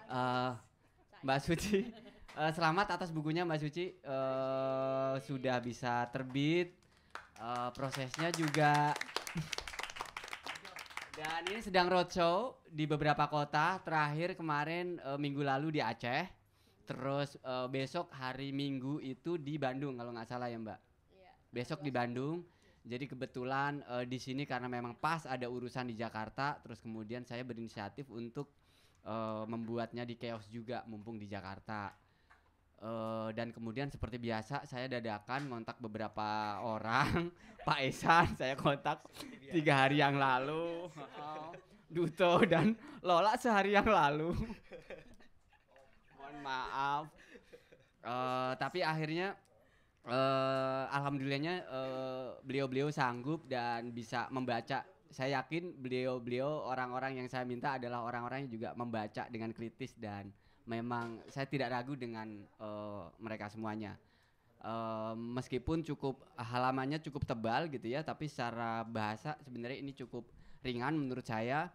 Eh, Mbak Suci, selamat atas bukunya Mbak Suci, sudah bisa terbit. Prosesnya juga dan ini sedang roadshow di beberapa kota. Terakhir kemarin minggu lalu di Aceh. Terus besok hari Minggu itu di Bandung kalau nggak salah ya Mbak. Besok di Bandung. Jadi kebetulan di sini karena memang pas ada urusan di Jakarta. Terus kemudian saya berinisiatif untuk membuatnya di Chaos juga mumpung di Jakarta. Dan kemudian seperti biasa saya dadakan kontak beberapa orang. Pak Esan saya kontak 3 hari yang lalu. Duto dan Lola sehari yang lalu. Mohon maaf. Tapi akhirnya alhamdulillahnya beliau-beliau sanggup dan bisa membaca. Saya yakin beliau-beliau orang-orang yang saya minta adalah orang-orang yang juga membaca dengan kritis dan memang saya tidak ragu dengan mereka semuanya. Meskipun halamannya cukup tebal gitu ya, tapi secara bahasa sebenarnya ini cukup ringan menurut saya.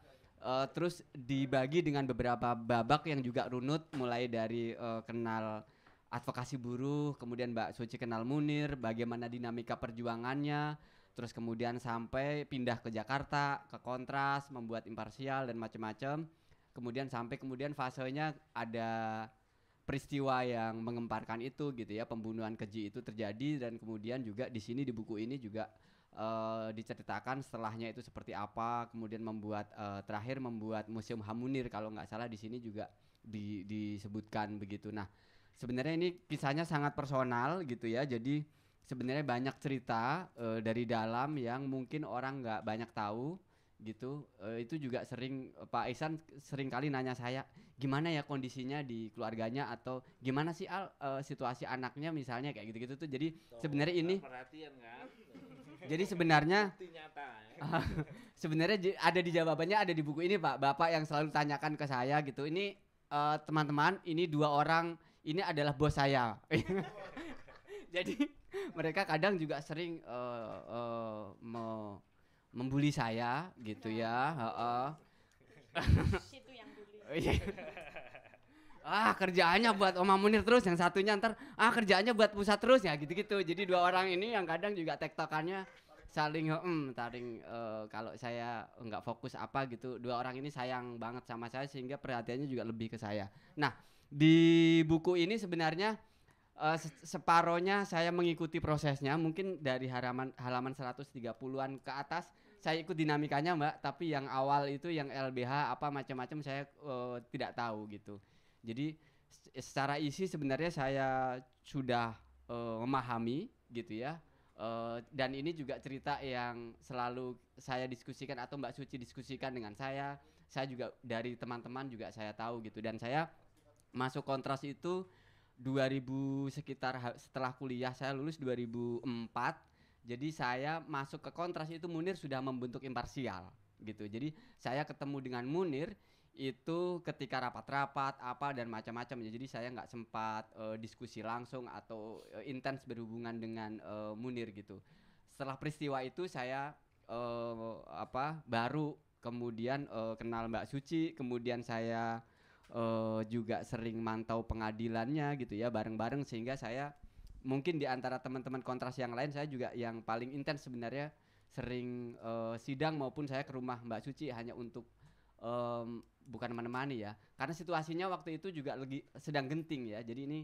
Terus dibagi dengan beberapa babak yang juga runut, mulai dari kenal advokasi buruh, kemudian Mbak Suci kenal Munir, bagaimana dinamika perjuangannya, terus kemudian sampai pindah ke Jakarta, ke Kontras, membuat imparsial dan macam-macam. Kemudian fasenya ada peristiwa yang mengemparkan itu gitu ya, pembunuhan keji itu terjadi, dan kemudian juga di sini di buku ini juga diceritakan setelahnya itu seperti apa. Kemudian terakhir membuat Museum Hamunir kalau nggak salah, di sini juga disebutkan begitu. Nah, sebenarnya ini kisahnya sangat personal gitu ya. Jadi sebenarnya banyak cerita dari dalam yang mungkin orang nggak banyak tahu gitu. Itu juga Pak Ihsan sering kali nanya saya, gimana ya kondisinya di keluarganya, atau gimana sih situasi anaknya misalnya kayak gitu-gitu tuh. Jadi sebenarnya ini perhatian kan. jadi sebenarnya Bukti nyata. sebenarnya ada di jawabannya, ada di buku ini Pak. Bapak yang selalu tanyakan ke saya gitu. Ini teman-teman, ini 2 orang ini adalah bos saya. Jadi mereka kadang juga sering membuli saya gitu ya. Situ yang bully. Kerjaannya buat Oma Munir terus, yang satunya ntar kerjaannya buat pusat terus ya gitu-gitu. Jadi 2 orang ini yang kadang juga tektokannya saling kalau saya nggak fokus apa gitu, 2 orang ini sayang banget sama saya sehingga perhatiannya juga lebih ke saya. Nah, di buku ini sebenarnya separohnya saya mengikuti prosesnya, mungkin dari halaman 130-an ke atas saya ikut dinamikanya Mbak, tapi yang awal itu yang LBH apa macam-macam saya tidak tahu gitu. Jadi secara isi sebenarnya saya sudah memahami gitu ya. Dan ini juga cerita yang selalu saya diskusikan atau Mbak Suci diskusikan dengan saya juga dari teman-teman juga saya tahu gitu. Dan saya masuk Kontras itu 2000 setelah kuliah, saya lulus 2004. Jadi saya masuk ke Kontras itu Munir sudah membentuk imparsial gitu. Jadi saya ketemu dengan Munir itu ketika rapat-rapat apa dan macam-macam ya. Jadi saya nggak sempat diskusi langsung atau intens berhubungan dengan Munir gitu. Setelah peristiwa itu saya baru kemudian kenal Mbak Suci, kemudian saya juga sering mantau pengadilannya gitu ya bareng-bareng, sehingga saya mungkin di antara teman-teman Kontras yang lain saya juga yang paling intens sebenarnya, sering sidang maupun saya ke rumah Mbak Suci hanya untuk bukan menemani ya, karena situasinya waktu itu juga lagi sedang genting ya. Jadi ini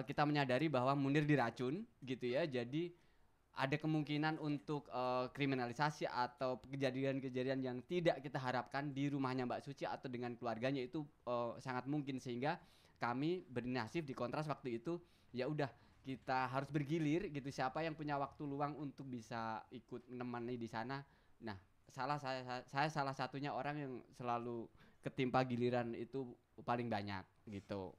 kita menyadari bahwa Munir diracun gitu ya. Jadi ada kemungkinan untuk kriminalisasi atau kejadian-kejadian yang tidak kita harapkan di rumahnya Mbak Suci atau dengan keluarganya itu sangat mungkin, sehingga kami bernasib di Kontras waktu itu ya udah kita harus bergilir gitu, siapa yang punya waktu luang untuk bisa ikut menemani di sana. Nah, saya salah satunya orang yang selalu ketimpa giliran itu paling banyak gitu.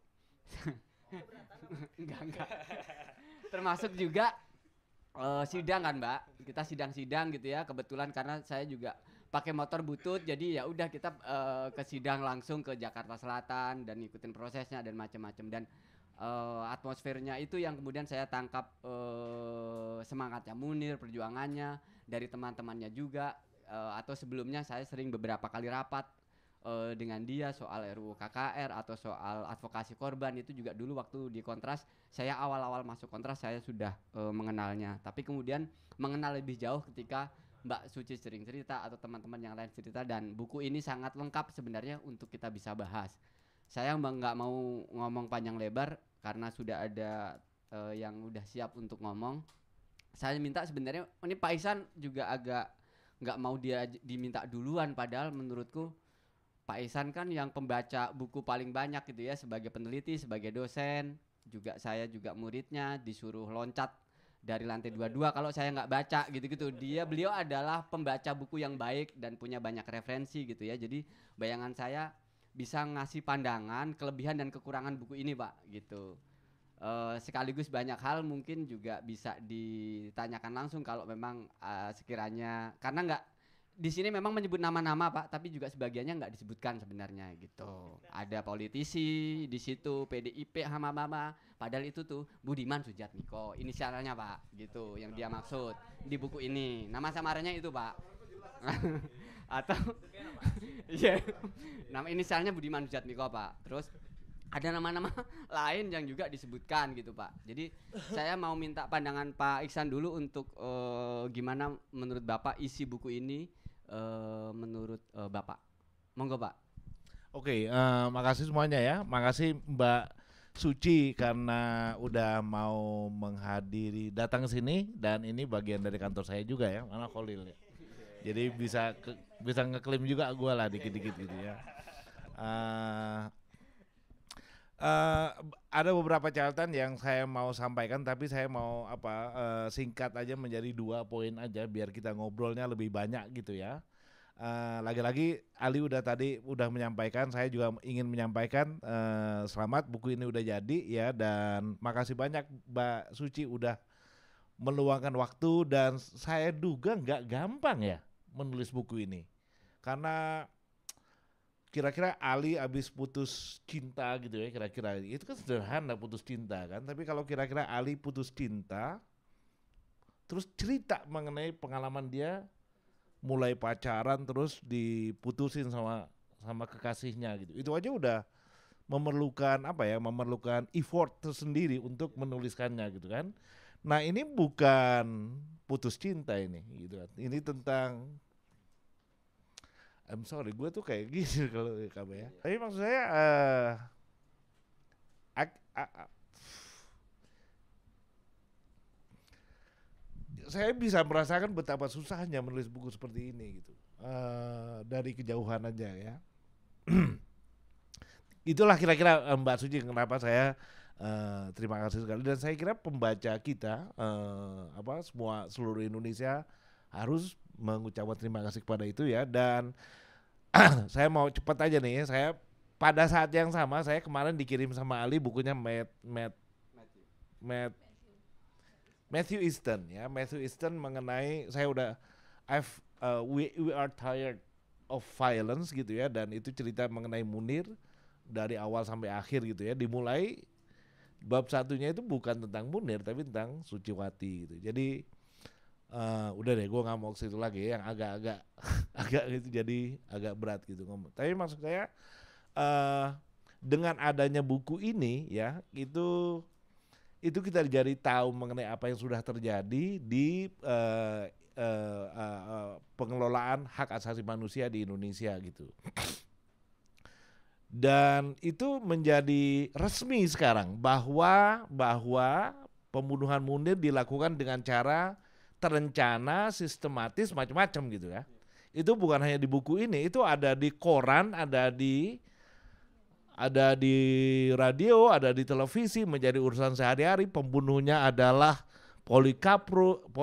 Enggak. Termasuk juga sidang kan Mbak, kita sidang-sidang gitu ya. Kebetulan karena saya juga pakai motor butut, jadi ya udah kita ke sidang langsung ke Jakarta Selatan dan ngikutin prosesnya dan macam-macam. Dan atmosfernya itu yang kemudian saya tangkap, semangatnya Munir, perjuangannya dari teman-temannya juga. Atau sebelumnya saya sering beberapa kali rapat dengan dia soal RUU KKR atau soal advokasi korban. Itu juga dulu waktu di Kontras, saya awal-awal masuk Kontras saya sudah mengenalnya. Tapi kemudian mengenal lebih jauh ketika Mbak Suci sering cerita atau teman-teman yang lain cerita, dan buku ini sangat lengkap sebenarnya untuk kita bisa bahas. Saya nggak mau ngomong panjang lebar karena sudah ada yang udah siap untuk ngomong. Saya minta sebenarnya ini Pak Ihsan juga agak nggak mau dia diminta duluan, padahal menurutku Pak Ihsan kan yang pembaca buku paling banyak gitu ya, sebagai peneliti, sebagai dosen, juga saya juga muridnya disuruh loncat dari lantai 22 kalau saya nggak baca gitu-gitu. Beliau adalah pembaca buku yang baik dan punya banyak referensi gitu ya. Jadi bayangan saya bisa ngasih pandangan, kelebihan dan kekurangan buku ini Pak gitu. Sekaligus banyak hal mungkin juga bisa ditanyakan langsung kalau memang sekiranya, karena nggak di sini memang menyebut nama-nama Pak, tapi juga sebagiannya nggak disebutkan sebenarnya gitu. Ada politisi di situ, PDIP Hamamama, padahal itu tuh Budiman Sujatmiko, inisialnya Pak, gitu yang dia maksud di buku ini. Nama samarannya itu Pak. Atau iya, nama inisialnya Budiman Sujatmiko Pak. Terus ada nama-nama lain yang juga disebutkan gitu Pak. Jadi saya mau minta pandangan Pak Ihsan dulu untuk gimana menurut Bapak isi buku ini menurut Bapak. Monggo Pak. Oke, makasih semuanya ya. Makasih Mbak Suci karena udah mau datang ke sini, dan ini bagian dari kantor saya juga ya, mana Kholil ya. Jadi bisa ngeklaim juga gue lah dikit-dikit gitu ya. Ada beberapa catatan yang saya mau sampaikan, tapi saya mau singkat aja menjadi 2 poin aja biar kita ngobrolnya lebih banyak gitu ya. Lagi-lagi Ali udah menyampaikan, saya juga ingin menyampaikan selamat buku ini udah jadi ya, dan makasih banyak Mbak Suci udah meluangkan waktu, dan saya duga nggak gampang ya menulis buku ini karena kira-kira Ali abis putus cinta gitu ya, kira-kira itu kan sederhana putus cinta kan, tapi kalau kira-kira Ali putus cinta terus cerita mengenai pengalaman dia mulai pacaran terus diputusin sama kekasihnya gitu, itu aja udah memerlukan effort tersendiri untuk menuliskannya gitu kan. Nah ini bukan putus cinta ini gitu kan, ini tentang I'm sorry, gue tuh kayak gitu kalau kamu ya. Tapi maksud saya saya bisa merasakan betapa susahnya menulis buku seperti ini gitu. Dari kejauhan aja ya. Itulah kira-kira Mbak Suci kenapa saya terima kasih sekali, dan saya kira pembaca kita seluruh Indonesia harus mengucapkan terima kasih kepada itu ya. Dan saya mau cepat aja nih, saya pada saat yang sama saya kemarin dikirim sama Ali bukunya Matthew Easton ya. Matthew Easton mengenai we are tired of violence gitu ya, dan itu cerita mengenai Munir dari awal sampai akhir gitu ya. Dimulai bab 1-nya itu bukan tentang Munir tapi tentang Suciwati gitu. Jadi udah deh, gue nggak mau ke situ lagi yang agak gitu, jadi agak berat gitu ngomong. Tapi maksud saya dengan adanya buku ini ya, itu kita jadi tahu mengenai apa yang sudah terjadi di pengelolaan hak asasi manusia di Indonesia gitu. Dan itu menjadi resmi sekarang bahwa pembunuhan Munir dilakukan dengan cara terencana, sistematis, macam-macam gitu ya. Itu bukan hanya di buku ini, itu ada di koran, ada di radio, ada di televisi, menjadi urusan sehari-hari. Pembunuhnya adalah Polikarpus,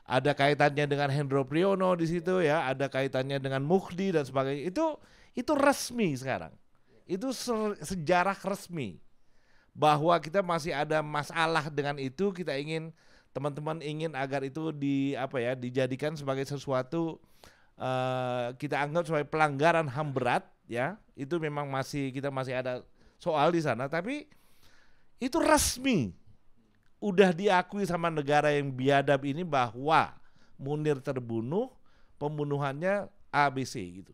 ada kaitannya dengan Hendro Priyono di situ ya, ada kaitannya dengan Mukhdi dan sebagainya. Itu resmi sekarang. Itu sejarah resmi bahwa kita masih ada masalah dengan itu. Teman-teman ingin agar itu dijadikan sebagai sesuatu kita anggap sebagai pelanggaran HAM berat ya. Itu memang kita masih ada soal di sana, tapi itu resmi udah diakui sama negara yang biadab ini bahwa Munir terbunuh, pembunuhannya ABC gitu.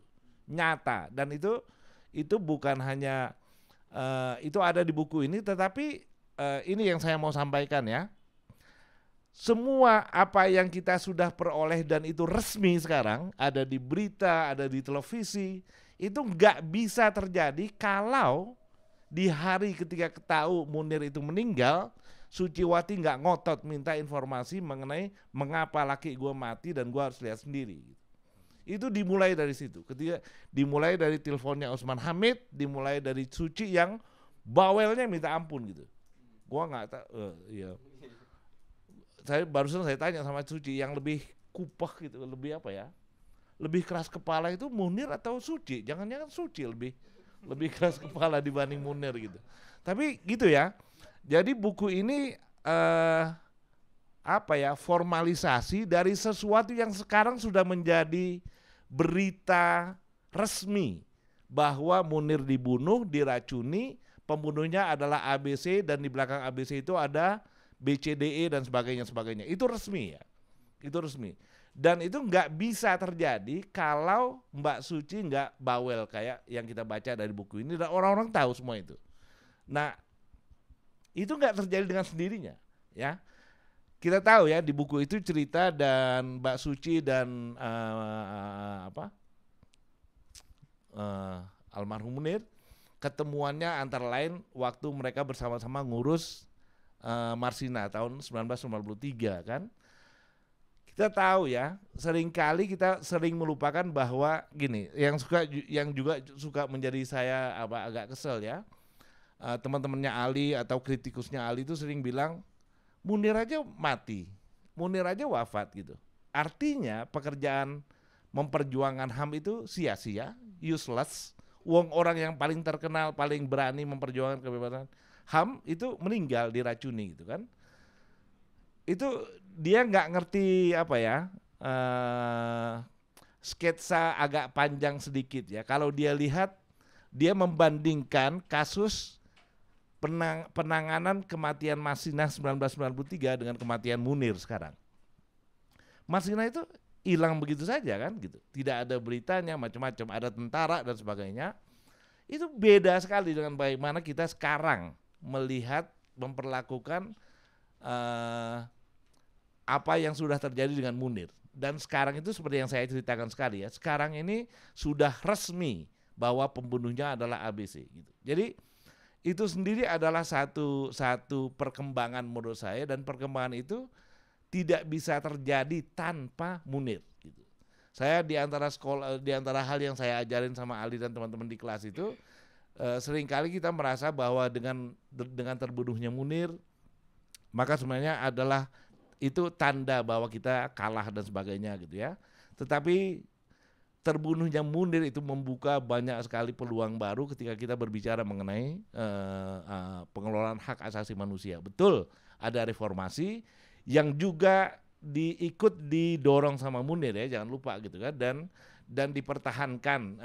nyata, dan itu bukan hanya itu ada di buku ini, tetapi ini yang saya mau sampaikan ya. Semua apa yang kita sudah peroleh dan itu resmi sekarang, ada di berita, ada di televisi, itu nggak bisa terjadi kalau di hari ketika tahu Munir itu meninggal, Suciwati nggak ngotot minta informasi mengenai mengapa laki gue mati dan gue harus lihat sendiri. Itu dimulai dari situ. Ketika dimulai dari teleponnya Usman Hamid, dimulai dari Suci yang bawelnya minta ampun gitu. Gua nggak tahu, iya. Barusan saya tanya sama Suci, yang lebih kupah gitu, lebih apa ya? Lebih keras kepala itu Munir atau Suci? Jangan-jangan Suci lebih keras kepala dibanding Munir gitu. Tapi gitu ya. Jadi buku ini apa ya? Formalisasi dari sesuatu yang sekarang sudah menjadi berita resmi bahwa Munir dibunuh, diracuni, pembunuhnya adalah ABC dan di belakang ABC itu ada BCDE dan sebagainya. Itu resmi ya, itu resmi. Dan itu nggak bisa terjadi kalau Mbak Suci nggak bawel kayak yang kita baca dari buku ini, dan orang-orang tahu semua itu. Nah, itu nggak terjadi dengan sendirinya, ya. Kita tahu ya di buku itu cerita dan Mbak Suci dan almarhum Munir ketemuannya antara lain waktu mereka bersama-sama ngurus Marsina tahun 1993 kan. Kita tahu ya, seringkali kita sering melupakan bahwa gini, yang juga suka menjadi saya agak kesel ya. Teman-temannya Ali atau kritikusnya Ali itu sering bilang Munir aja mati, Munir aja wafat gitu. Artinya pekerjaan memperjuangkan HAM itu sia-sia, useless. Orang yang paling terkenal, paling berani memperjuangkan kebebasan HAM itu meninggal diracuni gitu kan. Itu dia nggak ngerti apa ya, sketsa agak panjang sedikit ya. Kalau dia lihat, dia membandingkan kasus penanganan kematian Marsina 1993 dengan kematian Munir sekarang. Marsina itu hilang begitu saja kan gitu. Tidak ada beritanya, macam-macam, ada tentara dan sebagainya. Itu beda sekali dengan bagaimana kita sekarang melihat, memperlakukan apa yang sudah terjadi dengan Munir. Dan sekarang itu seperti yang saya ceritakan sekali ya, sekarang ini sudah resmi bahwa pembunuhnya adalah ABC gitu. Jadi itu sendiri adalah satu perkembangan menurut saya, dan perkembangan itu tidak bisa terjadi tanpa Munir gitu. Saya di antara hal yang saya ajarin sama Ali dan teman-teman di kelas itu, seringkali kita merasa bahwa dengan terbunuhnya Munir, maka sebenarnya adalah itu tanda bahwa kita kalah dan sebagainya gitu ya. Tetapi terbunuhnya Munir itu membuka banyak sekali peluang baru ketika kita berbicara mengenai pengelolaan hak asasi manusia. Betul, ada reformasi yang juga didorong sama Munir ya, jangan lupa gitu kan, dan dipertahankan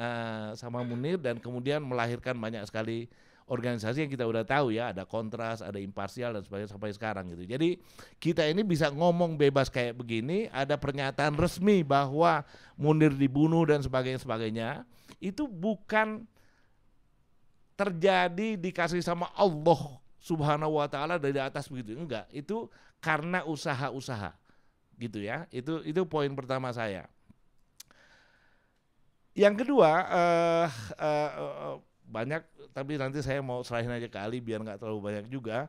sama Munir, dan kemudian melahirkan banyak sekali organisasi yang kita udah tahu ya, ada Kontras, ada Imparsial dan sebagainya sampai sekarang gitu. Jadi kita ini bisa ngomong bebas kayak begini, ada pernyataan resmi bahwa Munir dibunuh dan sebagainya, itu bukan terjadi dikasih sama Allah Subhanahu wa taala dari atas begitu, enggak. Itu karena usaha-usaha gitu ya. Itu poin pertama saya. Yang kedua, banyak, tapi nanti saya mau serahin aja ke Ali biar nggak terlalu banyak juga.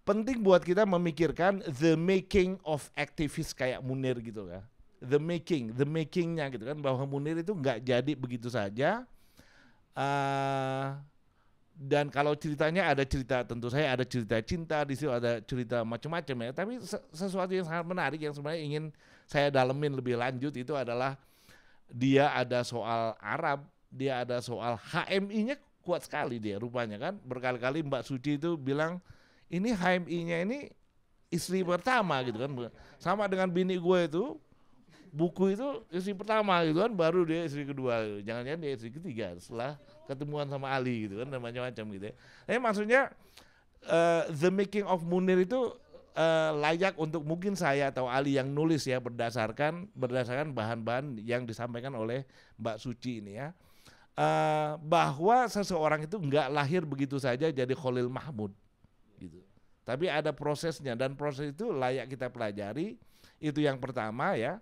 Penting buat kita memikirkan the making of aktivis kayak Munir gitu kan. The makingnya gitu kan, bahwa Munir itu nggak jadi begitu saja. Dan kalau ceritanya ada cerita, tentu saya ada cerita cinta di situ, ada cerita macam-macam ya. Tapi sesuatu yang sangat menarik yang sebenarnya ingin saya dalemin lebih lanjut itu adalah dia ada soal Arab, dia ada soal HMI-nya kuat sekali dia rupanya kan. Berkali-kali Mbak Suci itu bilang ini HMI-nya ini istri pertama gitu kan. Sama dengan bini gue itu, buku itu istri pertama gitu kan, baru dia istri kedua. Jangan-jangan dia istri ketiga setelah ketemuan sama Ali gitu kan, dan macam-macam gitu ya. Maksudnya the making of Munir itu layak untuk mungkin saya atau Ali yang nulis ya, berdasarkan bahan-bahan yang disampaikan oleh Mbak Suci ini ya. bahwa seseorang itu nggak lahir begitu saja jadi Khalil Mahmud gitu. Tapi ada prosesnya dan proses itu layak kita pelajari, itu yang pertama ya.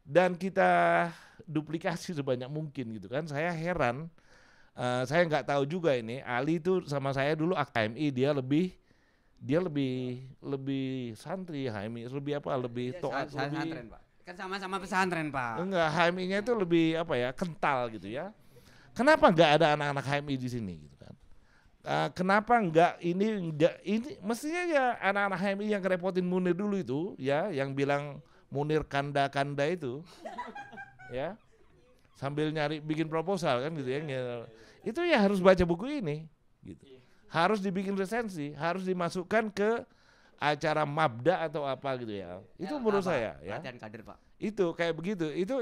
Dan kita duplikasi sebanyak mungkin gitu kan. Saya heran, saya nggak tahu juga ini. Ali itu sama saya dulu HMI, dia lebih santri, HMI lebih apa, lebih toat, lebih pesantren, Pak. Kan sama-sama pesantren, Pak. enggak, HMI-nya itu lebih apa ya, kental gitu ya. Kenapa nggak ada anak-anak HMI di sini gitu kan? Kenapa nggak ini mestinya ya anak-anak HMI yang kerepotin Munir dulu itu ya, yang bilang Munir kanda-kanda itu ya, sambil nyari bikin proposal kan gitu ya, itu ya harus baca buku ini gitu, harus dibikin resensi, harus dimasukkan ke acara mabda atau apa gitu ya, itu menurut saya ya. Latihan kader, Pak. Itu kayak begitu, itu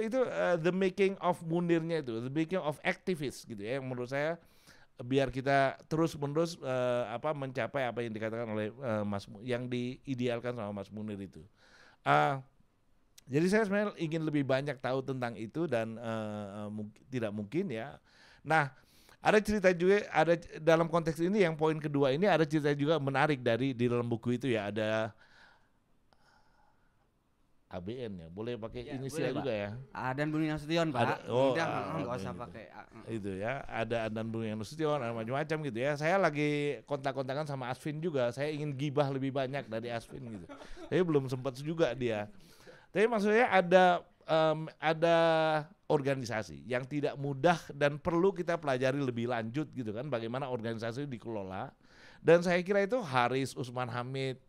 the making of Munirnya itu, the making of activist gitu ya, yang menurut saya biar kita terus menerus mencapai apa yang dikatakan oleh yang diidealkan sama Mas Munir itu. Jadi saya sebenarnya ingin lebih banyak tahu tentang itu dan tidak mungkin ya. Nah, ada cerita juga, ada dalam konteks ini yang poin kedua ini ada cerita juga menarik dari di dalam buku itu ya, ada ABN ya, boleh pakai Ya, inisial boleh, juga Pak. ya. Adan Budi Nasution, Pak. Udah nggak usah gitu. pakai. Itu ya, ada Adan Budi Nasution, ada macam-macam gitu ya. Saya lagi kontak-kontakan sama Asvin juga. Saya ingin gibah lebih banyak dari Asvin gitu. Tapi belum sempat juga dia. Tapi maksudnya ada organisasi yang tidak mudah dan perlu kita pelajari lebih lanjut gitu kan, bagaimana organisasi dikelola. Dan saya kira itu Haris, Usman Hamid,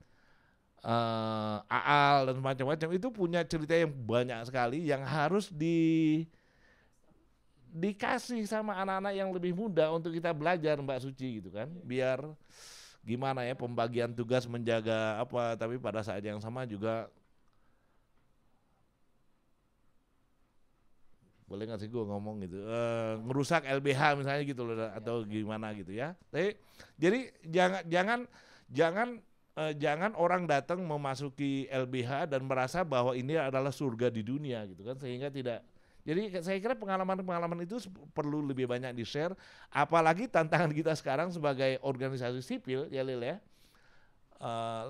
Aal dan macam-macam itu punya cerita yang banyak sekali yang harus dikasih sama anak-anak yang lebih muda untuk kita belajar, Mbak Suci gitu kan, biar gimana ya pembagian tugas menjaga apa, tapi pada saat yang sama juga boleh nggak sih gue ngomong gitu, ngerusak LBH misalnya gitu loh, atau gimana gitu ya. Tapi jadi jangan orang datang memasuki LBH dan merasa bahwa ini adalah surga di dunia gitu kan, sehingga tidak. Jadi saya kira pengalaman-pengalaman itu perlu lebih banyak di-share, apalagi tantangan kita sekarang sebagai organisasi sipil ya Lil ya.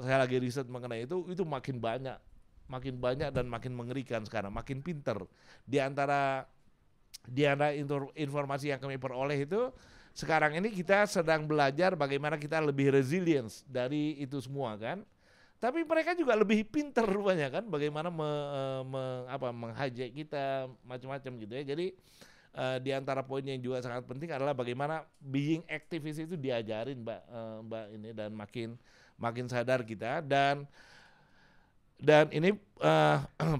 Saya lagi riset mengenai itu makin banyak dan makin mengerikan sekarang, makin pinter. Di antara informasi yang kami peroleh itu, sekarang ini kita sedang belajar bagaimana kita lebih resilience dari itu semua kan. Tapi mereka juga lebih pinter rupanya kan, bagaimana menghijack kita macam-macam gitu ya. Jadi di antara poin yang juga sangat penting adalah bagaimana being activist itu diajarin Mbak ini, dan makin sadar kita. Dan ini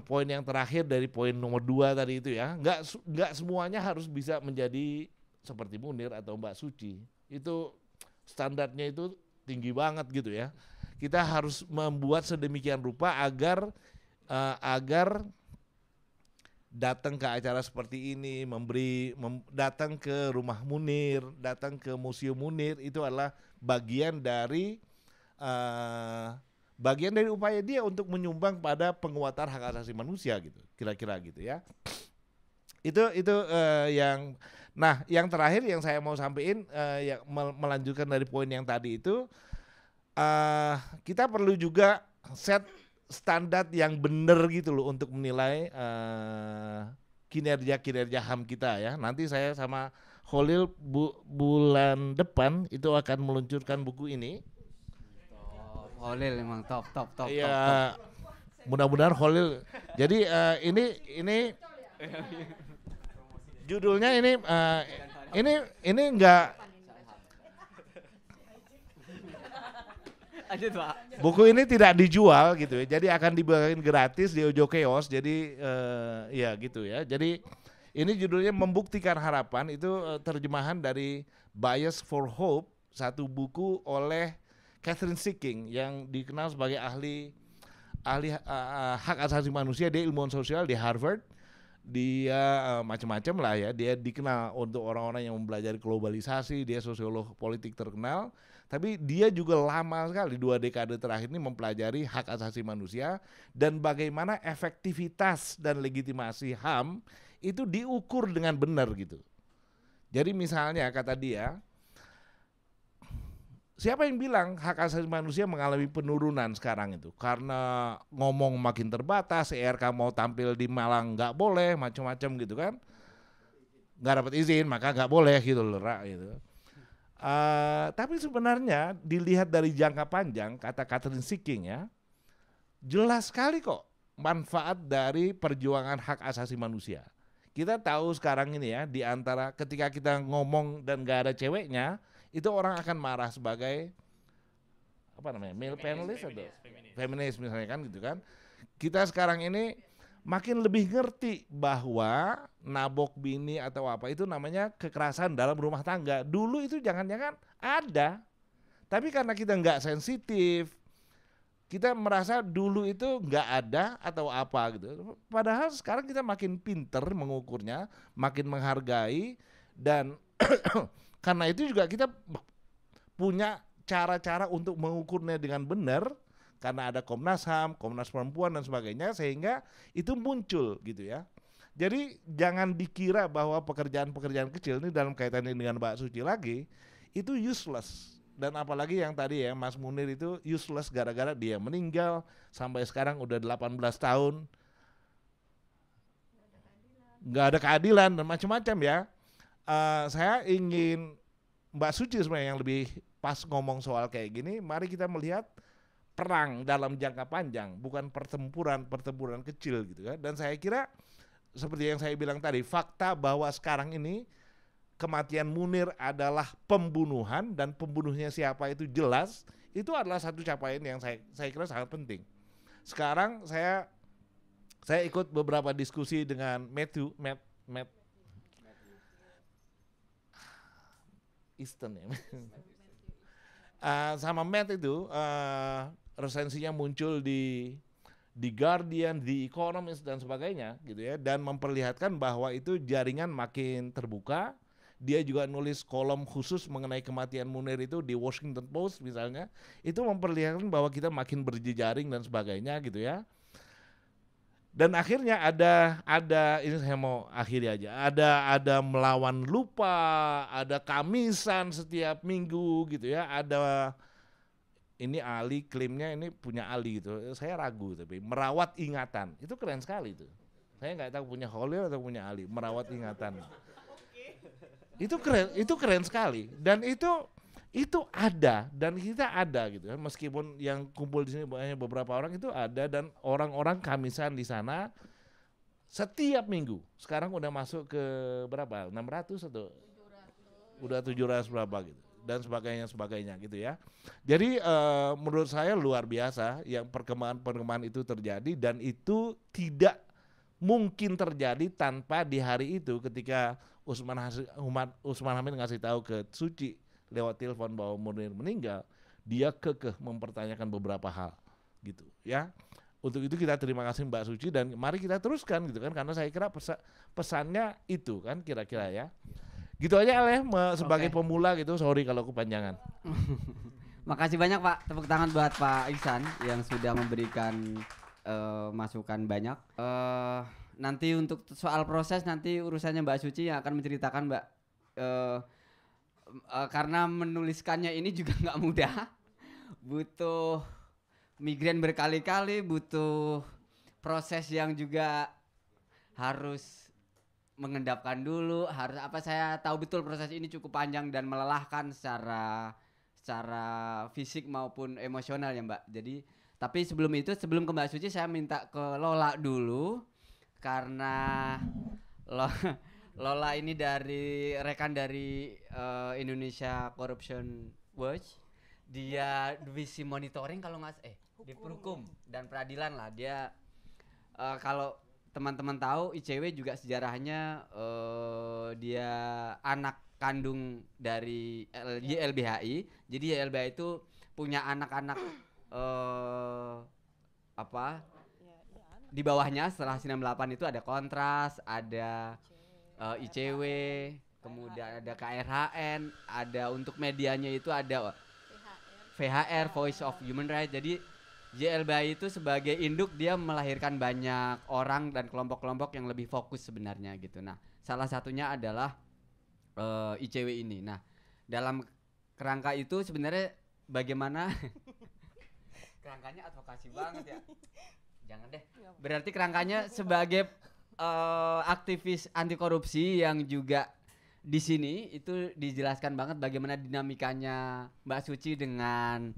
poin yang terakhir dari poin nomor 2 tadi itu ya, nggak semuanya harus bisa menjadi seperti Munir atau Mbak Suci. Itu standarnya itu tinggi banget gitu ya. Kita harus membuat sedemikian rupa agar datang ke acara seperti ini, datang ke rumah Munir, datang ke Museum Munir, itu adalah bagian dari upaya dia untuk menyumbang pada penguatan hak asasi manusia gitu, kira-kira gitu ya. Itu yang, nah yang terakhir yang saya mau sampaikan, yang melanjutkan dari poin yang tadi itu, kita perlu juga set standar yang benar gitu loh untuk menilai kinerja HAM kita ya. Nanti saya sama Khalil bulan depan itu akan meluncurkan buku ini. Khalil emang top. Iya, mudah-mudahan Khalil. Jadi ini judulnya ini enggak. Buku ini tidak dijual gitu ya, jadi akan dibagiin gratis di Ojo Keos. Jadi ya gitu ya. Jadi ini judulnya Membuktikan Harapan, itu terjemahan dari Bias for Hope, satu buku oleh Catherine Seeking yang dikenal sebagai ahli hak asasi manusia. Dia ilmuwan sosial di Harvard. Dia macam-macam lah ya. Dia dikenal untuk orang-orang yang mempelajari globalisasi. Dia sosiolog politik terkenal. Tapi dia juga lama sekali, 2 dekade terakhir ini mempelajari hak asasi manusia dan bagaimana efektivitas dan legitimasi HAM itu diukur dengan benar gitu. Jadi misalnya kata dia, siapa yang bilang hak asasi manusia mengalami penurunan sekarang itu? Karena ngomong makin terbatas, ERK mau tampil di Malang nggak boleh, macam-macam gitu kan? Nggak dapat izin, maka nggak boleh gitu loh, gitu. Tapi sebenarnya dilihat dari jangka panjang, kata Catherine Seeking ya, jelas sekali kok manfaat dari perjuangan hak asasi manusia. Kita tahu sekarang ini ya, di antara ketika kita ngomong dan gak ada ceweknya, itu orang akan marah sebagai apa namanya, male panelist atau feminis misalnya kan gitu kan. Kita sekarang ini makin lebih ngerti bahwa nabok bini atau apa itu namanya kekerasan dalam rumah tangga. Dulu itu jangan-jangan ada, tapi karena kita nggak sensitif, kita merasa dulu itu nggak ada atau apa gitu. Padahal sekarang kita makin pinter mengukurnya, makin menghargai, dan karena itu juga kita punya cara-cara untuk mengukurnya dengan benar. Karena ada Komnas HAM, Komnas Perempuan dan sebagainya, sehingga itu muncul gitu ya. Jadi jangan dikira bahwa pekerjaan-pekerjaan kecil ini dalam kaitannya dengan Mbak Suci lagi, itu useless. Dan apalagi yang tadi ya, Mas Munir itu useless gara-gara dia meninggal, sampai sekarang udah 18 tahun. Nggak ada keadilan dan macam-macam ya. Saya ingin Mbak Suci sebenarnya yang lebih pas ngomong soal kayak gini, mari kita melihat perang dalam jangka panjang, bukan pertempuran kecil gitu kan. Dan saya kira seperti yang saya bilang tadi, fakta bahwa sekarang ini kematian Munir adalah pembunuhan dan pembunuhnya siapa itu jelas, itu adalah satu capaian yang saya kira sangat penting. Sekarang saya ikut beberapa diskusi dengan Matt Easton ya. Sama Matt itu resensinya muncul di Guardian, di Economist dan sebagainya gitu ya, dan memperlihatkan bahwa itu jaringan makin terbuka. Dia juga nulis kolom khusus mengenai kematian Munir itu di Washington Post misalnya, itu memperlihatkan bahwa kita makin berjejaring dan sebagainya gitu ya. Dan akhirnya ada ini saya mau akhiri aja. Ada melawan lupa, ada kamisan setiap minggu gitu ya. Ada ini Ali klaimnya ini punya Ali gitu. Saya ragu tapi merawat ingatan. Itu keren sekali itu. Saya nggak tahu punya Holil atau punya Ali, merawat ingatan. Itu keren sekali dan itu ada dan kita ada gitu kan, meskipun yang kumpul di sini hanya beberapa orang, itu ada, dan orang-orang kamisan di sana setiap minggu. Sekarang udah masuk ke berapa? 600 atau 700. Udah 700 berapa gitu dan sebagainya gitu ya. Jadi menurut saya luar biasa yang perkembangan itu terjadi, dan itu tidak mungkin terjadi tanpa di hari itu ketika Usman Hamid ngasih tahu ke Suci lewat telepon bahwa Munir meninggal, dia kekeh mempertanyakan beberapa hal gitu ya. Untuk itu kita terima kasih Mbak Suci, dan mari kita teruskan gitu kan, karena saya kira pesannya itu kan kira-kira ya. Gitu aja Ale, sebagai pemula gitu, sorry kalau kepanjangan. Makasih banyak Pak, tepuk tangan buat Pak Ihsan yang sudah memberikan masukan banyak. Nanti untuk soal proses nanti urusannya Mbak Suci yang akan menceritakan Mbak. Karena menuliskannya ini juga nggak mudah, butuh migrain berkali-kali, butuh proses yang juga harus mengendapkan dulu, harus apa, saya tahu betul proses ini cukup panjang dan melelahkan secara fisik maupun emosional ya Mbak. Jadi tapi sebelum ke Mbak Suci, saya minta ke Lola dulu, karena Lola ini dari rekan dari Indonesia Corruption Watch. Dia divisi monitoring kalau nggak di Hukum dan Peradilan lah. Dia kalau teman-teman tahu ICW juga sejarahnya dia anak kandung dari YLBHI. Jadi YLBHI itu punya anak-anak di bawahnya. Setelah 98 itu ada Kontras, ada ICW, kemudian ada KRHN, ada untuk medianya itu ada VHR, Voice of Human Rights. Jadi YLBHI itu sebagai induk dia melahirkan banyak orang dan kelompok-kelompok yang lebih fokus sebenarnya gitu. Nah, salah satunya adalah ICW ini. Nah, dalam kerangka itu sebenarnya bagaimana kerangkanya advokasi banget ya. Jangan deh. Berarti kerangkanya sebagai aktivis anti korupsi yang juga di sini itu dijelaskan banget bagaimana dinamikanya Mbak Suci dengan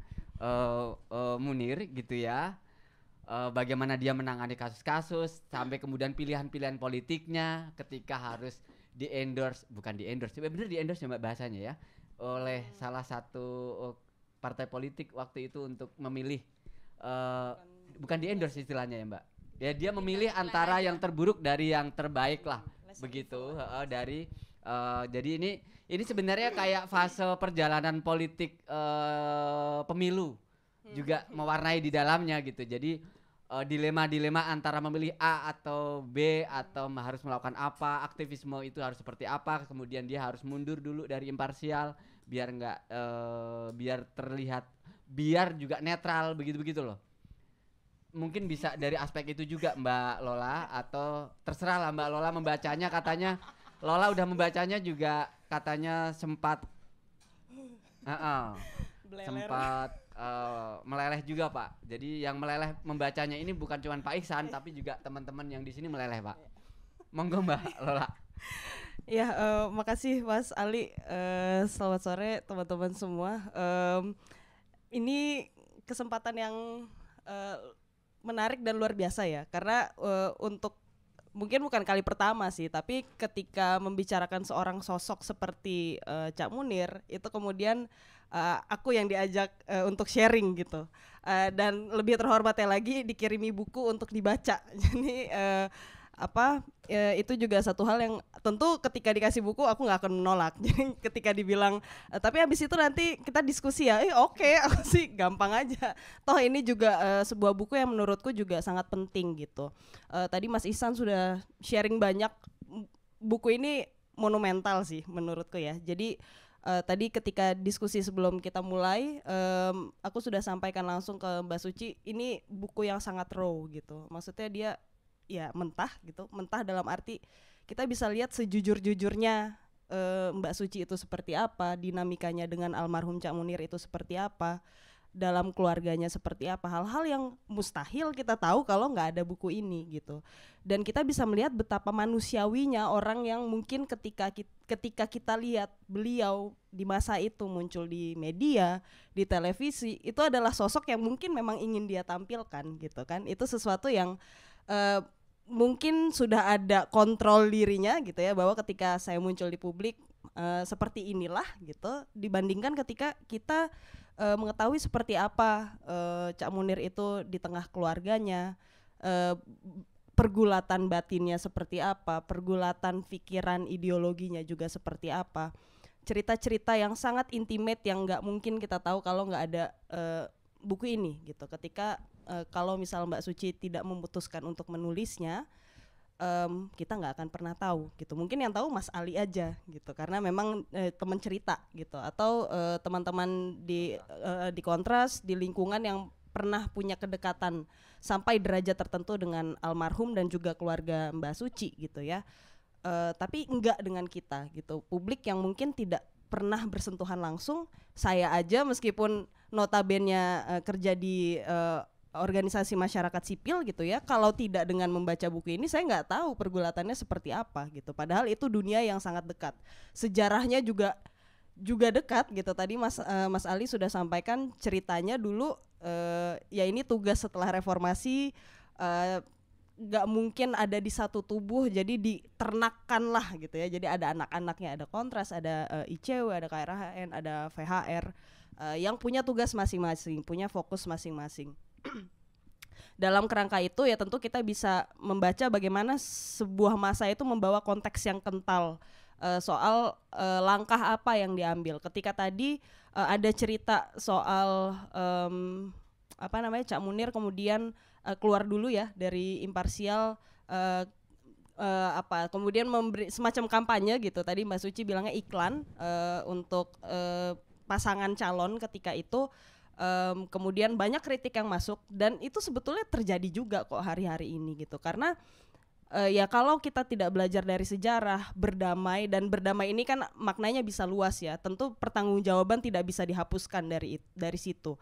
Munir gitu ya. Bagaimana dia menangani kasus-kasus sampai kemudian pilihan-pilihan politiknya ketika harus bukan di endorse, bener di endorse ya Mbak bahasanya ya, oleh salah satu partai politik waktu itu untuk memilih bukan di endorse istilahnya ya Mbak. Ya dia memilih antara yang terburuk dari yang terbaik lah, begitu dari jadi ini sebenarnya kayak fase perjalanan politik pemilu juga mewarnai di dalamnya gitu. Jadi dilema-dilema antara memilih A atau B atau harus melakukan apa, aktivisme itu harus seperti apa, kemudian dia harus mundur dulu dari imparsial biar enggak biar terlihat, biar juga netral begitu-begitu loh. Mungkin bisa dari aspek itu juga Mbak Lola, atau terserah lah Mbak Lola membacanya. Katanya Lola udah membacanya juga katanya sempat meleleh juga Pak. Jadi yang meleleh membacanya ini bukan cuma Pak Ihsan tapi juga teman-teman yang di sini meleleh Pak. Monggo Mbak Lola. Ya, makasih Mas Ali. Selamat sore teman-teman semua. Ini kesempatan yang menarik dan luar biasa ya. Karena untuk mungkin bukan kali pertama sih, tapi ketika membicarakan seorang sosok seperti Cak Munir, itu kemudian aku yang diajak untuk sharing gitu, dan lebih terhormatnya lagi dikirimi buku untuk dibaca. Jadi itu juga satu hal yang tentu ketika dikasih buku aku nggak akan menolak. Jadi ketika dibilang tapi habis itu nanti kita diskusi ya, oke, aku sih gampang aja. Toh ini juga sebuah buku yang menurutku juga sangat penting gitu. Tadi Mas Ihsan sudah sharing banyak. Buku ini monumental sih menurutku ya. Jadi tadi ketika diskusi sebelum kita mulai, aku sudah sampaikan langsung ke Mbak Suci, ini buku yang sangat raw gitu. Maksudnya dia ya mentah gitu, mentah dalam arti kita bisa lihat sejujur-jujurnya Mbak Suci itu seperti apa, dinamikanya dengan almarhum Cak Munir itu seperti apa, dalam keluarganya seperti apa, hal-hal yang mustahil kita tahu kalau nggak ada buku ini gitu. Dan kita bisa melihat betapa manusiawinya orang yang mungkin ketika kita lihat beliau di masa itu muncul di media, di televisi, itu adalah sosok yang mungkin memang ingin dia tampilkan gitu kan. Itu sesuatu yang mungkin sudah ada kontrol dirinya gitu ya, bahwa ketika saya muncul di publik seperti inilah gitu, dibandingkan ketika kita mengetahui seperti apa Cak Munir itu di tengah keluarganya, pergulatan batinnya seperti apa, pergulatan pikiran ideologinya juga seperti apa, cerita-cerita yang sangat intimate yang nggak mungkin kita tahu kalau nggak ada buku ini gitu. Ketika kalau misal Mbak Suci tidak memutuskan untuk menulisnya, kita nggak akan pernah tahu gitu. Mungkin yang tahu Mas Ali aja gitu, karena memang teman cerita gitu, atau teman-teman di Kontras, di lingkungan yang pernah punya kedekatan sampai derajat tertentu dengan almarhum dan juga keluarga Mbak Suci gitu ya. Tapi enggak dengan kita gitu, publik yang mungkin tidak pernah bersentuhan langsung. Saya aja meskipun notabene kerja di organisasi masyarakat sipil gitu ya, kalau tidak dengan membaca buku ini saya nggak tahu pergulatannya seperti apa gitu. Padahal itu dunia yang sangat dekat, sejarahnya juga dekat gitu. Tadi Mas Ali sudah sampaikan ceritanya dulu, ya ini tugas setelah reformasi, nggak mungkin ada di satu tubuh, jadi diternakkan lah gitu ya. Jadi ada anak-anaknya, ada Kontras, ada ICW, ada KRHN, ada VHR, yang punya tugas masing-masing, punya fokus masing-masing. Dalam kerangka itu ya tentu kita bisa membaca bagaimana sebuah masa itu membawa konteks yang kental soal langkah apa yang diambil. Ketika tadi ada cerita soal Cak Munir kemudian keluar dulu ya dari imparsial, kemudian memberi semacam kampanye gitu. Tadi Mbak Suci bilangnya iklan untuk pasangan calon ketika itu. Kemudian banyak kritik yang masuk, dan itu sebetulnya terjadi juga kok hari-hari ini gitu, karena ya kalau kita tidak belajar dari sejarah, berdamai, dan berdamai ini kan maknanya bisa luas ya. Tentu pertanggungjawaban tidak bisa dihapuskan dari situ.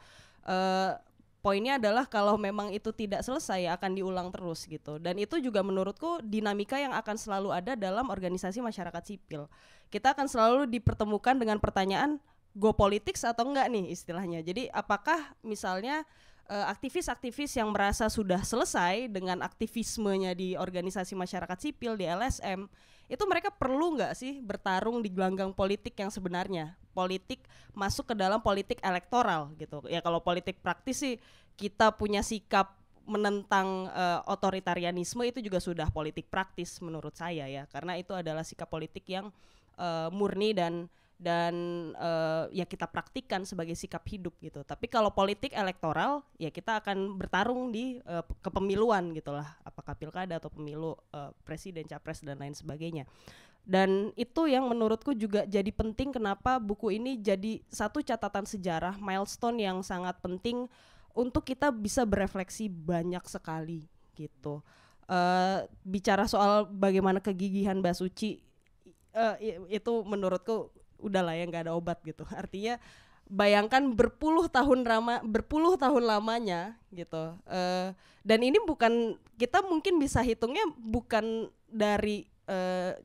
Poinnya adalah kalau memang itu tidak selesai akan diulang terus gitu. Dan itu juga menurutku dinamika yang akan selalu ada dalam organisasi masyarakat sipil. Kita akan selalu dipertemukan dengan pertanyaan go politics atau enggak nih istilahnya. Jadi apakah misalnya aktivis-aktivis yang merasa sudah selesai dengan aktivismenya di organisasi masyarakat sipil, di LSM, itu mereka perlu nggak sih bertarung di gelanggang politik yang sebenarnya, politik masuk ke dalam politik elektoral gitu. Ya kalau politik praktis sih kita punya sikap menentang otoritarianisme itu juga sudah politik praktis menurut saya ya, karena itu adalah sikap politik yang murni dan ya kita praktikkan sebagai sikap hidup gitu. Tapi kalau politik elektoral ya kita akan bertarung di kepemiluan gitulah, apakah pilkada atau pemilu presiden, capres dan lain sebagainya. Dan itu yang menurutku juga jadi penting kenapa buku ini jadi satu catatan sejarah, milestone yang sangat penting untuk kita bisa berefleksi banyak sekali gitu. Bicara soal bagaimana kegigihan Mbak Suci itu menurutku udahlah ya, nggak ada obat gitu. Artinya bayangkan berpuluh tahun lamanya gitu. Dan ini bukan, kita mungkin bisa hitungnya bukan dari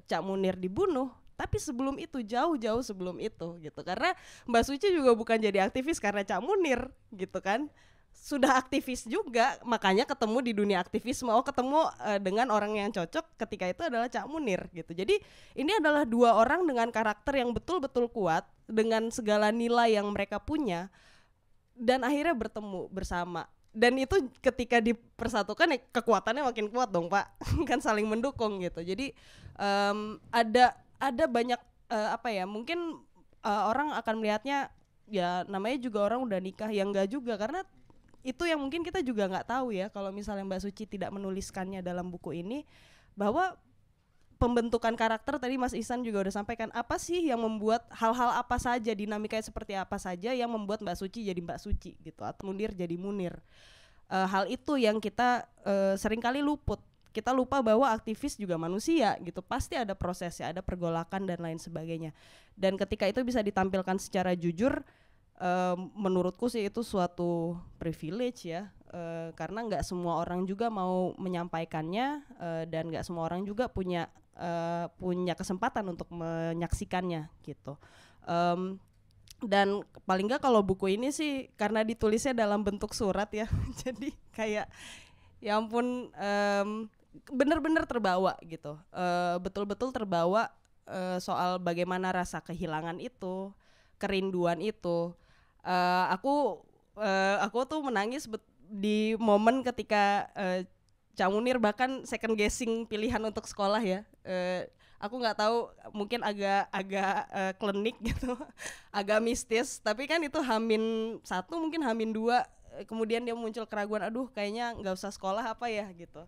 Cak Munir dibunuh, tapi sebelum itu, jauh-jauh sebelum itu gitu. Karena Mbak Suci juga bukan jadi aktivis karena Cak Munir gitu kan. Sudah aktivis juga, makanya ketemu di dunia aktivisme. Ketemu dengan orang yang cocok ketika itu adalah Cak Munir gitu. Jadi ini adalah dua orang dengan karakter yang betul-betul kuat, dengan segala nilai yang mereka punya, dan akhirnya bertemu bersama. Dan itu ketika dipersatukan ya kekuatannya makin kuat dong Pak. Kan saling mendukung gitu. Jadi ada banyak mungkin orang akan melihatnya ya namanya juga orang udah nikah, ya enggak juga, karena itu yang mungkin kita juga nggak tahu ya kalau misalnya Mbak Suci tidak menuliskannya dalam buku ini, bahwa pembentukan karakter tadi Mas Ihsan juga udah sampaikan, apa sih yang membuat hal-hal apa saja, dinamikanya seperti apa saja yang membuat Mbak Suci jadi Mbak Suci gitu, atau Munir jadi Munir. Hal itu yang kita seringkali luput. Kita lupa bahwa aktivis juga manusia gitu, pasti ada prosesnya, ada pergolakan dan lain sebagainya. Dan ketika itu bisa ditampilkan secara jujur, menurutku sih itu suatu privilege ya, karena nggak semua orang juga mau menyampaikannya, dan nggak semua orang juga punya kesempatan untuk menyaksikannya gitu. Dan paling nggak kalau buku ini sih karena ditulisnya dalam bentuk surat ya, jadi kayak ya ampun, bener-bener terbawa gitu, betul-betul terbawa soal bagaimana rasa kehilangan itu, kerinduan itu. Aku tuh menangis di momen ketika Cak Munir bahkan second guessing pilihan untuk sekolah ya. Aku nggak tahu, mungkin agak klinik gitu, agak mistis. Tapi kan itu H-1 mungkin H-2, kemudian dia muncul keraguan, aduh kayaknya nggak usah sekolah apa ya gitu.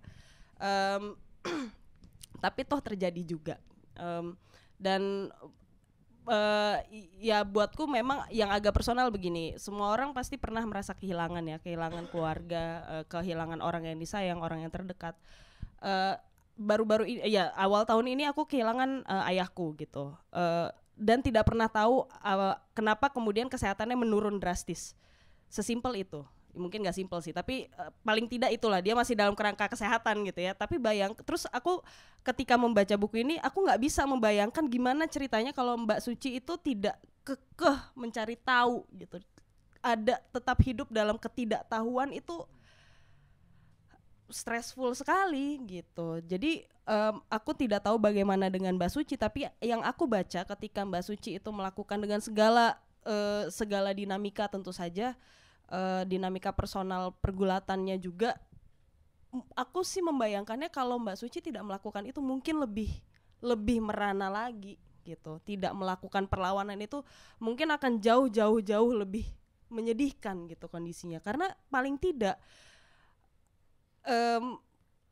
Tapi toh terjadi juga. Dan ya buatku memang yang agak personal begini, semua orang pasti pernah merasa kehilangan ya, kehilangan keluarga, kehilangan orang yang disayang, orang yang terdekat. Baru-baru ini ya, awal tahun ini aku kehilangan ayahku gitu, dan tidak pernah tahu kenapa kemudian kesehatannya menurun drastis, sesimpel itu. Mungkin nggak simpel sih, tapi paling tidak itulah, dia masih dalam kerangka kesehatan gitu ya. Tapi terus aku ketika membaca buku ini, aku nggak bisa membayangkan gimana ceritanya kalau Mbak Suci itu tidak kekeh mencari tahu gitu, tetap hidup dalam ketidaktahuan, itu stressful sekali gitu. Jadi aku tidak tahu bagaimana dengan Mbak Suci, tapi yang aku baca ketika Mbak Suci itu melakukan dengan segala dinamika, tentu saja dinamika personal pergulatannya juga, aku sih membayangkannya kalau Mbak Suci tidak melakukan itu mungkin lebih merana lagi gitu. Tidak melakukan perlawanan itu mungkin akan jauh lebih menyedihkan gitu kondisinya, karena paling tidak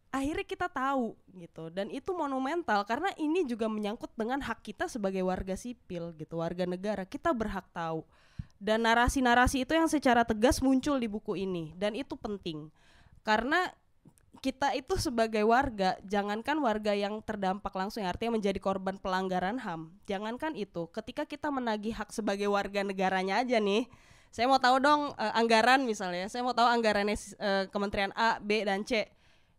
akhirnya kita tahu gitu, dan itu monumental karena ini juga menyangkut dengan hak kita sebagai warga sipil gitu, warga negara. Kita berhak tahu. Dan narasi-narasi itu yang secara tegas muncul di buku ini, dan itu penting karena kita itu sebagai warga, jangankan warga yang terdampak langsung, yang artinya menjadi korban pelanggaran HAM, jangankan itu, ketika kita menagih hak sebagai warga negaranya aja nih, saya mau tahu dong anggaran misalnya, saya mau tahu anggarannya Kementerian A, B, dan C,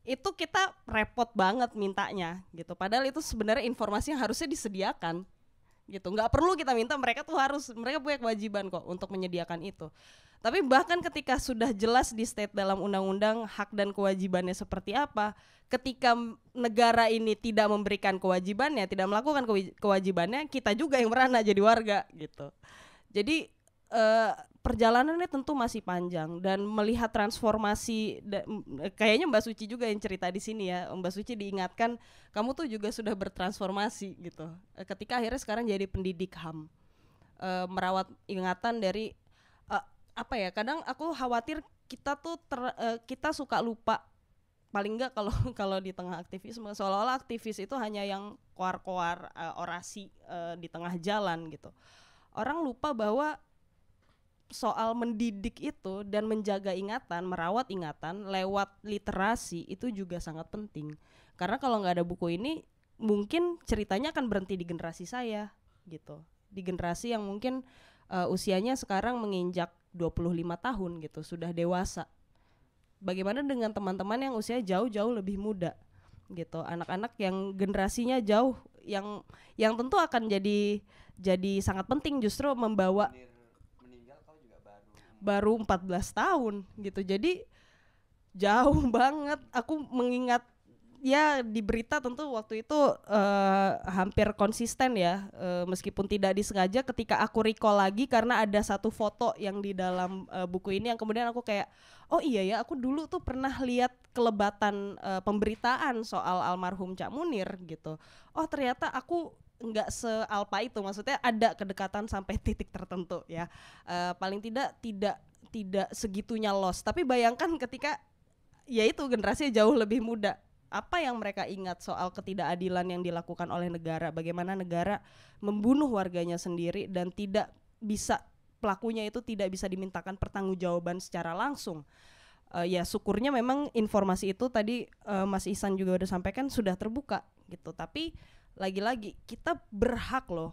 itu kita repot banget mintanya gitu, padahal itu sebenarnya informasi yang harusnya disediakan gitu, nggak perlu kita minta, mereka punya kewajiban kok untuk menyediakan itu. Tapi bahkan ketika sudah jelas di state dalam undang-undang hak dan kewajibannya seperti apa, ketika negara ini tidak memberikan kewajibannya, tidak melakukan kewajibannya, kita juga yang merana jadi warga gitu. Jadi perjalanannya tentu masih panjang, dan melihat transformasi, kayaknya Mbak Suci juga yang cerita di sini ya, Mbak Suci diingatkan kamu tuh juga sudah bertransformasi gitu. Ketika akhirnya sekarang jadi pendidik HAM, merawat ingatan dari apa ya, kadang aku khawatir kita tuh kita suka lupa, paling enggak kalau di tengah aktivisme, seolah-olah aktivis itu hanya yang koar-koar orasi di tengah jalan gitu. Orang lupa bahwa soal mendidik itu dan menjaga ingatan, merawat ingatan lewat literasi itu juga sangat penting. Karena kalau nggak ada buku ini, mungkin ceritanya akan berhenti di generasi saya gitu, di generasi yang mungkin usianya sekarang menginjak 25 tahun gitu, sudah dewasa. Bagaimana dengan teman-teman yang usia jauh-jauh lebih muda gitu, anak-anak yang generasinya jauh, yang tentu akan jadi sangat penting justru membawa, meninggal kau juga baru 14 tahun gitu. Jadi jauh banget. Aku mengingat ya di berita tentu waktu itu hampir konsisten ya, meskipun tidak disengaja, ketika aku recall lagi karena ada satu foto yang di dalam buku ini yang kemudian aku kayak, oh iya ya, aku dulu tuh pernah lihat kelebatan pemberitaan soal almarhum Cak Munir gitu. Oh ternyata aku nggak sealpa itu, maksudnya ada kedekatan sampai titik tertentu ya, paling tidak segitunya lost. Tapi bayangkan ketika ya itu generasinya jauh lebih muda, apa yang mereka ingat soal ketidakadilan yang dilakukan oleh negara, bagaimana negara membunuh warganya sendiri dan pelakunya itu tidak bisa dimintakan pertanggungjawaban secara langsung. Ya syukurnya memang informasi itu tadi Mas Ihsan juga udah sampaikan sudah terbuka gitu. Tapi lagi-lagi kita berhak loh,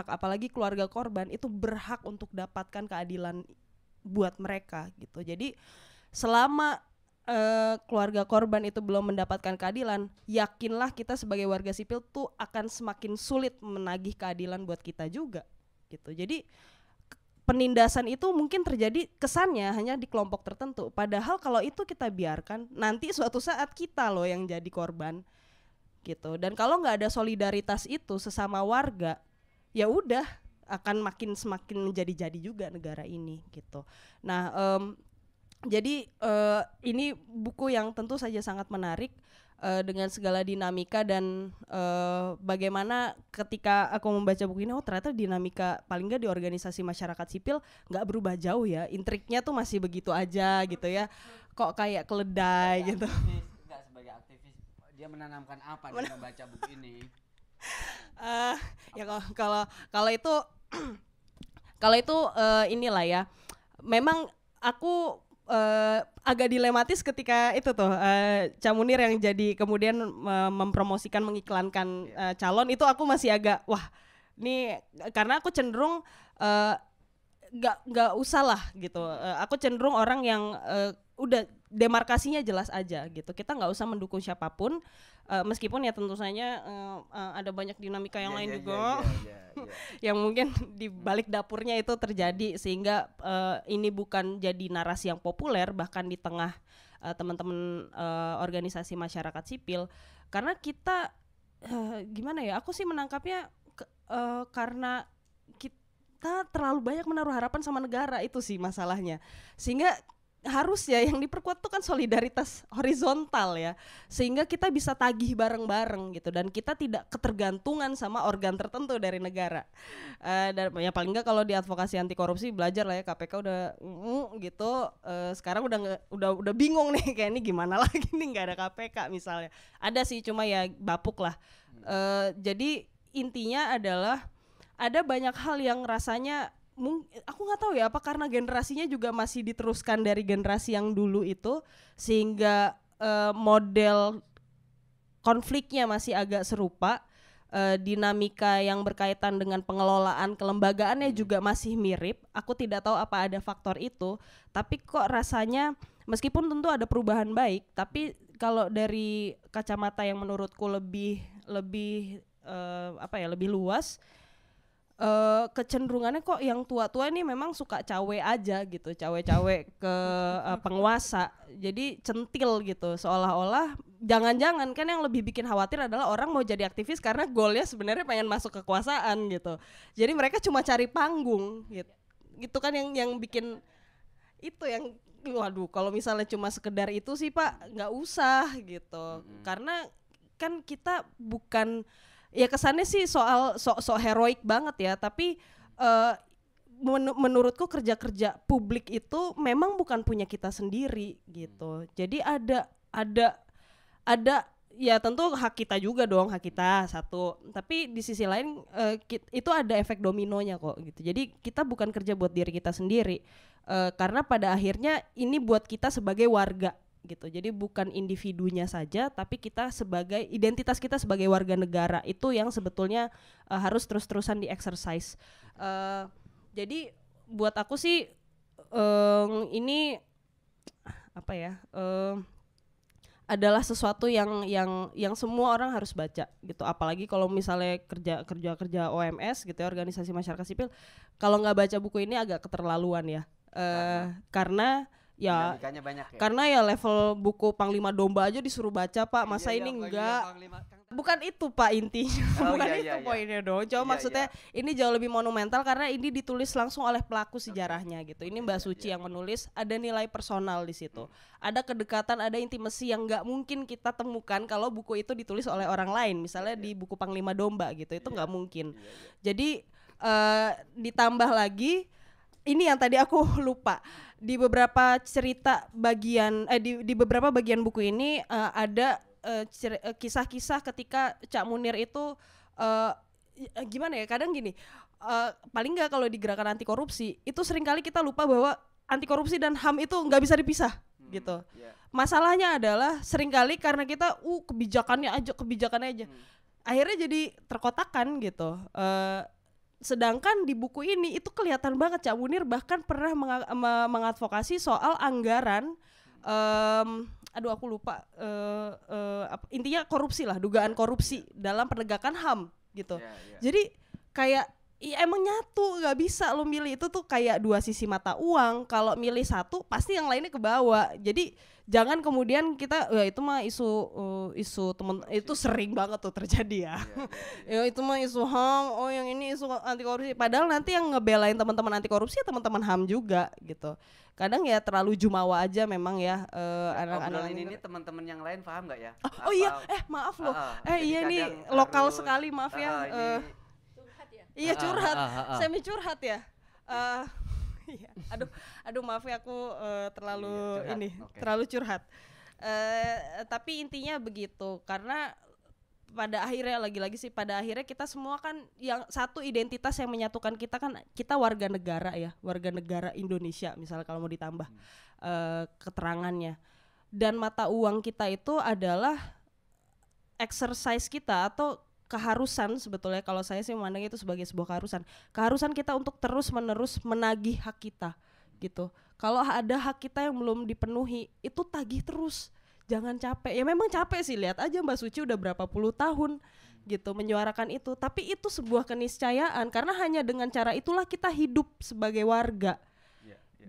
apalagi keluarga korban itu berhak untuk dapatkan keadilan buat mereka gitu. Jadi selama keluarga korban itu belum mendapatkan keadilan, yakinlah kita sebagai warga sipil tuh akan semakin sulit menagih keadilan buat kita juga gitu. Jadi penindasan itu mungkin terjadi kesannya hanya di kelompok tertentu, padahal kalau itu kita biarkan, nanti suatu saat kita loh yang jadi korban gitu. Dan kalau nggak ada solidaritas itu sesama warga, ya udah akan semakin menjadi-jadi juga negara ini gitu. Nah jadi ini buku yang tentu saja sangat menarik dengan segala dinamika dan bagaimana ketika aku membaca buku ini, oh ternyata dinamika paling nggak di organisasi masyarakat sipil nggak berubah jauh ya, intriknya tuh masih begitu aja gitu ya, kok kayak keledai gitu. Nggak sebagai aktivis, dia menanamkan apa dengan membaca buku ini? Ya kalau itu inilah ya, memang aku agak dilematis ketika itu tuh Cak Munir yang jadi kemudian mempromosikan, mengiklankan calon, itu aku masih agak wah ini, karena aku cenderung nggak usah lah gitu, aku cenderung orang yang udah demarkasinya jelas aja gitu, kita nggak usah mendukung siapapun, meskipun ya tentu saja ada banyak dinamika yang lain juga yang mungkin di balik dapurnya itu terjadi, sehingga ini bukan jadi narasi yang populer bahkan di tengah teman-teman organisasi masyarakat sipil, karena kita gimana ya, aku sih menangkapnya karena kita terlalu banyak menaruh harapan sama negara, itu sih masalahnya, sehingga harusnya yang diperkuat tuh kan solidaritas horizontal ya, sehingga kita bisa tagih bareng-bareng gitu, dan kita tidak ketergantungan sama organ tertentu dari negara. Dan ya paling nggak kalau di advokasi anti korupsi belajar lah ya, KPK udah gitu, sekarang udah bingung nih kayak ini gimana lagi nih nggak ada KPK misalnya, ada sih cuma ya bapuk lah. Jadi intinya adalah ada banyak hal yang rasanya aku nggak tahu ya, apa karena generasinya juga masih diteruskan dari generasi yang dulu itu, sehingga model konfliknya masih agak serupa, dinamika yang berkaitan dengan pengelolaan kelembagaannya juga masih mirip. Aku tidak tahu apa ada faktor itu, tapi kok rasanya meskipun tentu ada perubahan baik, tapi kalau dari kacamata yang menurutku lebih lebih luas, kecenderungannya kok yang tua-tua ini memang suka cawe aja gitu, cawe-cawe ke penguasa, jadi centil gitu, seolah-olah jangan-jangan kan yang lebih bikin khawatir adalah orang mau jadi aktivis karena goalnya sebenarnya pengen masuk kekuasaan gitu, jadi mereka cuma cari panggung gitu kan yang bikin itu yang waduh, kalau misalnya cuma sekedar itu sih Pak nggak usah gitu, karena kan kita bukan ya kesannya sih soal sok heroik banget ya, tapi menurutku kerja-kerja publik itu memang bukan punya kita sendiri gitu. Jadi ada ya tentu hak kita juga dong, hak kita satu. Tapi di sisi lain itu ada efek dominonya kok gitu. Jadi kita bukan kerja buat diri kita sendiri, karena pada akhirnya ini buat kita sebagai warga gitu. Jadi bukan individunya saja, tapi kita sebagai identitas kita sebagai warga negara itu yang sebetulnya harus terus-terusan di-exercise. Jadi buat aku sih ini apa ya? Adalah sesuatu yang semua orang harus baca gitu. Apalagi kalau misalnya kerja OMS gitu ya, organisasi masyarakat sipil, kalau nggak baca buku ini agak keterlaluan ya. Karena ya banyak ya? Karena ya level buku Panglima Domba aja disuruh baca Pak, masa ini enggak. Bukan itu Pak intinya, bukan itu poinnya dong. Cuma maksudnya ini jauh lebih monumental karena ini ditulis langsung oleh pelaku sejarahnya gitu. Ini Mbak Suci yang menulis, ada nilai personal di situ. Ada kedekatan, ada intimasi yang nggak mungkin kita temukan kalau buku itu ditulis oleh orang lain. Misalnya di buku Panglima Domba gitu, itu nggak mungkin. Jadi ditambah lagi, ini yang tadi aku lupa. Di beberapa cerita bagian di beberapa bagian buku ini ada kisah-kisah ketika Cak Munir itu gimana ya, kadang gini, paling nggak kalau di gerakan anti korupsi itu seringkali kita lupa bahwa anti korupsi dan HAM itu nggak bisa dipisah gitu. Masalahnya adalah seringkali karena kita kebijakannya aja akhirnya jadi terkotakan gitu. Sedangkan di buku ini itu kelihatan banget Cak Munir bahkan pernah mengadvokasi soal anggaran, aku lupa, intinya korupsi lah, dugaan korupsi dalam penegakan HAM gitu. Jadi kayak ya emang nyatu, nggak bisa lo milih, itu tuh kayak dua sisi mata uang. Kalau milih satu pasti yang lainnya kebawa. Jadi jangan kemudian kita ya itu mah isu temen, itu sering banget tuh terjadi ya. Ya itu mah isu HAM, yang ini isu anti korupsi. Padahal nanti yang ngebelain teman-teman anti korupsi ya teman-teman HAM juga gitu. Kadang ya terlalu jumawa aja memang ya anak-anak ini teman-teman yang lain paham nggak ya? Iya, maaf loh. Iya nih lokal sekali, maaf ya. Iya curhat, semi curhat ya. Iya. Aduh maaf ya aku terlalu terlalu curhat. Tapi intinya begitu, karena pada akhirnya lagi-lagi sih pada akhirnya kita semua kan yang satu identitas yang menyatukan kita kan kita warga negara ya, warga negara Indonesia misalnya kalau mau ditambah keterangannya. Dan mata uang kita itu adalah exercise kita atau keharusan, sebetulnya kalau saya sih memandang itu sebagai sebuah keharusan kita untuk terus-menerus menagih hak kita gitu. Kalau ada hak kita yang belum dipenuhi, itu tagih terus, jangan capek. Ya memang capek sih, lihat aja Mbak Suci udah berapa puluh tahun gitu menyuarakan itu, tapi itu sebuah keniscayaan karena hanya dengan cara itulah kita hidup sebagai warga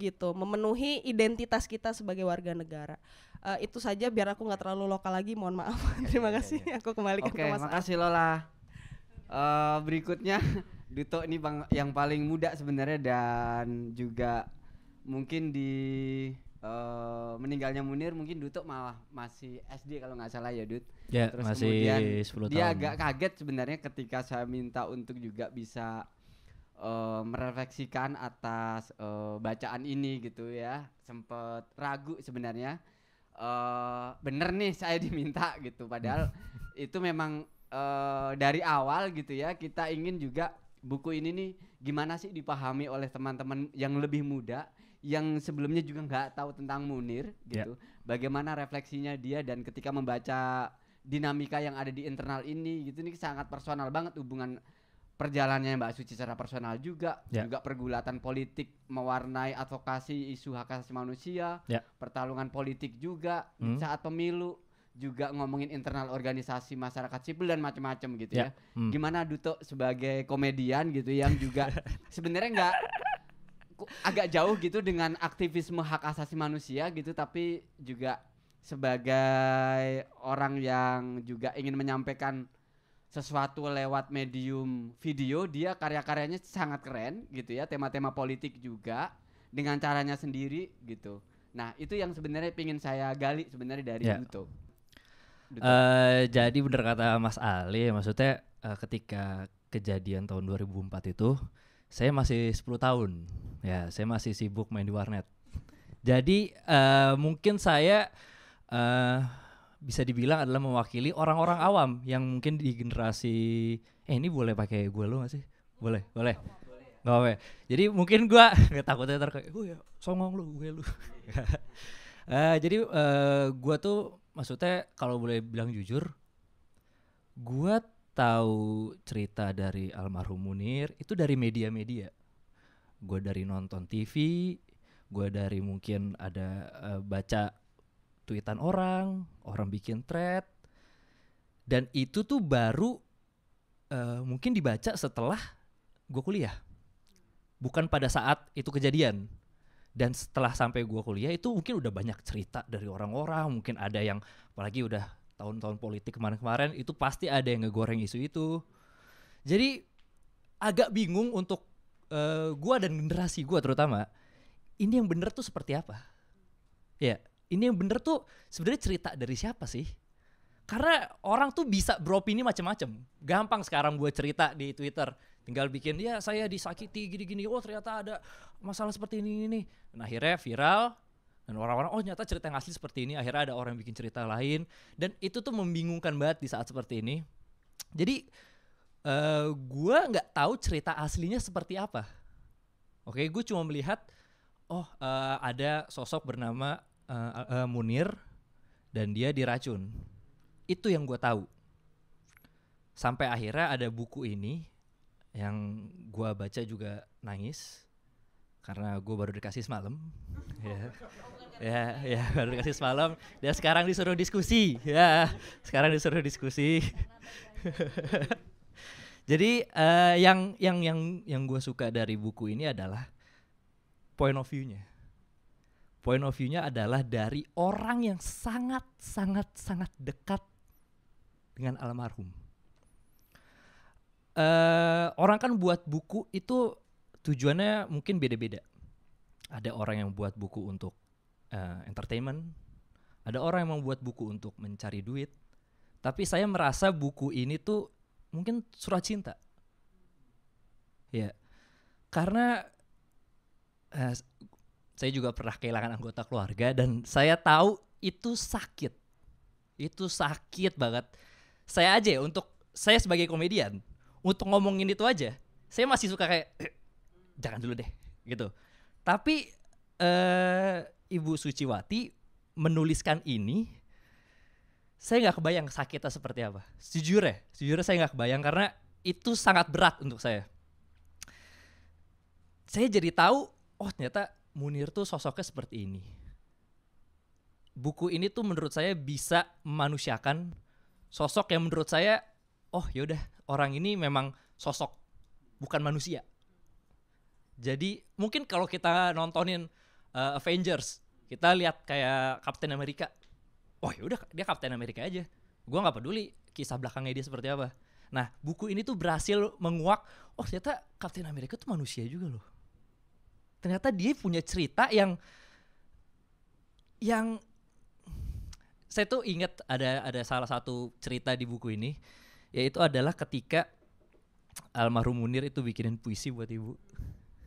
gitu, memenuhi identitas kita sebagai warga negara. Itu saja biar aku nggak terlalu lokal lagi, mohon maaf. Terima kasih. Aku kembalikan ke Mas. Oke, makasih Lola. Berikutnya Duto ini yang paling muda sebenarnya dan juga mungkin di meninggalnya Munir mungkin Duto malah masih SD kalau nggak salah ya Dut. Ya, terus masih kemudian 10 tahun. Dia agak kaget sebenarnya ketika saya minta untuk juga bisa merefleksikan atas bacaan ini gitu ya. Sempet ragu sebenarnya. Bener nih saya diminta gitu, padahal itu memang dari awal gitu ya kita ingin juga buku ini nih gimana sih dipahami oleh teman-teman yang lebih muda yang sebelumnya juga nggak tahu tentang Munir gitu. Bagaimana refleksinya dia dan ketika membaca dinamika yang ada di internal ini gitu, ini sangat personal banget hubungan perjalanannya Mbak Suci secara personal juga pergulatan politik mewarnai advokasi isu hak asasi manusia, pertarungan politik juga saat pemilu, juga ngomongin internal organisasi masyarakat sipil dan macam-macam gitu ya. Gimana Duto sebagai komedian gitu yang juga sebenarnya nggak agak jauh gitu dengan aktivisme hak asasi manusia gitu, tapi juga sebagai orang yang juga ingin menyampaikan sesuatu lewat medium video, dia karya-karyanya sangat keren gitu ya, tema-tema politik juga dengan caranya sendiri gitu. Nah itu yang sebenarnya ingin saya gali sebenarnya dari Duto. Jadi benar kata Mas Ali, maksudnya ketika kejadian tahun 2004 itu saya masih 10 tahun ya, saya masih sibuk main di warnet. Jadi mungkin saya bisa dibilang adalah mewakili orang-orang awam yang mungkin di generasi ini boleh pakai gue lu gak sih? Boleh. Gak apa-apa. Jadi mungkin gue gak takutnya kayak ya songong lu gue lu. Jadi gue tuh maksudnya kalau boleh bilang jujur, gue tahu cerita dari almarhum Munir itu dari media-media. Gue dari nonton TV, gue dari mungkin ada baca tweetan orang bikin thread, dan itu tuh baru mungkin dibaca setelah gue kuliah, bukan pada saat itu kejadian. Dan setelah sampai gue kuliah itu mungkin udah banyak cerita dari orang-orang, mungkin ada yang apalagi udah tahun-tahun politik kemarin-kemarin itu pasti ada yang ngegoreng isu itu. Jadi agak bingung untuk gue dan generasi gue terutama, ini yang bener tuh seperti apa? Ya, ini yang bener tuh sebenarnya cerita dari siapa sih? Karena orang tuh bisa beropini macam-macam. Gampang sekarang gue cerita di Twitter, tinggal bikin ya saya disakiti gini-gini, oh ternyata ada masalah seperti ini. Dan akhirnya viral, dan orang-orang oh ternyata cerita yang asli seperti ini. Akhirnya ada orang yang bikin cerita lain, dan itu tuh membingungkan banget di saat seperti ini. Jadi gue nggak tahu cerita aslinya seperti apa. Oke, gue cuma melihat ada sosok bernama Munir dan dia diracun. Itu yang gue tahu. Sampai akhirnya ada buku ini yang gue baca juga nangis karena gue baru dikasih semalam. Ya baru dikasih semalam. Dan sekarang disuruh diskusi. Jadi yang gue suka dari buku ini adalah point of view-nya. Point of view-nya adalah dari orang yang sangat dekat dengan almarhum. Orang kan buat buku itu tujuannya mungkin beda-beda. Ada orang yang buat buku untuk entertainment, ada orang yang membuat buku untuk mencari duit. Tapi saya merasa buku ini tuh mungkin surat cinta. Ya, karena saya juga pernah kehilangan anggota keluarga dan saya tahu itu sakit. Itu sakit banget. Saya aja saya sebagai komedian, untuk ngomongin itu aja, saya masih suka kayak jangan dulu deh gitu. Tapi Ibu Suciwati menuliskan ini, saya nggak kebayang sakitnya seperti apa. Sejujurnya saya nggak kebayang karena itu sangat berat untuk saya. Saya jadi tahu, ternyata Munir tuh sosoknya seperti ini. Buku ini tuh menurut saya bisa memanusiakan sosok yang menurut saya, yaudah orang ini memang sosok, bukan manusia. Jadi mungkin kalau kita nontonin Avengers, kita lihat kayak Captain America, yaudah dia Captain America aja. Gua nggak peduli kisah belakangnya dia seperti apa. Nah buku ini tuh berhasil menguak, ternyata Captain America tuh manusia juga loh. Ternyata dia punya cerita yang saya tuh ingat ada salah satu cerita di buku ini, yaitu adalah ketika almarhum Munir itu bikinin puisi buat ibu.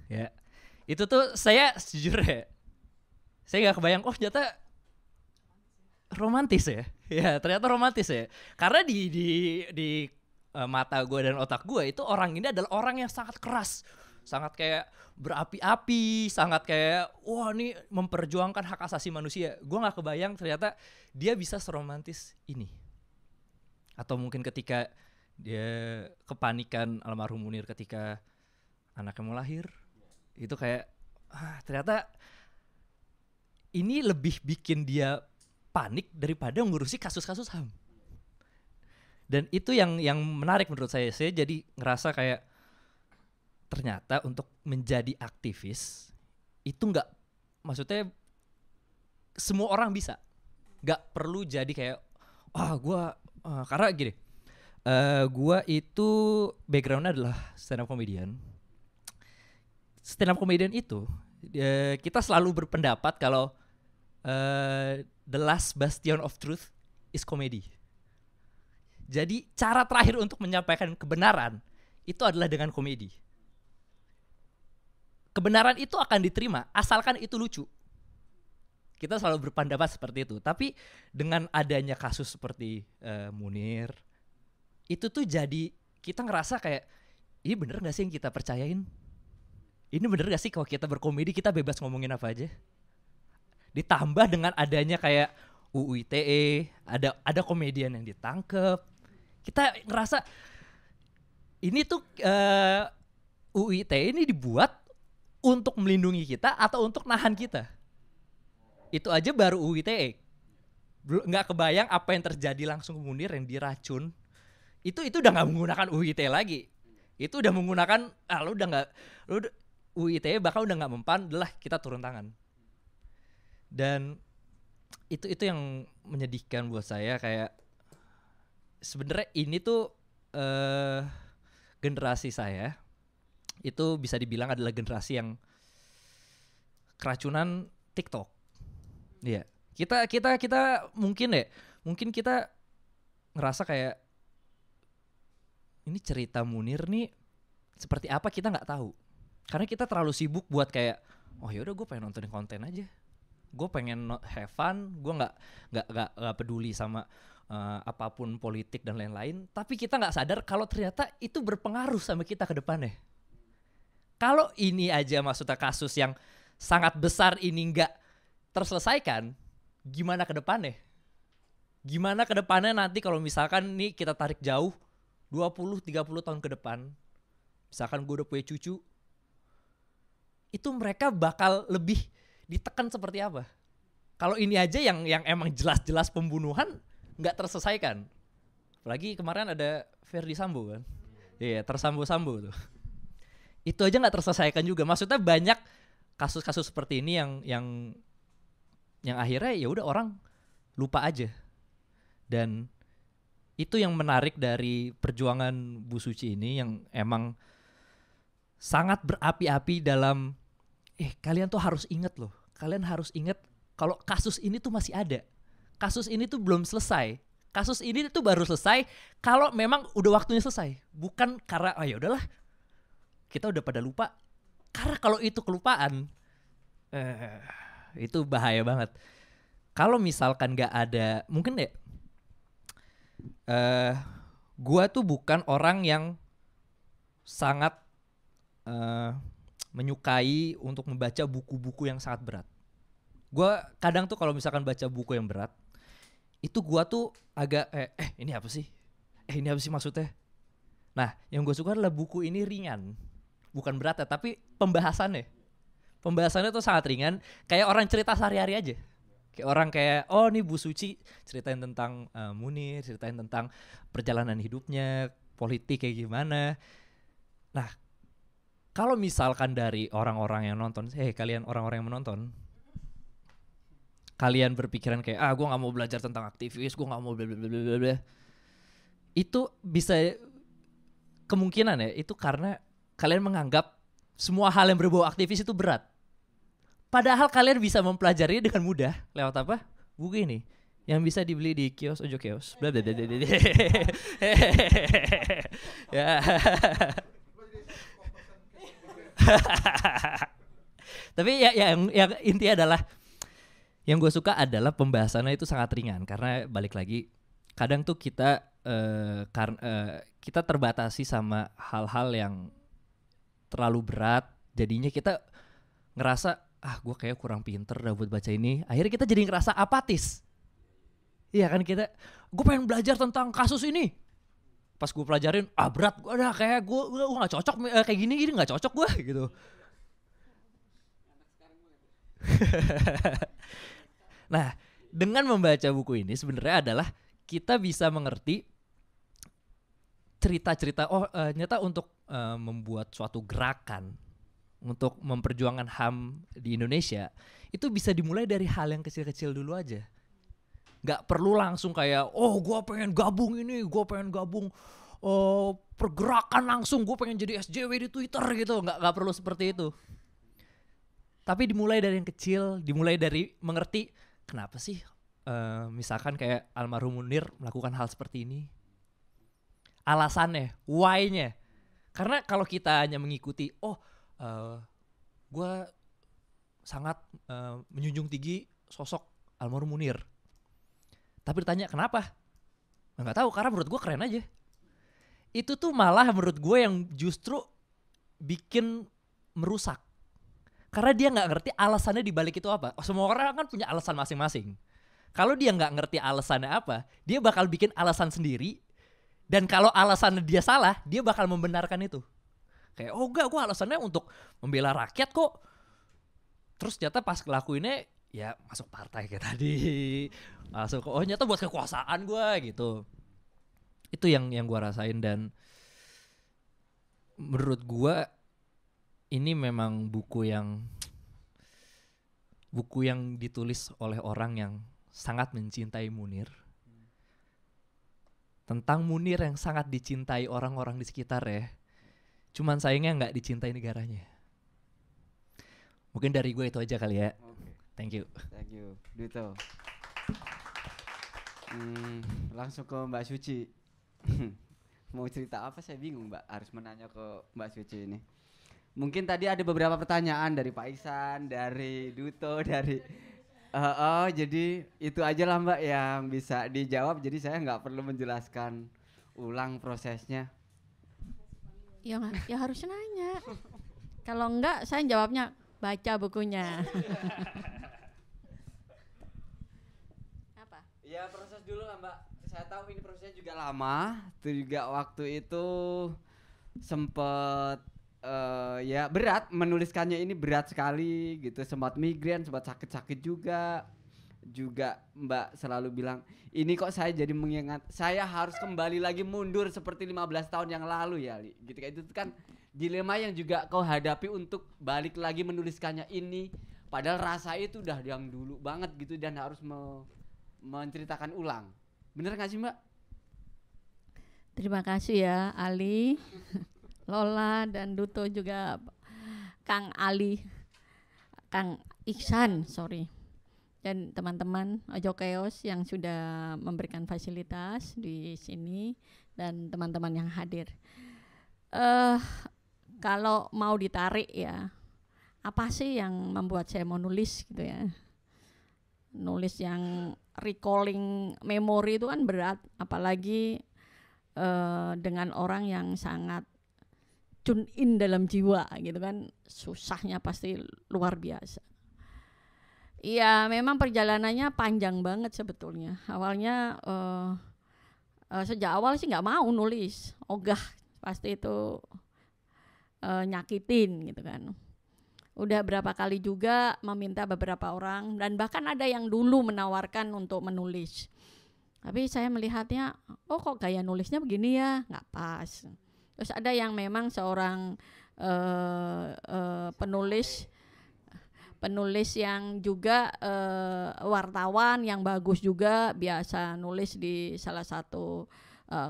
Ya, itu tuh saya jujur saya nggak kebayang, ternyata romantis ya. Ya ternyata romantis ya. Karena di mata gue dan otak gue itu orang ini adalah orang yang sangat keras, sangat kayak berapi-api, sangat kayak wah ini memperjuangkan hak asasi manusia. Gue nggak kebayang ternyata dia bisa seromantis ini. Atau mungkin ketika dia kepanikan almarhum Munir ketika anaknya mau lahir, itu kayak ternyata ini lebih bikin dia panik daripada ngurusi kasus-kasus HAM. Dan itu yang menarik menurut saya. Saya jadi ngerasa kayak ternyata untuk menjadi aktivis itu nggak, maksudnya semua orang bisa. Nggak perlu jadi kayak karena gini, gue itu backgroundnya adalah stand up comedian. Stand up comedian itu kita selalu berpendapat kalau the last bastion of truth is comedy. Jadi cara terakhir untuk menyampaikan kebenaran itu adalah dengan komedi. Kebenaran itu akan diterima asalkan itu lucu. Kita selalu berpendapat seperti itu. Tapi dengan adanya kasus seperti Munir, itu tuh jadi kita ngerasa kayak ini bener gak sih yang kita percayain? Ini bener gak sih kalau kita berkomedi kita bebas ngomongin apa aja? Ditambah dengan adanya kayak UU ITE, ada komedian yang ditangkep. Kita ngerasa ini tuh UU ITE ini dibuat untuk melindungi kita atau untuk nahan kita. Itu aja baru UU ITE. Nggak kebayang apa yang terjadi langsung ke Munir yang diracun. Itu udah nggak menggunakan UU ITE lagi. Itu udah menggunakan UU ITE bakal udah nggak mempan, adalah kita turun tangan. Dan itu yang menyedihkan buat saya, kayak sebenarnya ini tuh generasi saya itu bisa dibilang adalah generasi yang keracunan TikTok. Iya. Kita mungkin kita ngerasa kayak ini cerita Munir nih seperti apa kita nggak tahu. Karena kita terlalu sibuk buat kayak yaudah gue pengen nontonin konten aja. Gue pengen have fun, gue nggak peduli sama apapun politik dan lain-lain. Tapi kita nggak sadar kalau ternyata itu berpengaruh sama kita ke depannya. Kalau ini aja maksudnya kasus yang sangat besar ini nggak terselesaikan, gimana ke depannya? Gimana ke depannya nanti kalau misalkan nih kita tarik jauh 20-30 tahun ke depan, misalkan gue udah punya cucu, itu mereka bakal lebih ditekan seperti apa? Kalau ini aja yang emang jelas-jelas pembunuhan nggak terselesaikan. Apalagi kemarin ada Ferdi Sambo kan, tersambo-sambo tuh. Itu aja nggak terselesaikan juga. Maksudnya banyak kasus-kasus seperti ini yang akhirnya ya udah orang lupa aja. Dan itu yang menarik dari perjuangan Bu Suci ini, yang emang sangat berapi-api dalam kalian tuh harus inget loh. Kalian harus inget kalau kasus ini tuh masih ada. Kasus ini tuh belum selesai. Kasus ini tuh baru selesai kalau memang udah waktunya selesai. Bukan karena ya udahlah kita udah pada lupa. Karena kalau itu kelupaan itu bahaya banget. Kalau misalkan gak ada, mungkin gua tuh bukan orang yang sangat menyukai untuk membaca buku-buku yang sangat berat. Gua kadang tuh kalau misalkan baca buku yang berat, itu gua tuh agak ini apa sih? Ini apa sih maksudnya? Nah, yang gue suka adalah buku ini ringan. Bukan berat ya, tapi pembahasannya tuh sangat ringan, kayak orang cerita sehari-hari aja. Kayak orang kayak nih Bu Suci ceritain tentang Munir, ceritain tentang perjalanan hidupnya, politik kayak gimana. Nah, kalau misalkan dari orang-orang yang nonton, kalian orang-orang yang menonton, kalian berpikiran kayak gue nggak mau belajar tentang aktivis, gue nggak mau bla bla bla bla bla, itu bisa kemungkinan ya itu karena kalian menganggap semua hal yang berbau aktivis itu berat. Padahal kalian bisa mempelajarinya dengan mudah lewat apa? Buku ini yang bisa dibeli di kios Ojo Kios. Bla bla bla bla. Ya. Tapi yang intinya adalah yang gue suka adalah pembahasannya itu sangat ringan, karena balik lagi kadang tuh kita kita terbatasi sama hal-hal yang terlalu berat, jadinya kita ngerasa gue kayak kurang pinter dah buat baca ini. Akhirnya kita jadi ngerasa apatis. Iya kan, gue pengen belajar tentang kasus ini. Pas gue pelajarin, berat, gue udah kayak gue nggak cocok, kayak gini nggak cocok gue gitu. Nah, dengan membaca buku ini sebenarnya adalah kita bisa mengerti cerita-cerita. Ternyata untuk membuat suatu gerakan untuk memperjuangkan HAM di Indonesia itu bisa dimulai dari hal yang kecil-kecil dulu aja. Gak perlu langsung kayak gue pengen gabung ini, gue pengen gabung pergerakan langsung, gue pengen jadi SJW di Twitter gitu. Gak perlu seperti itu. Tapi dimulai dari yang kecil, dimulai dari mengerti kenapa sih misalkan kayak almarhum Munir melakukan hal seperti ini. Alasannya, why-nya. Karena kalau kita hanya mengikuti, gue sangat menjunjung tinggi sosok almarhum Munir. Tapi ditanya kenapa? Nggak tahu, karena menurut gue keren aja. Itu tuh malah menurut gue yang justru bikin merusak. Karena dia nggak ngerti alasannya dibalik itu apa. Semua orang kan punya alasan masing-masing. Kalau dia nggak ngerti alasannya apa, dia bakal bikin alasan sendiri. Dan kalau alasannya dia salah, dia bakal membenarkan itu. Kayak enggak, gue alasannya untuk membela rakyat kok. Terus ternyata pas ngelakuinnya ya masuk partai kayak tadi. Masuk ternyata buat kekuasaan gue gitu. Itu yang gue rasain, dan menurut gue ini memang buku yang ditulis oleh orang yang sangat mencintai Munir. Tentang Munir yang sangat dicintai orang-orang di sekitar ya. Cuman sayangnya nggak dicintai negaranya. Mungkin dari gue itu aja kali ya. Thank you. Thank you, Duto. Langsung ke Mbak Suci. Mau cerita apa saya bingung Mbak, harus menanya ke Mbak Suci ini. Mungkin tadi ada beberapa pertanyaan dari Pak Ihsan, dari Duto, dari jadi itu aja lah Mbak yang bisa dijawab. Jadi saya nggak perlu menjelaskan ulang prosesnya. Ya harus nanya. Kalau enggak saya jawabnya baca bukunya. Apa? Ya proses dulu lah Mbak. Saya tahu ini prosesnya juga lama. Itu juga waktu itu sempet ya berat, menuliskannya ini berat sekali gitu. Sempat migrain, sempat sakit-sakit juga Mbak selalu bilang, ini kok saya jadi mengingat saya harus kembali lagi mundur seperti 15 tahun yang lalu ya Li. Gitu kayak itu kan dilema yang juga kau hadapi untuk balik lagi menuliskannya ini, padahal rasa itu udah yang dulu banget gitu dan harus menceritakan ulang. Bener gak sih Mbak? Terima kasih ya Ali, Lola dan Duto, juga Kang Ali, Kang Ihsan, dan teman-teman Ojo Chaos yang sudah memberikan fasilitas di sini dan teman-teman yang hadir. Kalau mau ditarik ya, apa sih yang membuat saya mau nulis gitu ya? Nulis yang recalling memori itu kan berat, apalagi dengan orang yang sangat tune in dalam jiwa gitu kan, susahnya pasti luar biasa. Iya, memang perjalanannya panjang banget sebetulnya. Awalnya sejak awal sih nggak mau nulis, ogah, pasti itu nyakitin gitu kan. Udah berapa kali juga meminta beberapa orang, dan bahkan ada yang dulu menawarkan untuk menulis. Tapi saya melihatnya, kok gaya nulisnya begini ya, nggak pas. Terus ada yang memang seorang penulis yang juga wartawan yang bagus juga, biasa nulis di salah satu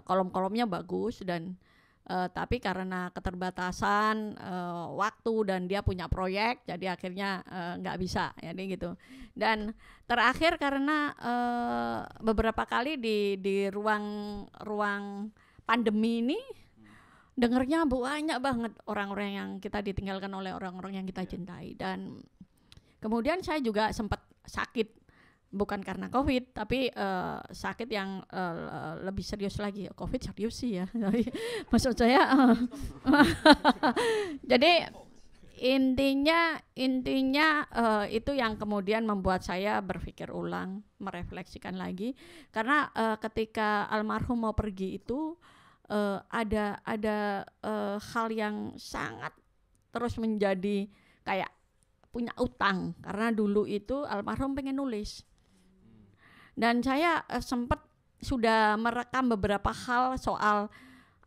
kolom-kolomnya bagus, dan tapi karena keterbatasan waktu dan dia punya proyek, jadi akhirnya nggak bisa, jadi gitu. Dan terakhir karena beberapa kali di ruang pandemi ini dengernya banyak banget orang-orang yang kita ditinggalkan oleh orang-orang yang kita cintai, dan kemudian saya juga sempat sakit bukan karena COVID, tapi sakit yang lebih serius lagi. COVID serius sih ya. Maksud saya, jadi intinya itu yang kemudian membuat saya berpikir ulang, merefleksikan lagi. Karena ketika almarhum mau pergi itu ada hal yang sangat terus menjadi kayak punya utang, karena dulu itu almarhum pengen nulis. Dan saya sempat sudah merekam beberapa hal soal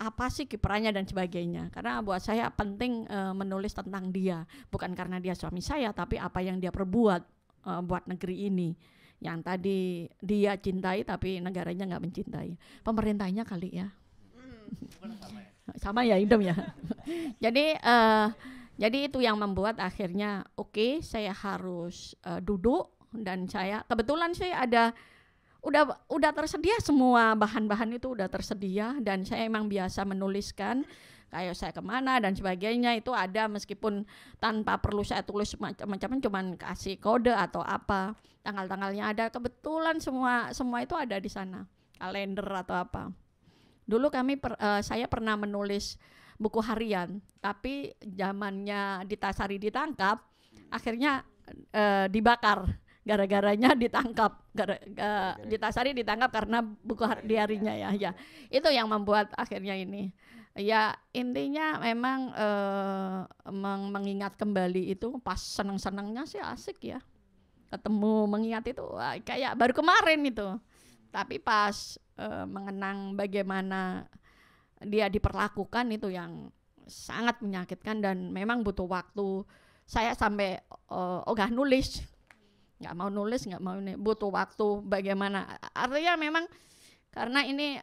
apa sih kiprahnya dan sebagainya. Karena buat saya penting menulis tentang dia, bukan karena dia suami saya, tapi apa yang dia perbuat buat negeri ini. Yang tadi dia cintai tapi negaranya nggak mencintai. Pemerintahnya kali ya. Sama ya, idem ya. Jadi itu yang membuat akhirnya oke, saya harus duduk, dan saya kebetulan sih ada udah tersedia semua bahan-bahan itu udah tersedia, dan saya emang biasa menuliskan kayak saya kemana dan sebagainya itu ada, meskipun tanpa perlu saya tulis macam-macam, cuman kasih kode atau apa, tanggal-tanggalnya ada, kebetulan semua itu ada di sana, kalender atau apa. Dulu saya pernah menulis buku harian, tapi zamannya Ditasari ditangkap, akhirnya dibakar. Gara-garanya ditangkap, Ditasari ditangkap karena buku harinya ya. Itu yang membuat akhirnya ini. Ya intinya memang mengingat kembali itu pas seneng-senengnya sih asik ya. Ketemu mengingat itu kayak baru kemarin itu. Tapi pas mengenang bagaimana dia diperlakukan itu yang sangat menyakitkan, dan memang butuh waktu. Saya sampai ogah nulis. Nggak mau ini, butuh waktu bagaimana, artinya memang karena ini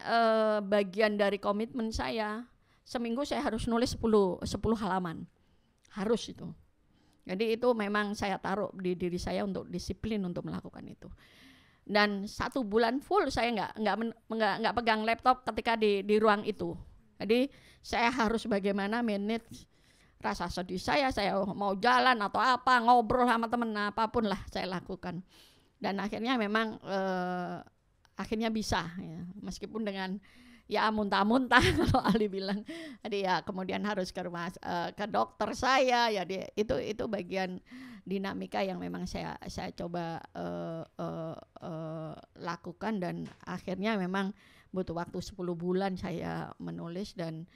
bagian dari komitmen saya, seminggu saya harus nulis 10 halaman, harus itu. Jadi itu memang saya taruh di diri saya untuk disiplin untuk melakukan itu. Dan 1 bulan full saya nggak pegang laptop ketika di ruang itu. Jadi saya harus bagaimana manage rasa sedih saya mau jalan atau apa, ngobrol sama temen, apapun lah saya lakukan. Dan akhirnya memang akhirnya bisa ya, meskipun dengan ya muntah-muntah kalau Ali bilang. Jadi ya kemudian harus ke rumah ke dokter saya ya, itu bagian dinamika yang memang saya coba lakukan, dan akhirnya memang butuh waktu 10 bulan saya menulis, dan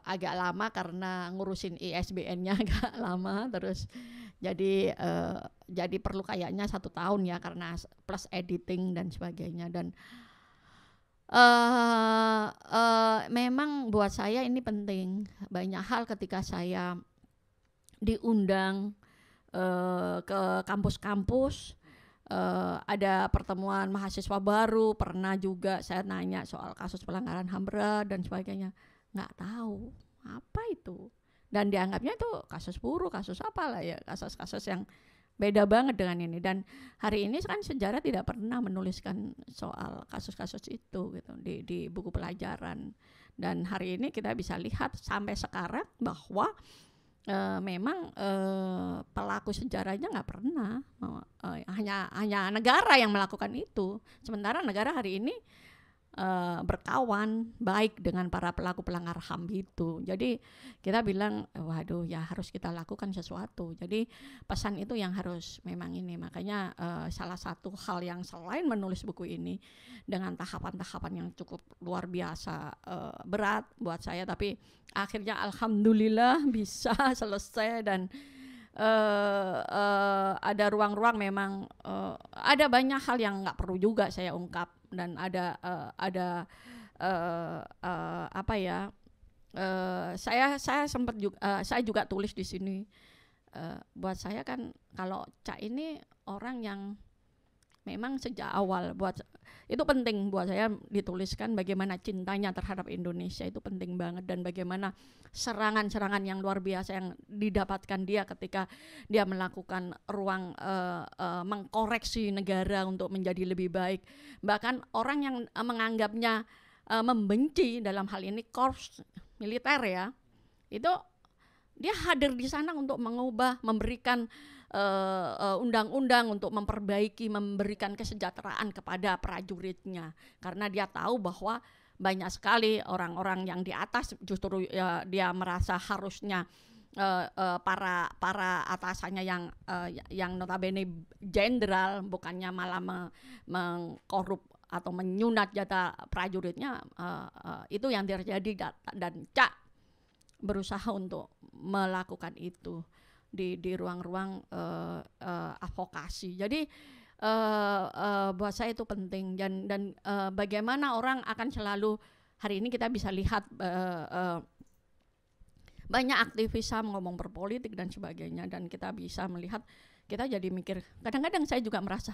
agak lama karena ngurusin ISBN-nya agak lama, terus jadi perlu kayaknya 1 tahun ya, karena plus editing dan sebagainya. Dan memang buat saya ini penting, banyak hal ketika saya diundang ke kampus-kampus, ada pertemuan mahasiswa baru, pernah juga saya nanya soal kasus pelanggaran HAM berat dan sebagainya, nggak tahu apa itu, dan dianggapnya itu kasus buruk, kasus apalah ya, kasus-kasus yang beda banget dengan ini. Dan hari ini kan sejarah tidak pernah menuliskan soal kasus-kasus itu gitu di buku pelajaran, dan hari ini kita bisa lihat sampai sekarang bahwa memang pelaku sejarahnya nggak pernah, hanya negara yang melakukan itu, sementara negara hari ini berkawan baik dengan para pelaku pelanggar HAM itu. Jadi kita bilang waduh ya harus kita lakukan sesuatu. Jadi pesan itu yang harus memang ini, makanya salah satu hal yang selain menulis buku ini dengan tahapan-tahapan yang cukup luar biasa berat buat saya, tapi akhirnya alhamdulillah bisa selesai, dan ada ruang-ruang memang ada banyak hal yang nggak perlu juga saya ungkap, dan ada apa ya, saya sempat juga saya juga tulis di sini, buat saya kan kalau Cak ini orang yang memang sejak awal itu penting buat saya dituliskan bagaimana cintanya terhadap Indonesia, itu penting banget, dan bagaimana serangan-serangan yang luar biasa yang didapatkan dia ketika dia melakukan ruang mengkoreksi negara untuk menjadi lebih baik. Bahkan orang yang menganggapnya membenci dalam hal ini korps militer ya, itu Dia hadir di sana untuk mengubah, memberikan undang-undang untuk memperbaiki, memberikan kesejahteraan kepada prajuritnya. Karena dia tahu bahwa banyak sekali orang-orang yang di atas justru dia merasa harusnya para atasannya yang notabene jenderal bukannya malah mengkorup atau menyunat jatah prajuritnya, itu yang terjadi. Dan Cak berusaha untuk melakukan itu di ruang-ruang advokasi. Jadi buat saya itu penting, dan bagaimana orang akan selalu, hari ini kita bisa lihat banyak aktivis ngomong berpolitik dan sebagainya, dan kita bisa melihat, kita jadi mikir, kadang-kadang saya juga merasa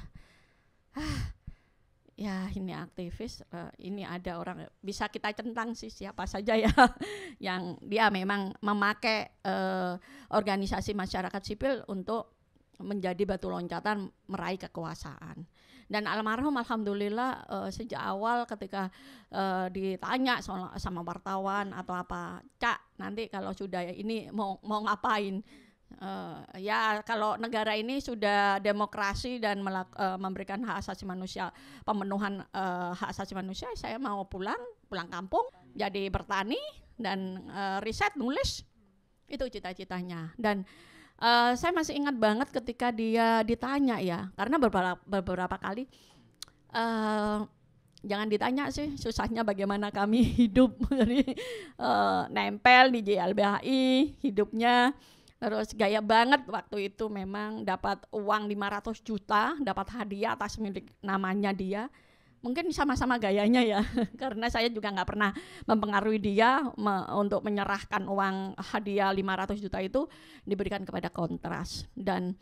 ya ini aktivis, ini ada orang bisa kita centang sih siapa saja ya yang dia memang memakai organisasi masyarakat sipil untuk menjadi batu loncatan meraih kekuasaan. Dan almarhum alhamdulillah sejak awal ketika ditanya sama wartawan atau apa, Cak nanti kalau sudah ini mau ngapain? Ya kalau negara ini sudah demokrasi dan memberikan hak asasi manusia, pemenuhan hak asasi manusia, saya mau pulang kampung, jadi bertani dan riset, nulis, itu cita-citanya. Dan saya masih ingat banget ketika dia ditanya ya, karena beberapa kali jangan ditanya sih susahnya bagaimana kami hidup, jadi nempel di JLBHI hidupnya. Terus gaya banget waktu itu, memang dapat uang 500 juta, dapat hadiah atas milik namanya dia. Mungkin sama-sama gayanya ya, karena saya juga nggak pernah mempengaruhi dia untuk menyerahkan uang hadiah 500 juta itu diberikan kepada Kontras. Dan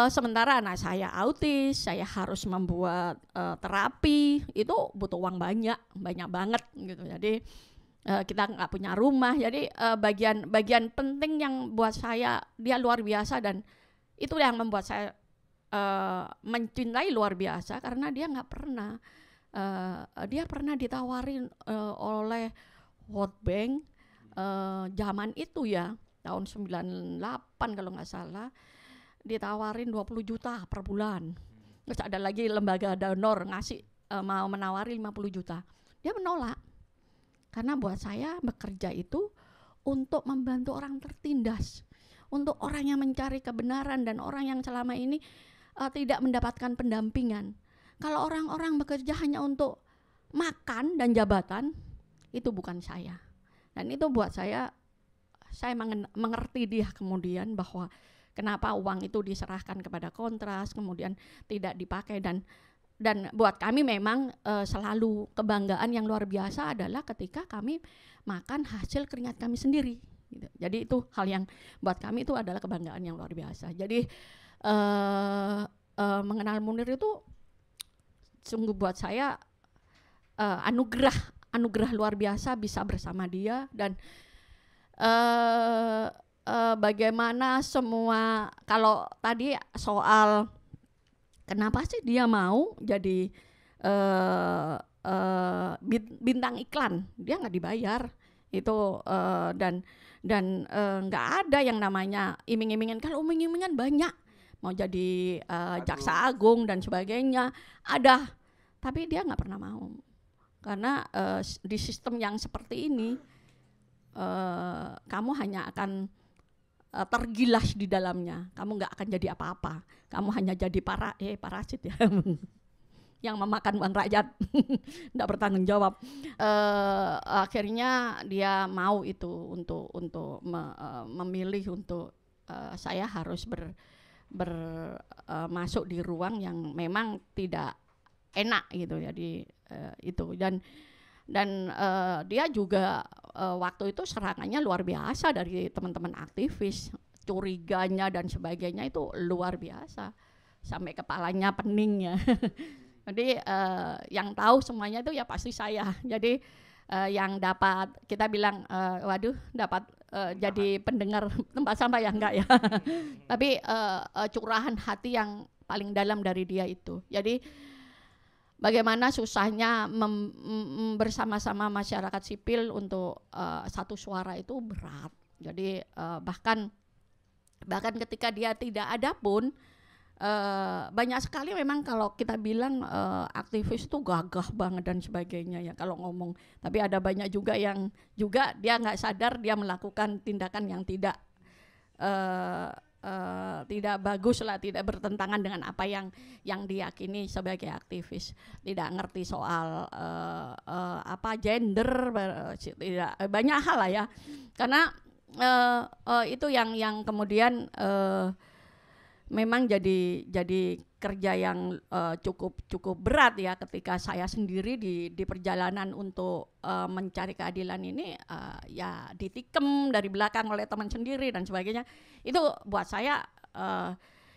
sementara anak saya autis, saya harus membuat terapi, itu butuh uang banyak banget gitu. Jadi kita nggak punya rumah, jadi bagian penting yang buat saya dia luar biasa, dan itu yang membuat saya mencintai luar biasa, karena dia nggak pernah dia pernah ditawarin oleh World Bank zaman itu ya, tahun 98 kalau nggak salah, ditawarin 20 juta per bulan. Terus ada lagi lembaga donor ngasih mau menawari 50 juta, dia menolak. Karena buat saya bekerja itu untuk membantu orang tertindas, untuk orang yang mencari kebenaran dan orang yang selama ini tidak mendapatkan pendampingan. Kalau orang-orang bekerja hanya untuk makan dan jabatan, itu bukan saya. Dan itu buat saya mengerti dia kemudian bahwa kenapa uang itu diserahkan kepada Kontras, kemudian tidak dipakai. Dan buat kami memang selalu kebanggaan yang luar biasa adalah ketika kami makan hasil keringat kami sendiri gitu. Jadi itu hal yang buat kami itu adalah kebanggaan yang luar biasa. Jadi mengenal Munir itu sungguh buat saya anugerah luar biasa bisa bersama dia. Dan bagaimana semua, kalau tadi soal kenapa sih dia mau jadi bintang iklan, dia nggak dibayar itu, dan nggak ada yang namanya iming-imingan. Kalau iming-imingan banyak, mau jadi jaksa agung dan sebagainya ada, tapi dia nggak pernah mau, karena di sistem yang seperti ini kamu hanya akan tergilas di dalamnya, kamu nggak akan jadi apa-apa, kamu hanya jadi parasit ya yang memakan uang rakyat, nggak bertanggung jawab. Akhirnya dia mau itu untuk memilih untuk saya harus masuk di ruang yang memang tidak enak gitu, jadi itu. Dan dia juga waktu itu serangannya luar biasa dari teman-teman aktivis, curiganya dan sebagainya itu luar biasa, sampai kepalanya pening ya. Jadi yang tahu semuanya itu ya pasti saya. Jadi yang dapat kita bilang waduh dapat jadi pendengar tempat sampah ya enggak ya. Tapi curahan hati yang paling dalam dari dia itu. Jadi bagaimana susahnya bersama-sama masyarakat sipil untuk satu suara itu berat. Jadi bahkan ketika dia tidak ada pun banyak sekali memang kalau kita bilang aktivis itu gagah banget dan sebagainya ya kalau ngomong, tapi ada banyak juga yang juga dia nggak sadar dia melakukan tindakan yang tidak bagus lah, tidak bertentangan dengan apa yang diyakini sebagai aktivis, tidak ngerti soal gender, tidak banyak hal lah ya, karena itu yang kemudian memang jadi kerja yang cukup berat ya ketika saya sendiri di perjalanan untuk mencari keadilan ini ya ditikam dari belakang oleh teman sendiri dan sebagainya. Itu buat saya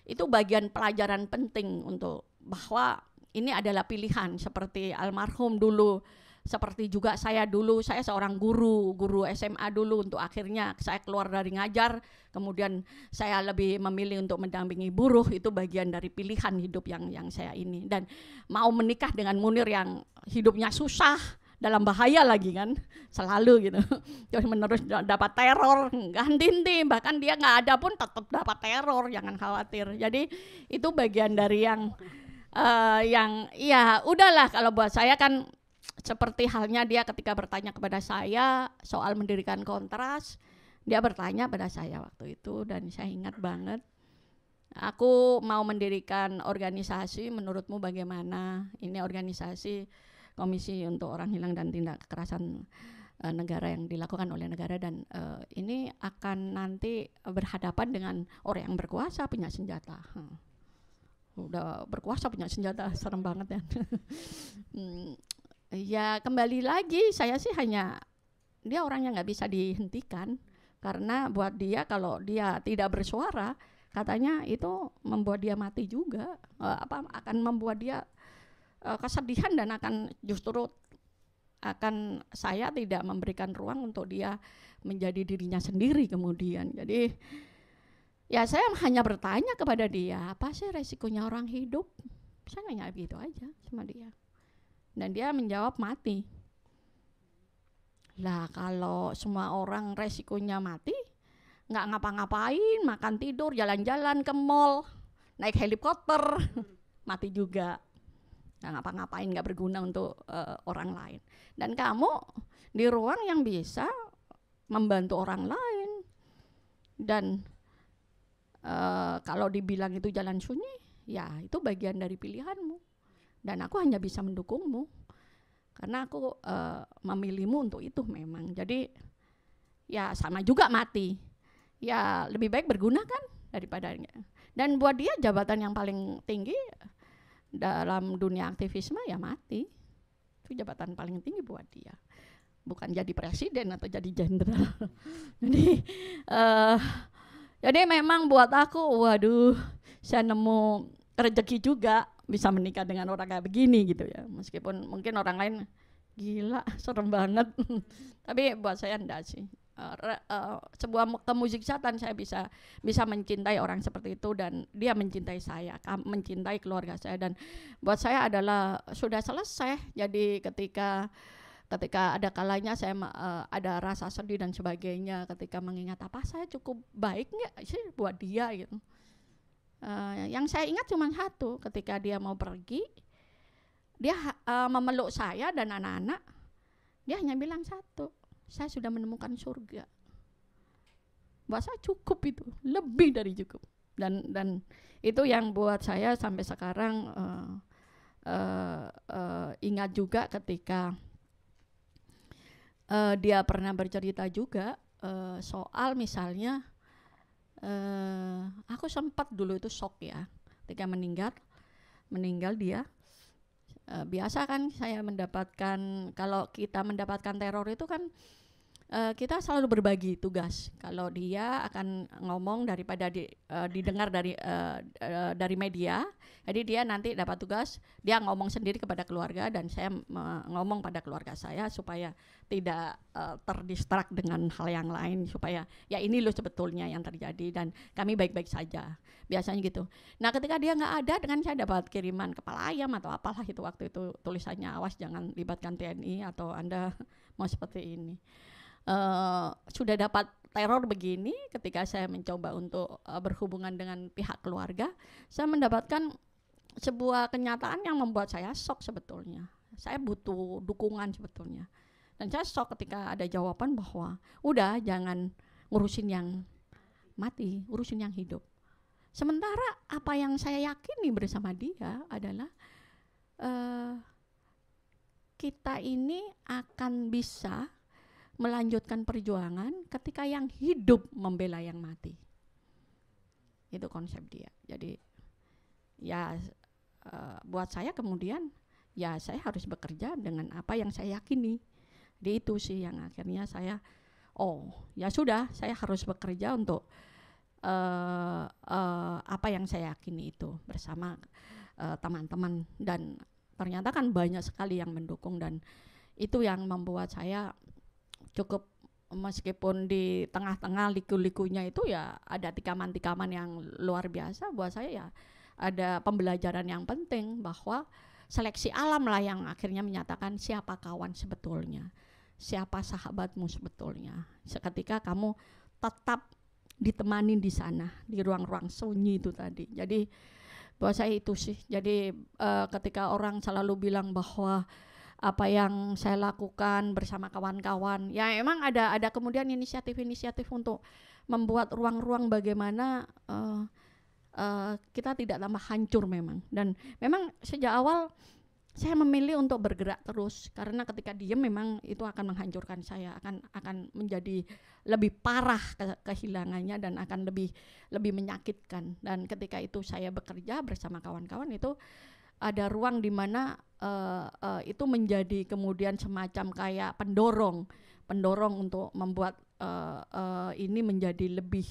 itu bagian pelajaran penting untuk bahwa ini adalah pilihan, seperti almarhum dulu, seperti juga saya dulu. Saya seorang guru SMA dulu, untuk akhirnya saya keluar dari ngajar, kemudian saya lebih memilih untuk mendampingi buruh. Itu bagian dari pilihan hidup yang saya ini. Dan mau menikah dengan Munir yang hidupnya susah, dalam bahaya lagi kan, selalu gitu, terus menerus dapat teror, ganti, bahkan dia nggak ada pun tetap dapat teror, jangan khawatir. Jadi itu bagian dari yang ya udahlah, kalau buat saya kan seperti halnya dia ketika bertanya kepada saya soal mendirikan Kontras, dia bertanya pada saya waktu itu dan saya ingat banget, aku mau mendirikan organisasi, menurutmu bagaimana? Ini organisasi Komisi untuk Orang Hilang dan Tindak Kekerasan Negara yang dilakukan oleh negara, dan ini akan nanti berhadapan dengan orang yang berkuasa, punya senjata. Udah berkuasa punya senjata, serem banget ya. Ya kembali lagi, saya sih hanya, dia orang yang nggak bisa dihentikan, karena buat dia kalau dia tidak bersuara, katanya itu membuat dia mati juga, akan membuat dia kesedihan, dan akan justru akan saya tidak memberikan ruang untuk dia menjadi dirinya sendiri kemudian. Jadi ya saya hanya bertanya kepada dia, apa sih resikonya orang hidup? Saya nanya gitu aja sama dia. Dan dia menjawab mati. Lah kalau semua orang resikonya mati, nggak ngapa-ngapain, makan tidur, jalan-jalan ke mall, naik helikopter, mati juga. Nggak ngapa-ngapain, nggak berguna untuk orang lain. Dan kamu di ruang yang bisa membantu orang lain. Dan kalau dibilang itu jalan sunyi, ya itu bagian dari pilihanmu. Dan aku hanya bisa mendukungmu, karena aku memilihmu untuk itu memang. Jadi ya sama juga mati. Ya lebih baik berguna kan daripadanya. Dan buat dia jabatan yang paling tinggi dalam dunia aktivisme ya mati. Itu jabatan paling tinggi buat dia. Bukan jadi presiden atau jadi jenderal. Jadi memang buat aku, waduh, saya nemu rezeki juga bisa menikah dengan orang kayak begini gitu ya. Meskipun mungkin orang lain gila, serem banget. Tapi buat saya enggak sih. Sebuah kemusikatan saya bisa mencintai orang seperti itu, dan dia mencintai saya, mencintai keluarga saya, dan buat saya adalah sudah selesai. Jadi ketika ada kalanya saya ada rasa sedih dan sebagainya, ketika mengingat apa saya cukup baik nggak sih buat dia gitu. Yang saya ingat cuma satu, ketika dia mau pergi, dia memeluk saya dan anak-anak, dia hanya bilang satu, saya sudah menemukan surga. Buat saya cukup itu, lebih dari cukup. Dan itu yang buat saya sampai sekarang ingat juga ketika dia pernah bercerita juga soal misalnya aku sempat dulu itu shock ya ketika meninggal dia. Biasa kan saya mendapatkan, kalau kita mendapatkan teror itu kan kita selalu berbagi tugas. Kalau dia akan ngomong daripada didengar dari media, jadi dia nanti dapat tugas, dia ngomong sendiri kepada keluarga dan saya ngomong pada keluarga saya supaya tidak terdistrak dengan hal yang lain, supaya ya ini loh sebetulnya yang terjadi dan kami baik-baik saja. Biasanya gitu. Nah, ketika dia nggak ada, dengan saya dapat kiriman kepala ayam atau apalah itu waktu itu tulisannya, awas jangan libatkan TNI atau Anda mau seperti ini. Sudah dapat teror begini, ketika saya mencoba untuk berhubungan dengan pihak keluarga, saya mendapatkan sebuah kenyataan yang membuat saya shock sebetulnya. Saya butuh dukungan sebetulnya. Dan saya shock ketika ada jawaban bahwa udah jangan ngurusin yang mati, urusin yang hidup. Sementara apa yang saya yakini bersama dia adalah kita ini akan bisa melanjutkan perjuangan ketika yang hidup membela yang mati. Itu konsep dia. Jadi ya buat saya kemudian ya saya harus bekerja dengan apa yang saya yakini. Jadi itu sih yang akhirnya saya ya sudah, saya harus bekerja untuk apa yang saya yakini itu bersama teman-teman, dan ternyata kan banyak sekali yang mendukung, dan itu yang membuat saya cukup, meskipun di tengah-tengah liku-likunya itu ya ada tikaman-tikaman yang luar biasa buat saya, ya ada pembelajaran yang penting bahwa seleksi alam lah yang akhirnya menyatakan siapa kawan sebetulnya, siapa sahabatmu sebetulnya. Seketika kamu tetap ditemani di sana, di ruang-ruang sunyi itu tadi. Jadi buat saya itu sih. Jadi ketika orang selalu bilang bahwa apa yang saya lakukan bersama kawan-kawan, ya emang ada kemudian inisiatif-inisiatif untuk membuat ruang-ruang bagaimana kita tidak tambah hancur memang. Dan memang sejak awal saya memilih untuk bergerak terus, karena ketika diam memang itu akan menghancurkan saya, akan menjadi lebih parah kehilangannya dan akan lebih menyakitkan. Dan ketika itu saya bekerja bersama kawan-kawan, itu ada ruang di mana itu menjadi kemudian semacam kayak pendorong untuk membuat ini menjadi lebih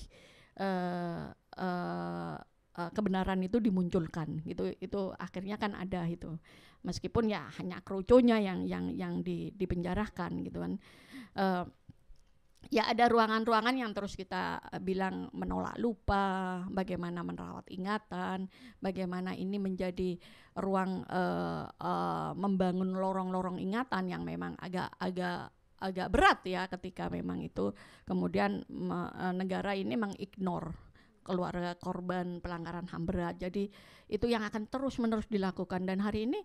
kebenaran itu dimunculkan gitu. Itu akhirnya kan ada itu, meskipun ya hanya kroconya yang dipenjarakan gitu kan. Ya ada ruangan-ruangan yang terus kita bilang menolak lupa, bagaimana merawat ingatan, bagaimana ini menjadi ruang membangun lorong-lorong ingatan yang memang agak berat ya, ketika memang itu kemudian negara ini mengignore keluarga korban pelanggaran HAM berat. Jadi itu yang akan terus-menerus dilakukan, dan hari ini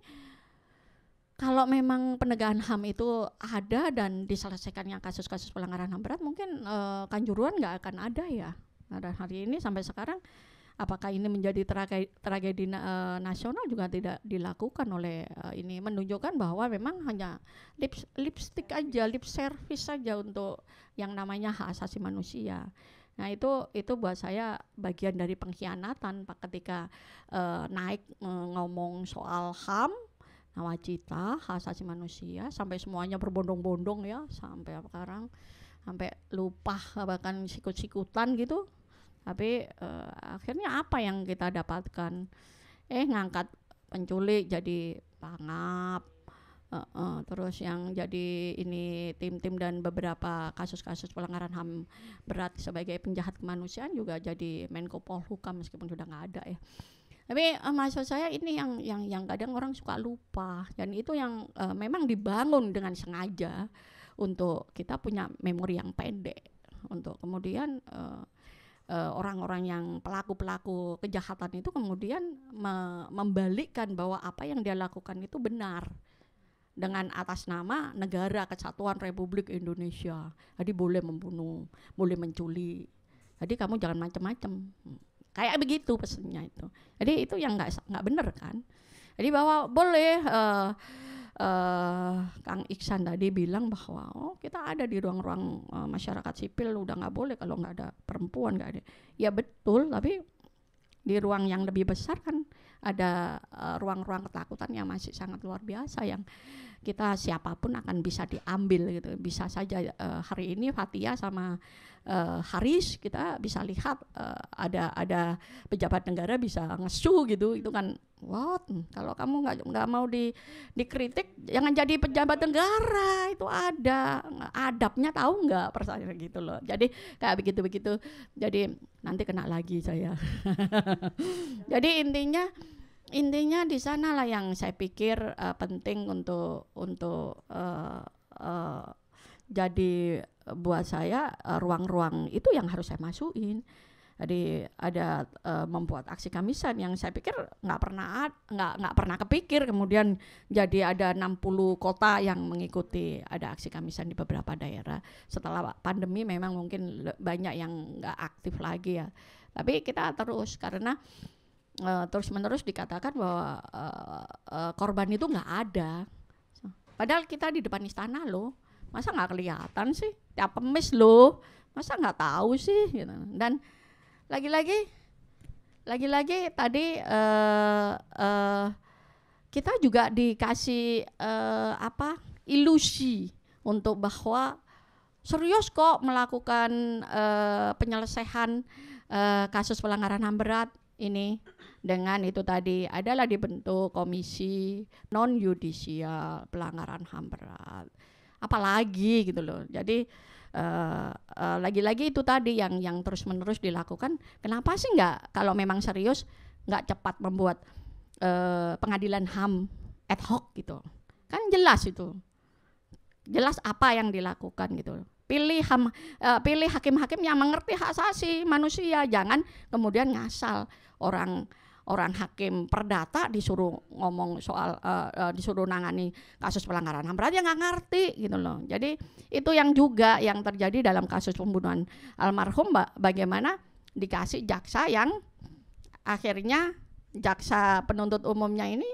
kalau memang penegakan HAM itu ada dan diselesaikannya kasus-kasus pelanggaran HAM berat, mungkin Kanjuruhan nggak akan ada ya. Nah, dan hari ini sampai sekarang apakah ini menjadi tragedi nasional juga tidak dilakukan oleh ini, menunjukkan bahwa memang hanya lipstick aja, lip service saja untuk yang namanya hak asasi manusia. Nah itu buat saya bagian dari pengkhianatan Pak, ketika naik ngomong soal HAM, nawacita, hak asasi manusia, sampai semuanya berbondong-bondong ya, sampai sekarang sampai lupa bahkan sikut-sikutan gitu. Tapi akhirnya apa yang kita dapatkan? Ngangkat penculik jadi pangap, terus yang jadi ini tim-tim dan beberapa kasus-kasus pelanggaran HAM berat sebagai penjahat kemanusiaan juga jadi Menko Polhukam, meskipun sudah nggak ada ya. Tapi maksud saya ini yang kadang orang suka lupa, dan itu yang memang dibangun dengan sengaja untuk kita punya memori yang pendek, untuk kemudian orang-orang yang pelaku-pelaku kejahatan itu kemudian membalikkan bahwa apa yang dia lakukan itu benar dengan atas nama Negara Kesatuan Republik Indonesia. Jadi boleh membunuh, boleh menculik. Jadi kamu jangan macam-macam. Kayak begitu pesannya itu. Jadi itu yang nggak benar kan. Jadi bahwa boleh Kang Iksan tadi bilang bahwa kita ada di ruang-ruang masyarakat sipil, udah nggak boleh kalau nggak ada perempuan, nggak ada. Ya betul, tapi Di ruang yang lebih besar kan ada ruang-ruang ketakutan yang masih sangat luar biasa, yang kita siapapun akan bisa diambil gitu. Bisa saja hari ini Fathia sama Haris kita bisa lihat ada pejabat negara bisa ngesu gitu, itu kan what, kalau kamu nggak mau dikritik jangan jadi pejabat negara, itu ada adabnya, tahu nggak persoalan gitu loh. Jadi kayak begitu jadi nanti kena lagi saya. Jadi intinya di sana lah yang saya pikir penting untuk jadi buat saya ruang-ruang itu yang harus saya masukin. Jadi ada membuat aksi kamisan yang saya pikir nggak pernah kepikir, kemudian jadi ada 60 kota yang mengikuti ada aksi kamisan di beberapa daerah. Setelah pandemi memang mungkin banyak yang nggak aktif lagi ya, tapi kita terus karena terus menerus dikatakan bahwa korban itu nggak ada, padahal kita di depan istana loh, masa nggak kelihatan sih, tiap Kamis loh, masa nggak tahu sih gitu. Dan lagi-lagi tadi kita juga dikasih ilusi untuk bahwa serius kok melakukan penyelesaian kasus pelanggaran HAM berat ini dengan itu tadi adalah dibentuk komisi non yudisial pelanggaran HAM berat, apalagi gitu loh. Jadi lagi-lagi itu tadi yang terus-menerus dilakukan. Kenapa sih nggak, kalau memang serius nggak cepat membuat pengadilan HAM ad hoc gitu? Kan jelas itu, jelas apa yang dilakukan gitu. Pilih hakim-hakim yang mengerti hak asasi manusia, jangan kemudian ngasal orang hakim perdata disuruh ngomong soal disuruh nangani kasus pelanggaran HAM berat, ya nggak ngerti gitu loh. Jadi itu yang juga yang terjadi dalam kasus pembunuhan almarhum, bagaimana dikasih jaksa yang akhirnya jaksa penuntut umumnya ini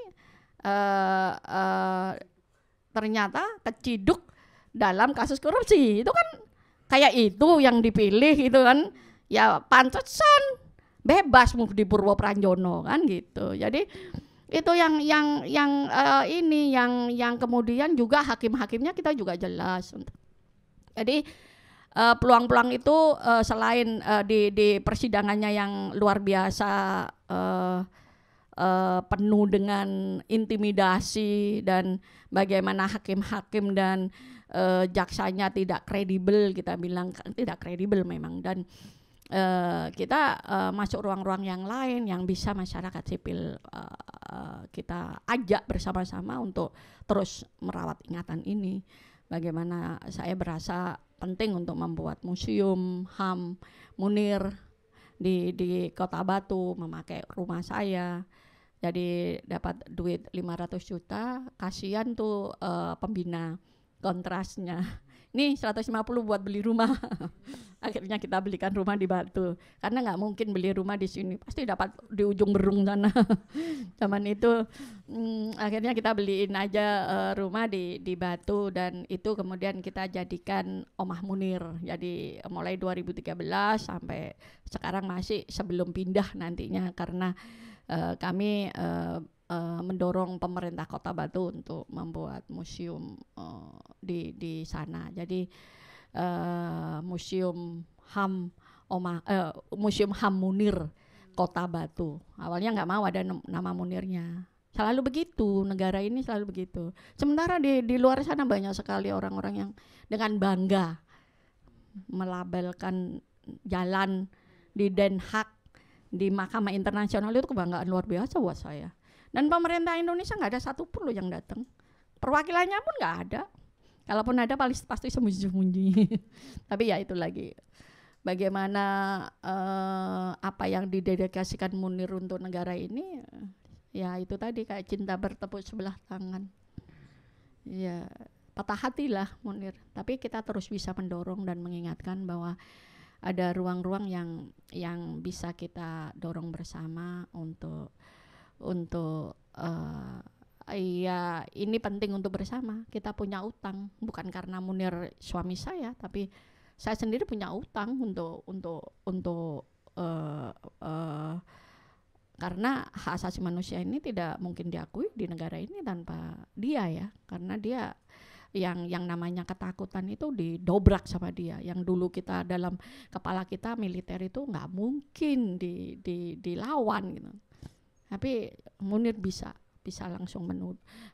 ternyata keciduk dalam kasus korupsi. Itu kan kayak itu yang dipilih gitu kan, ya pantesan bebas di Purwo Pranjono kan gitu. Jadi itu yang kemudian juga hakim-hakimnya kita juga jelas. Jadi peluang-peluang itu selain di persidangannya yang luar biasa penuh dengan intimidasi dan bagaimana hakim-hakim dan jaksanya tidak kredibel, kita bilang tidak kredibel memang, dan kita masuk ruang-ruang yang lain yang bisa masyarakat sipil kita ajak bersama-sama untuk terus merawat ingatan ini. Bagaimana saya berasa penting untuk membuat museum HAM Munir di Kota Batu, memakai rumah saya. Jadi dapat duit 500 juta, kasihan tuh pembina kontrasnya. Ini 150 buat beli rumah. Akhirnya kita belikan rumah di Batu. Karena nggak mungkin beli rumah di sini, pasti dapat di ujung Berung sana. Zaman itu akhirnya kita beliin aja rumah di Batu, dan itu kemudian kita jadikan Omah Munir. Jadi mulai 2013 sampai sekarang masih sebelum pindah nantinya, karena kami mendorong pemerintah Kota Batu untuk membuat museum di sana. Jadi museum HAM museum HAM Munir Kota Batu. Awalnya nggak mau ada nama Munirnya. Selalu begitu, negara ini selalu begitu. Sementara di luar sana banyak sekali orang-orang yang dengan bangga melabelkan jalan di Den Haag, di Mahkamah Internasional. Itu kebanggaan luar biasa buat saya. Dan pemerintah Indonesia nggak ada satupun loh yang datang, perwakilannya pun nggak ada. Kalaupun ada pasti sembunyi-sembunyi. Tapi ya itu lagi, bagaimana apa yang didedikasikan Munir untuk negara ini, ya itu tadi kayak cinta bertepuk sebelah tangan. Ya patah hati lah Munir. Tapi kita terus bisa mendorong dan mengingatkan bahwa ada ruang-ruang yang bisa kita dorong bersama untuk ya ini penting untuk bersama. Kita punya utang, bukan karena Munir suami saya, tapi saya sendiri punya utang untuk karena hak asasi manusia ini tidak mungkin diakui di negara ini tanpa dia ya, karena dia yang namanya ketakutan itu didobrak sama dia. Yang dulu kita dalam kepala kita militer itu nggak mungkin dilawan gitu, tapi Munir bisa langsung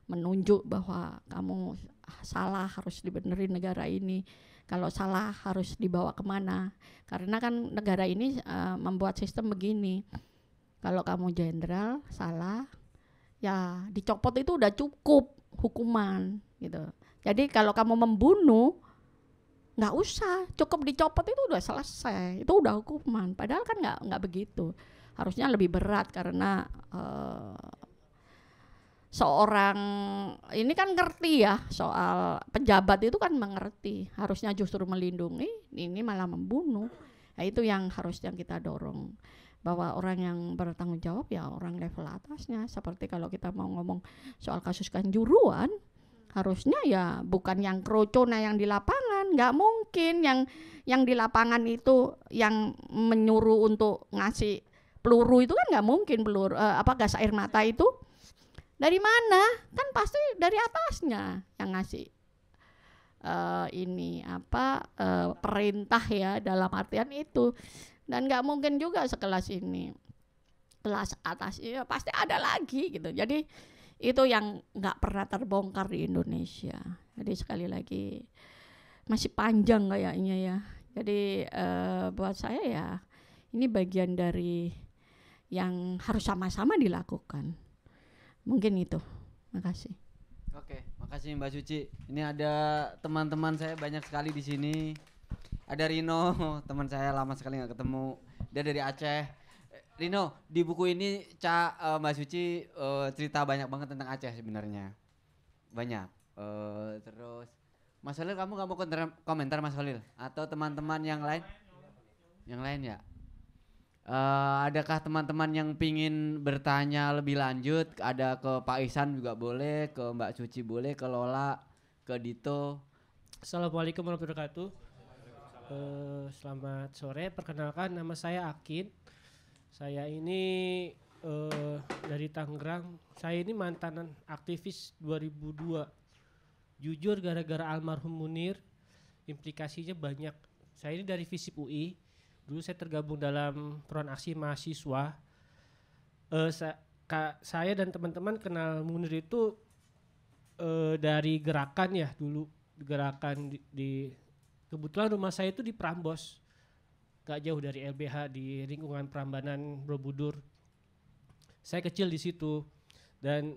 menunjuk bahwa kamu salah, harus dibenerin negara ini, kalau salah harus dibawa kemana, karena kan negara ini membuat sistem begini. Kalau kamu jenderal salah, ya dicopot itu udah cukup hukuman gitu. Jadi kalau kamu membunuh, nggak usah, cukup dicopot itu udah selesai, itu udah hukuman. Padahal kan nggak begitu. Harusnya lebih berat karena seorang ini kan ngerti ya soal pejabat itu kan mengerti. Harusnya justru melindungi, ini malah membunuh. Nah, itu yang harusnya kita dorong. Bahwa orang yang bertanggung jawab ya orang level atasnya. Seperti kalau kita mau ngomong soal kasus Kanjuruhan, harusnya ya bukan yang krocona yang di lapangan. Nggak mungkin yang di lapangan itu yang menyuruh untuk ngasih peluru itu kan nggak mungkin, peluru gas air mata itu dari mana? Kan pasti dari atasnya yang ngasih perintah ya, dalam artian itu. Dan nggak mungkin juga sekelas ini, kelas atas ya pasti ada lagi gitu. Jadi itu yang nggak pernah terbongkar di Indonesia. Jadi sekali lagi masih panjang kayaknya ya. Jadi buat saya ya ini bagian dari yang harus sama-sama dilakukan. Mungkin itu. Makasih. Oke, makasih Mbak Suci. Ini ada teman-teman saya banyak sekali di sini. Ada Rino, teman saya lama sekali nggak ketemu. Dia dari Aceh. Rino, di buku ini Mbak Suci cerita banyak banget tentang Aceh sebenarnya. Banyak. Terus Mas Holil, kamu nggak mau komentar Mas Holil? Atau teman-teman yang lain? Yang lain ya? Adakah teman-teman yang pingin bertanya lebih lanjut? Ada ke Pak Ihsan juga boleh, ke Mbak Suci boleh, ke Lola, ke Dito. Assalamualaikum warahmatullahi wabarakatuh. Selamat sore, perkenalkan nama saya Akin. Saya ini dari Tangerang. Saya ini mantan aktivis 2002. Jujur gara-gara almarhum Munir, implikasinya banyak. Saya ini dari FISIP UI. Dulu saya tergabung dalam Front Aksi Mahasiswa. Saya dan teman-teman kenal Munir itu dari gerakan ya dulu. Gerakan di kebetulan rumah saya itu di Prambos, gak jauh dari LBH, di lingkungan Prambanan Borobudur. Saya kecil di situ dan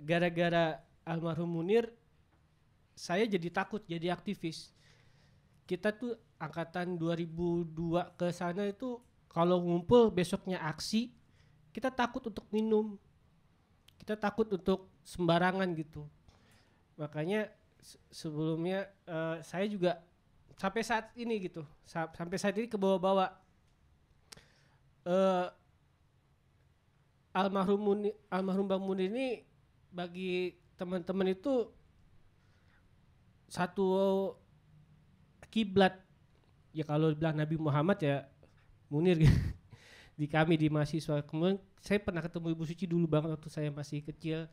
gara-gara almarhum Munir, saya jadi takut jadi aktivis. Kita tuh angkatan 2002 ke sana itu kalau ngumpul besoknya aksi, kita takut untuk minum, kita takut untuk sembarangan gitu. Makanya sebelumnya saya juga sampai saat ini gitu, sampai saat ini ke bawah-bawah. Almarhum Bang Munir ini bagi teman-teman itu satu kiblat ya, kalau bilang Nabi Muhammad ya Munir di kami di mahasiswa. Kemudian saya pernah ketemu Ibu Suci dulu banget waktu saya masih kecil.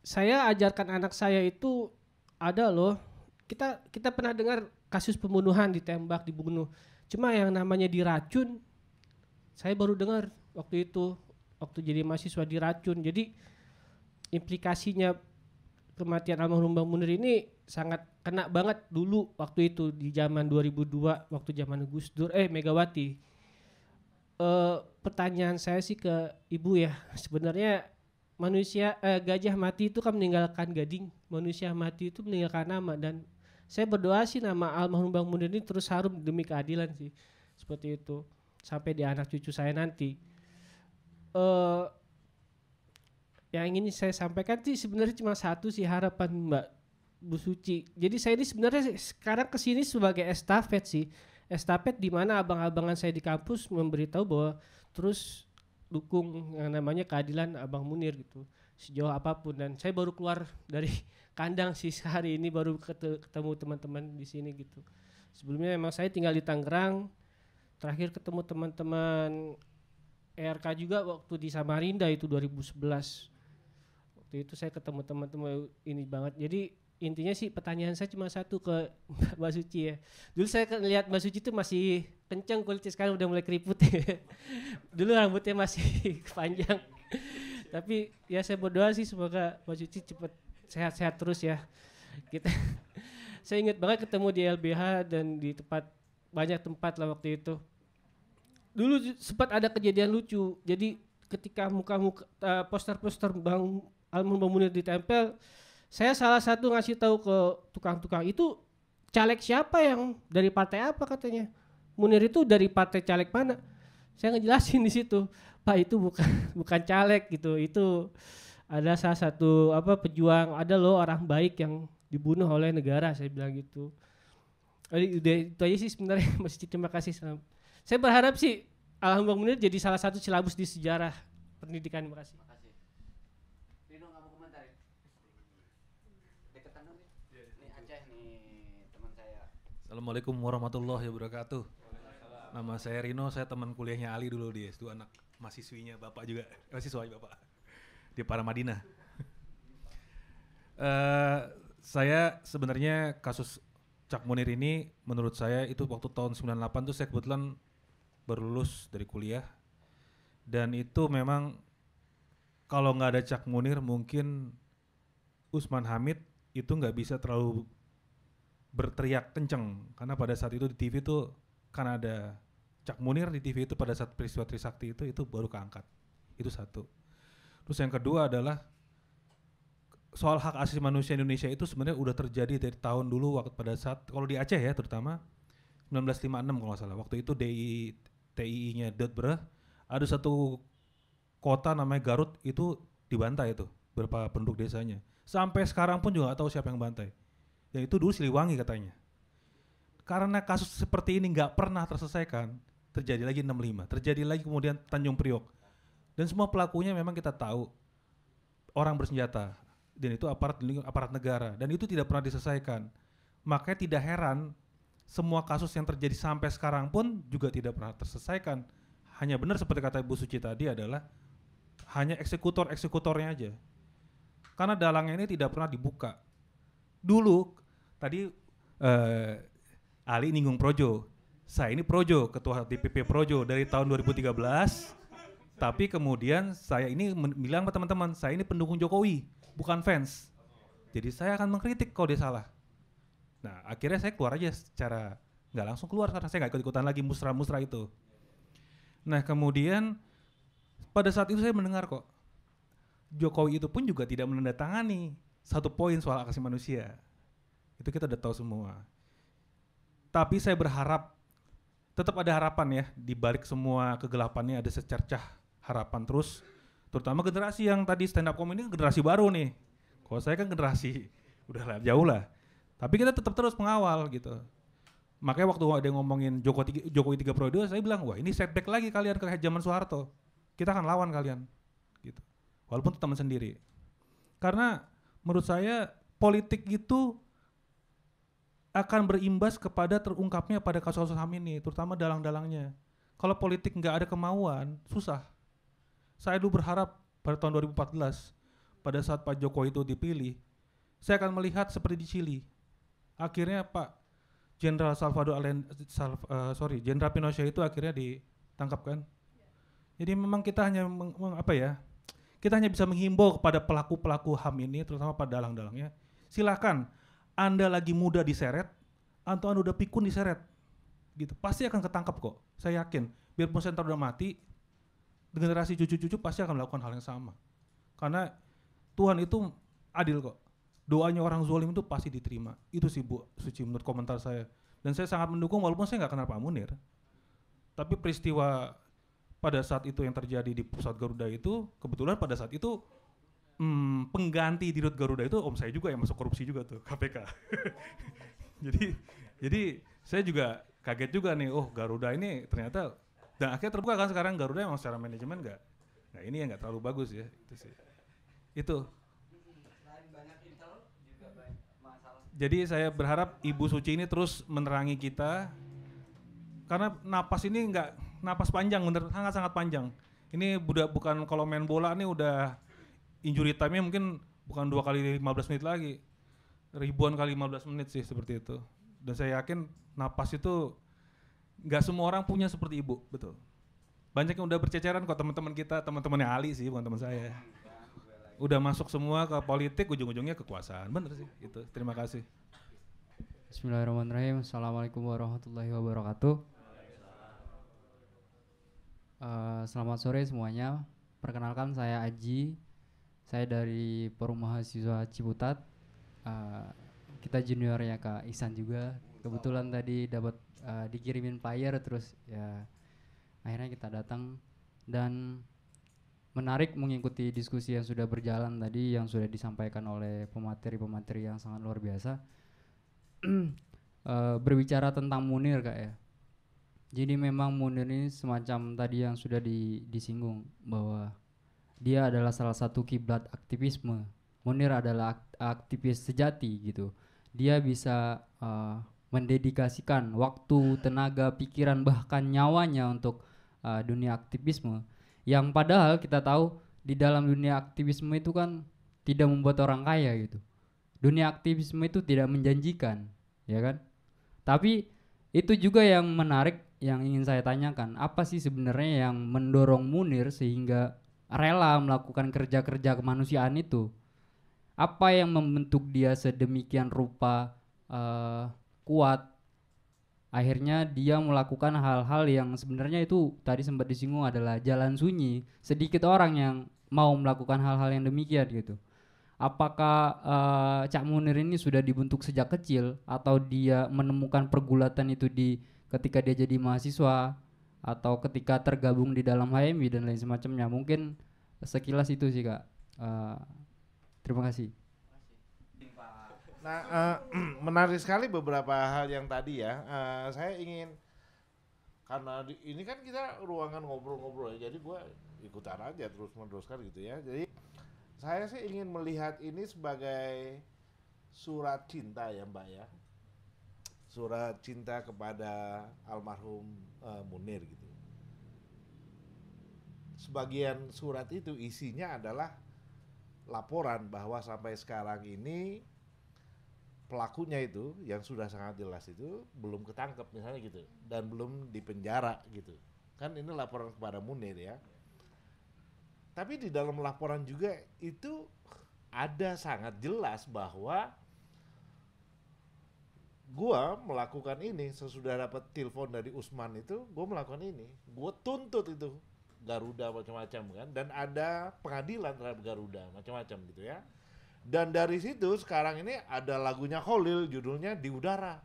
Saya ajarkan anak saya itu ada loh, kita pernah dengar kasus pembunuhan, ditembak, dibunuh. Cuma yang namanya diracun, saya baru dengar waktu itu, waktu jadi mahasiswa diracun. Jadi implikasinya kematian almarhum Bang Munir ini sangat kena banget dulu waktu itu di zaman 2002, waktu zaman Gus Dur, Megawati. Pertanyaan saya sih ke Ibu ya, sebenarnya manusia gajah mati itu kan meninggalkan gading, manusia mati itu meninggalkan nama, dan saya berdoa sih nama almarhum Bang Munir ini terus harum demi keadilan sih, seperti itu sampai di anak cucu saya nanti. Yang ingin saya sampaikan sih sebenarnya cuma satu sih, harapan Mbak Bu Suci. Jadi saya ini sebenarnya sekarang kesini sebagai estafet sih, estafet di mana abang-abangan saya di kampus memberitahu bahwa terus dukung yang namanya keadilan Abang Munir gitu sejauh apapun. Dan saya baru keluar dari kandang sih hari ini, baru ketemu teman-teman di sini gitu. Sebelumnya memang saya tinggal di Tangerang, terakhir ketemu teman-teman ERK juga waktu di Samarinda itu 2011. Waktu itu saya ketemu teman-teman ini banget. Jadi intinya sih pertanyaan saya cuma satu ke Mbak Suci ya. Dulu saya lihat Mbak Suci itu masih kencang kulitnya, sekarang udah mulai keriput. Dulu rambutnya masih panjang. Tapi ya saya berdoa sih semoga Mbak Suci cepat sehat-sehat terus ya. Kita saya ingat banget ketemu di LBH dan di banyak tempat lah waktu itu. Dulu sempat ada kejadian lucu. Jadi ketika muka-muka poster-poster Bang almarhum Bang Munir ditempel, saya salah satu ngasih tahu ke tukang-tukang itu caleg siapa yang dari partai apa katanya. Munir itu dari partai caleg mana? Saya ngejelasin di situ. Pak itu bukan caleg gitu. Itu ada salah satu pejuang, ada loh orang baik yang dibunuh oleh negara, saya bilang gitu. Udah itu aja sih sebenarnya. Masih terima kasih. Saya berharap sih almarhum Bang Munir jadi salah satu silabus di sejarah pendidikan. Terima kasih. Rino nggak mau komentar ya? Deketan dong nih. Ini Aceh nih teman saya. Assalamualaikum warahmatullahi wabarakatuh. Nama saya Rino, saya teman kuliahnya Ali dulu di S2, anak mahasiswinya Bapak juga, mahasiswanya Bapak di Paramadina. Saya sebenarnya kasus Cak Munir ini menurut saya itu waktu tahun 98 tuh saya kebetulan baru lulus dari kuliah, dan itu memang kalau nggak ada Cak Munir mungkin Usman Hamid itu nggak bisa terlalu berteriak kenceng, karena pada saat itu di TV tuh kan ada Cak Munir di TV itu pada saat peristiwa Trisakti itu baru keangkat. Itu satu. Terus yang kedua adalah soal hak asasi manusia Indonesia itu sebenarnya udah terjadi dari tahun dulu waktu pada saat kalau di Aceh ya terutama 1956 kalau nggak salah. Waktu itu TII-nya Dutbreh ada satu kota namanya Garut itu dibantai itu beberapa penduduk desanya. Sampai sekarang pun juga nggak tahu siapa yang bantai. Dan itu dulu Siliwangi katanya. Karena kasus seperti ini nggak pernah terselesaikan, terjadi lagi 65, terjadi lagi kemudian Tanjung Priok. Dan semua pelakunya memang kita tahu orang bersenjata, dan itu aparat negara, dan itu tidak pernah diselesaikan. Makanya tidak heran semua kasus yang terjadi sampai sekarang pun juga tidak pernah terselesaikan. Hanya benar seperti kata Ibu Suci tadi adalah hanya eksekutornya aja. Karena dalangnya ini tidak pernah dibuka. Dulu tadi Ali nyinggung Projo. Saya ini Projo, ketua DPP Projo dari tahun 2013. Tapi kemudian saya ini bilang ke teman-teman, saya ini pendukung Jokowi, bukan fans. Jadi saya akan mengkritik kalau dia salah. Nah akhirnya saya keluar aja secara nggak langsung keluar karena saya nggak ikut-ikutan lagi musrah-musrah itu. Nah kemudian pada saat itu saya mendengar kok Jokowi itu pun juga tidak menandatangani satu poin soal hak asasi manusia. Itu kita udah tahu semua. Tapi saya berharap tetap ada harapan ya, di balik semua kegelapannya ada secercah harapan terus, terutama generasi yang tadi stand up comedy generasi baru nih. Kalau saya kan generasi udah jauh lah. Tapi kita tetap terus mengawal gitu. Makanya waktu ada yang ngomongin Jokowi 3 periode, saya bilang, wah ini setback lagi kalian ke zaman Soeharto. Kita akan lawan kalian gitu. Walaupun itu teman sendiri. Karena menurut saya politik itu akan berimbas kepada terungkapnya pada kasus-kasus HAM ini, terutama dalang-dalangnya. Kalau politik nggak ada kemauan, susah. Saya dulu berharap pada tahun 2014, pada saat Pak Jokowi itu dipilih, saya akan melihat seperti di Chili. Akhirnya Pak Jenderal Jenderal Pinochet itu akhirnya ditangkap kan. Jadi memang kita hanya kita hanya bisa menghimbau kepada pelaku-pelaku HAM ini, terutama pada dalang-dalangnya. Silakan. Anda lagi muda diseret, atau Anda udah pikun diseret, gitu. Pasti akan ketangkap kok, saya yakin. Biarpun senter udah mati, generasi cucu-cucu pasti akan melakukan hal yang sama. Karena Tuhan itu adil kok. Doanya orang zalim itu pasti diterima. Itu sih Bu Suci menurut komentar saya. Dan saya sangat mendukung walaupun saya nggak kenal Pak Munir. Tapi peristiwa pada saat itu yang terjadi di pesawat Garuda itu, kebetulan pada saat itu pengganti Dirut Garuda itu om saya juga yang masuk korupsi juga tuh, KPK. jadi saya juga kaget juga nih, oh Garuda ini ternyata, dan akhirnya terbuka kan sekarang Garuda emang secara manajemen nggak ini yang nggak terlalu bagus ya, itu sih. Itu. Jadi saya berharap Ibu Suci ini terus menerangi kita karena napas ini napas panjang, bener sangat panjang. Ini bukan kalau main bola nih udah injury time-nya mungkin bukan 2 kali 15 menit lagi, ribuan kali 15 menit sih seperti itu. Dan saya yakin napas itu nggak semua orang punya seperti Ibu, betul. Banyak yang udah berceceran kok teman-teman kita, teman-temannya Ali sih, bukan teman saya. Udah masuk semua ke politik, ujung-ujungnya kekuasaan, bener sih itu. Terima kasih. Bismillahirrahmanirrahim. Assalamualaikum warahmatullahi wabarakatuh. Selamat sore semuanya. Perkenalkan saya Aji. Saya dari Forum Mahasiswa Ciputat. Kita juniornya Kak Ihsan juga. Kebetulan tadi dapat dikirimin flyer terus ya akhirnya kita datang dan menarik mengikuti diskusi yang sudah berjalan tadi yang sudah disampaikan oleh pemateri-pemateri yang sangat luar biasa. Berbicara tentang Munir Kak ya. Jadi memang Munir ini semacam tadi yang sudah disinggung bahwa dia adalah salah satu kiblat aktivisme. Munir adalah aktivis sejati gitu. Dia bisa mendedikasikan waktu, tenaga, pikiran bahkan nyawanya untuk dunia aktivisme. Yang padahal kita tahu di dalam dunia aktivisme itu kan tidak membuat orang kaya gitu. Dunia aktivisme itu tidak menjanjikan, ya kan? Tapi itu juga yang menarik yang ingin saya tanyakan, apa sih sebenarnya yang mendorong Munir sehingga rela melakukan kerja-kerja kemanusiaan itu? Apa yang membentuk dia sedemikian rupa kuat? Akhirnya dia melakukan hal-hal yang sebenarnya itu tadi sempat disinggung adalah jalan sunyi. Sedikit orang yang mau melakukan hal-hal yang demikian gitu. Apakah Cak Munir ini sudah dibentuk sejak kecil atau dia menemukan pergulatan itu ketika dia jadi mahasiswa atau ketika tergabung di dalam HMI dan lain semacamnya? Mungkin sekilas itu sih Kak. Terima kasih. Nah, menarik sekali beberapa hal yang tadi ya. Saya ingin karena ini kan kita ruangan ngobrol-ngobrol ya, jadi gue ikutan aja terus meneruskan gitu ya. Jadi saya sih ingin melihat ini sebagai surat cinta ya Mbak ya. Surat cinta kepada almarhum Munir gitu. Sebagian surat itu isinya adalah laporan bahwa sampai sekarang ini pelakunya itu yang sudah sangat jelas itu belum ketangkep misalnya gitu dan belum dipenjara gitu. Kan ini laporan kepada Munir ya. Tapi di dalam laporan juga itu ada sangat jelas bahwa gua melakukan ini sesudah dapat telepon dari Usman itu, gua melakukan ini. Gua tuntut itu Garuda macam-macam kan, dan ada pengadilan terhadap Garuda macam-macam gitu ya. Dan dari situ sekarang ini ada lagunya Kholil judulnya Di Udara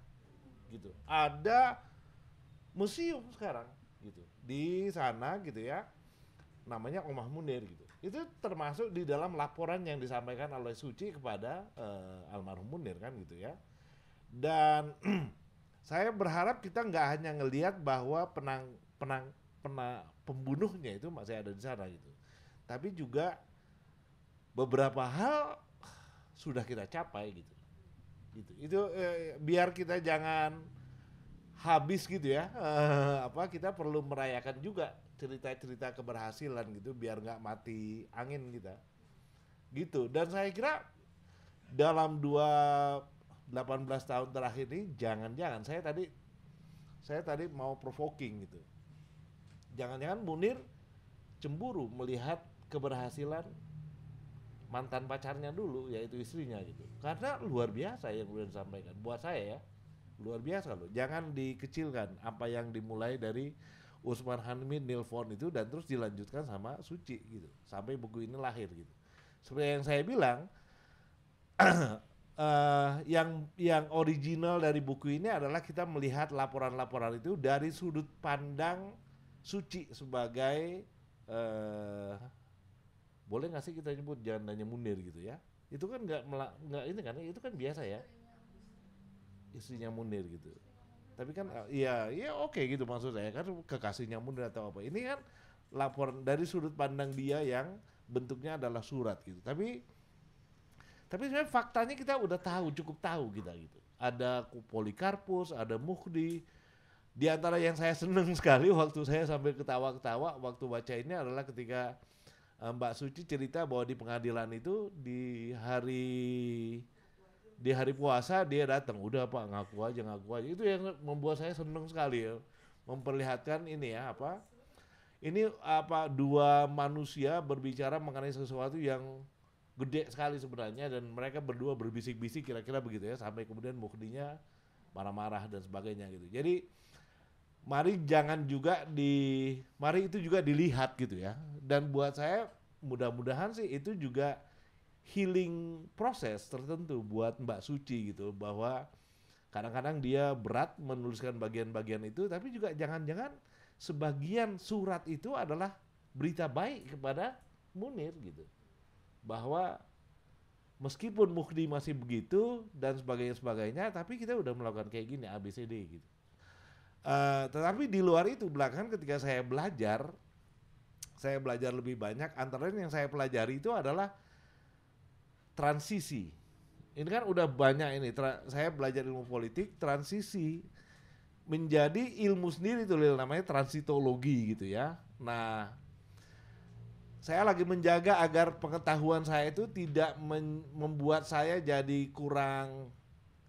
gitu. Ada museum sekarang gitu di sana gitu ya, namanya Omah Munir gitu. Itu termasuk di dalam laporan yang disampaikan oleh Suci kepada almarhum Munir kan gitu ya. Dan saya berharap kita nggak hanya ngelihat bahwa pembunuhnya itu masih ada di sana gitu, tapi juga beberapa hal sudah kita capai gitu. Itu biar kita jangan habis gitu ya. Kita perlu merayakan juga cerita-cerita keberhasilan gitu biar nggak mati angin kita. Gitu. Dan saya kira dalam 18 tahun terakhir ini jangan-jangan saya tadi mau provoking gitu. Jangan-jangan Munir cemburu melihat keberhasilan mantan pacarnya dulu, yaitu istrinya gitu. Karena luar biasa yang udah disampaikan. Buat saya ya, luar biasa loh. Jangan dikecilkan apa yang dimulai dari Usman Hamid nelpon itu dan terus dilanjutkan sama Suci gitu. Sampai buku ini lahir gitu. Seperti yang saya bilang, yang original dari buku ini adalah kita melihat laporan-laporan itu dari sudut pandang Suci sebagai boleh nggak sih kita nyebut jandanya Munir gitu ya? Itu kan nggak ini kan, itu kan biasa ya, istrinya Munir gitu. Tapi kan ya oke gitu maksud saya kan kekasihnya Munir atau apa. Ini kan laporan dari sudut pandang dia yang bentuknya adalah surat gitu. Tapi sebenarnya faktanya kita udah tahu, cukup tahu kita gitu. Ada Polikarpus, ada Mukhdi, Di antara yang saya seneng sekali waktu saya sampai ketawa-ketawa waktu baca ini adalah ketika Mbak Suci cerita bahwa di pengadilan itu di hari puasa dia datang, udah Pak ngaku aja. Itu yang membuat saya seneng sekali ya, memperlihatkan ini ya dua manusia berbicara mengenai sesuatu yang gede sekali sebenarnya, dan mereka berdua berbisik-bisik kira-kira begitu ya, sampai kemudian Mukhdinya marah-marah dan sebagainya gitu. Jadi mari itu juga dilihat gitu ya. Dan buat saya mudah-mudahan sih itu juga healing proses tertentu buat Mbak Suci gitu, bahwa kadang-kadang dia berat menuliskan bagian-bagian itu, tapi juga jangan-jangan sebagian surat itu adalah berita baik kepada Munir gitu, bahwa meskipun Mukhdi masih begitu dan sebagainya, tapi kita udah melakukan kayak gini ABCD gitu. Tetapi di luar itu belakangan ketika saya belajar lebih banyak, antara lain yang saya pelajari itu adalah transisi. Ini kan udah banyak ini, saya belajar ilmu politik, transisi menjadi ilmu sendiri tuh namanya transitologi gitu ya. Nah, saya lagi menjaga agar pengetahuan saya itu tidak membuat saya jadi kurang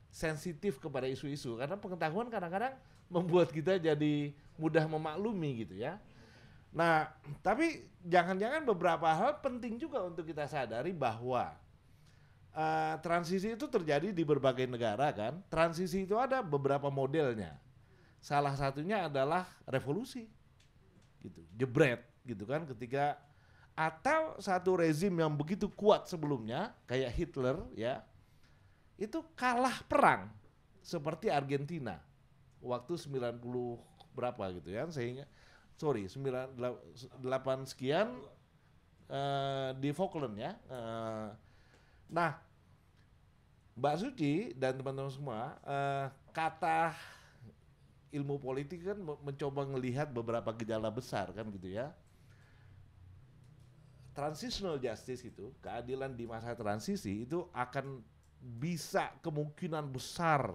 sensitif kepada isu-isu, karena pengetahuan kadang-kadang membuat kita jadi mudah memaklumi gitu ya. Nah, tapi jangan-jangan beberapa hal penting juga untuk kita sadari bahwa transisi itu terjadi di berbagai negara kan. Transisi itu ada beberapa modelnya. Salah satunya adalah revolusi gitu, jebret gitu kan, ketika atau satu rezim yang begitu kuat sebelumnya kayak Hitler ya, itu kalah perang seperti Argentina waktu 90 berapa gitu ya, sehingga 98 sekian di Falkland ya. Nah, Mbak Suci dan teman-teman semua, kata ilmu politik kan mencoba melihat beberapa gejala besar kan gitu ya. Transitional justice itu, keadilan di masa transisi itu akan bisa kemungkinan besar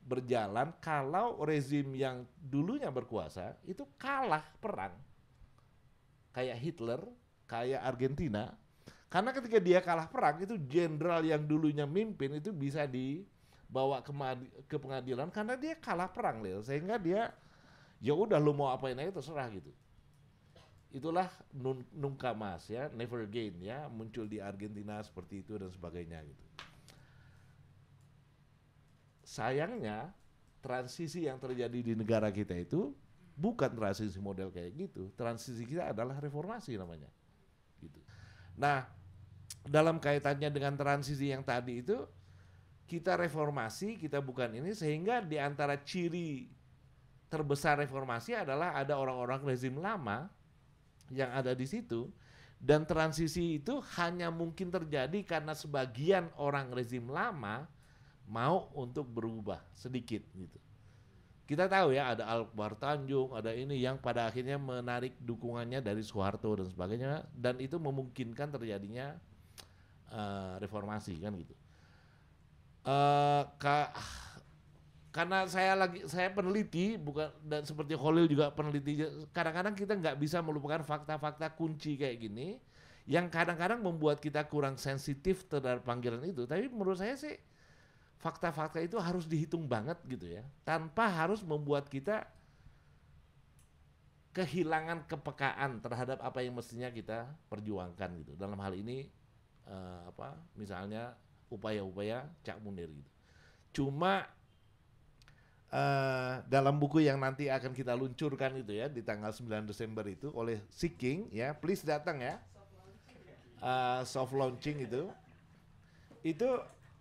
berjalan kalau rezim yang dulunya berkuasa itu kalah perang. Kayak Hitler, kayak Argentina. Karena ketika dia kalah perang itu jenderal yang dulunya mimpin itu bisa dibawa ke pengadilan karena dia kalah perang, Lil. Sehingga dia ya udah lu mau apain aja terserah gitu. Itulah nunca mas ya, never again ya, muncul di Argentina seperti itu dan sebagainya gitu. Sayangnya transisi yang terjadi di negara kita itu bukan transisi model kayak gitu. Transisi kita adalah reformasi namanya gitu. Nah, dalam kaitannya dengan transisi yang tadi itu, kita reformasi, kita bukan ini, sehingga di antara ciri terbesar reformasi adalah ada orang-orang rezim lama yang ada di situ, dan transisi itu hanya mungkin terjadi karena sebagian orang rezim lama mau untuk berubah sedikit gitu. Kita tahu ya, ada Akbar Tanjung, ada ini yang pada akhirnya menarik dukungannya dari Soeharto dan sebagainya, dan itu memungkinkan terjadinya reformasi kan gitu. Karena saya peneliti, bukan, dan seperti Khalil juga peneliti, kadang-kadang kita nggak bisa melupakan fakta-fakta kunci kayak gini yang kadang-kadang membuat kita kurang sensitif terhadap panggilan itu. Tapi menurut saya sih fakta-fakta itu harus dihitung banget gitu ya, tanpa harus membuat kita kehilangan kepekaan terhadap apa yang mestinya kita perjuangkan gitu. Dalam hal ini misalnya upaya-upaya Cak Munir gitu. Cuma dalam buku yang nanti akan kita luncurkan itu ya di tanggal 9 Desember itu oleh Seeking ya, please datang ya, soft launching itu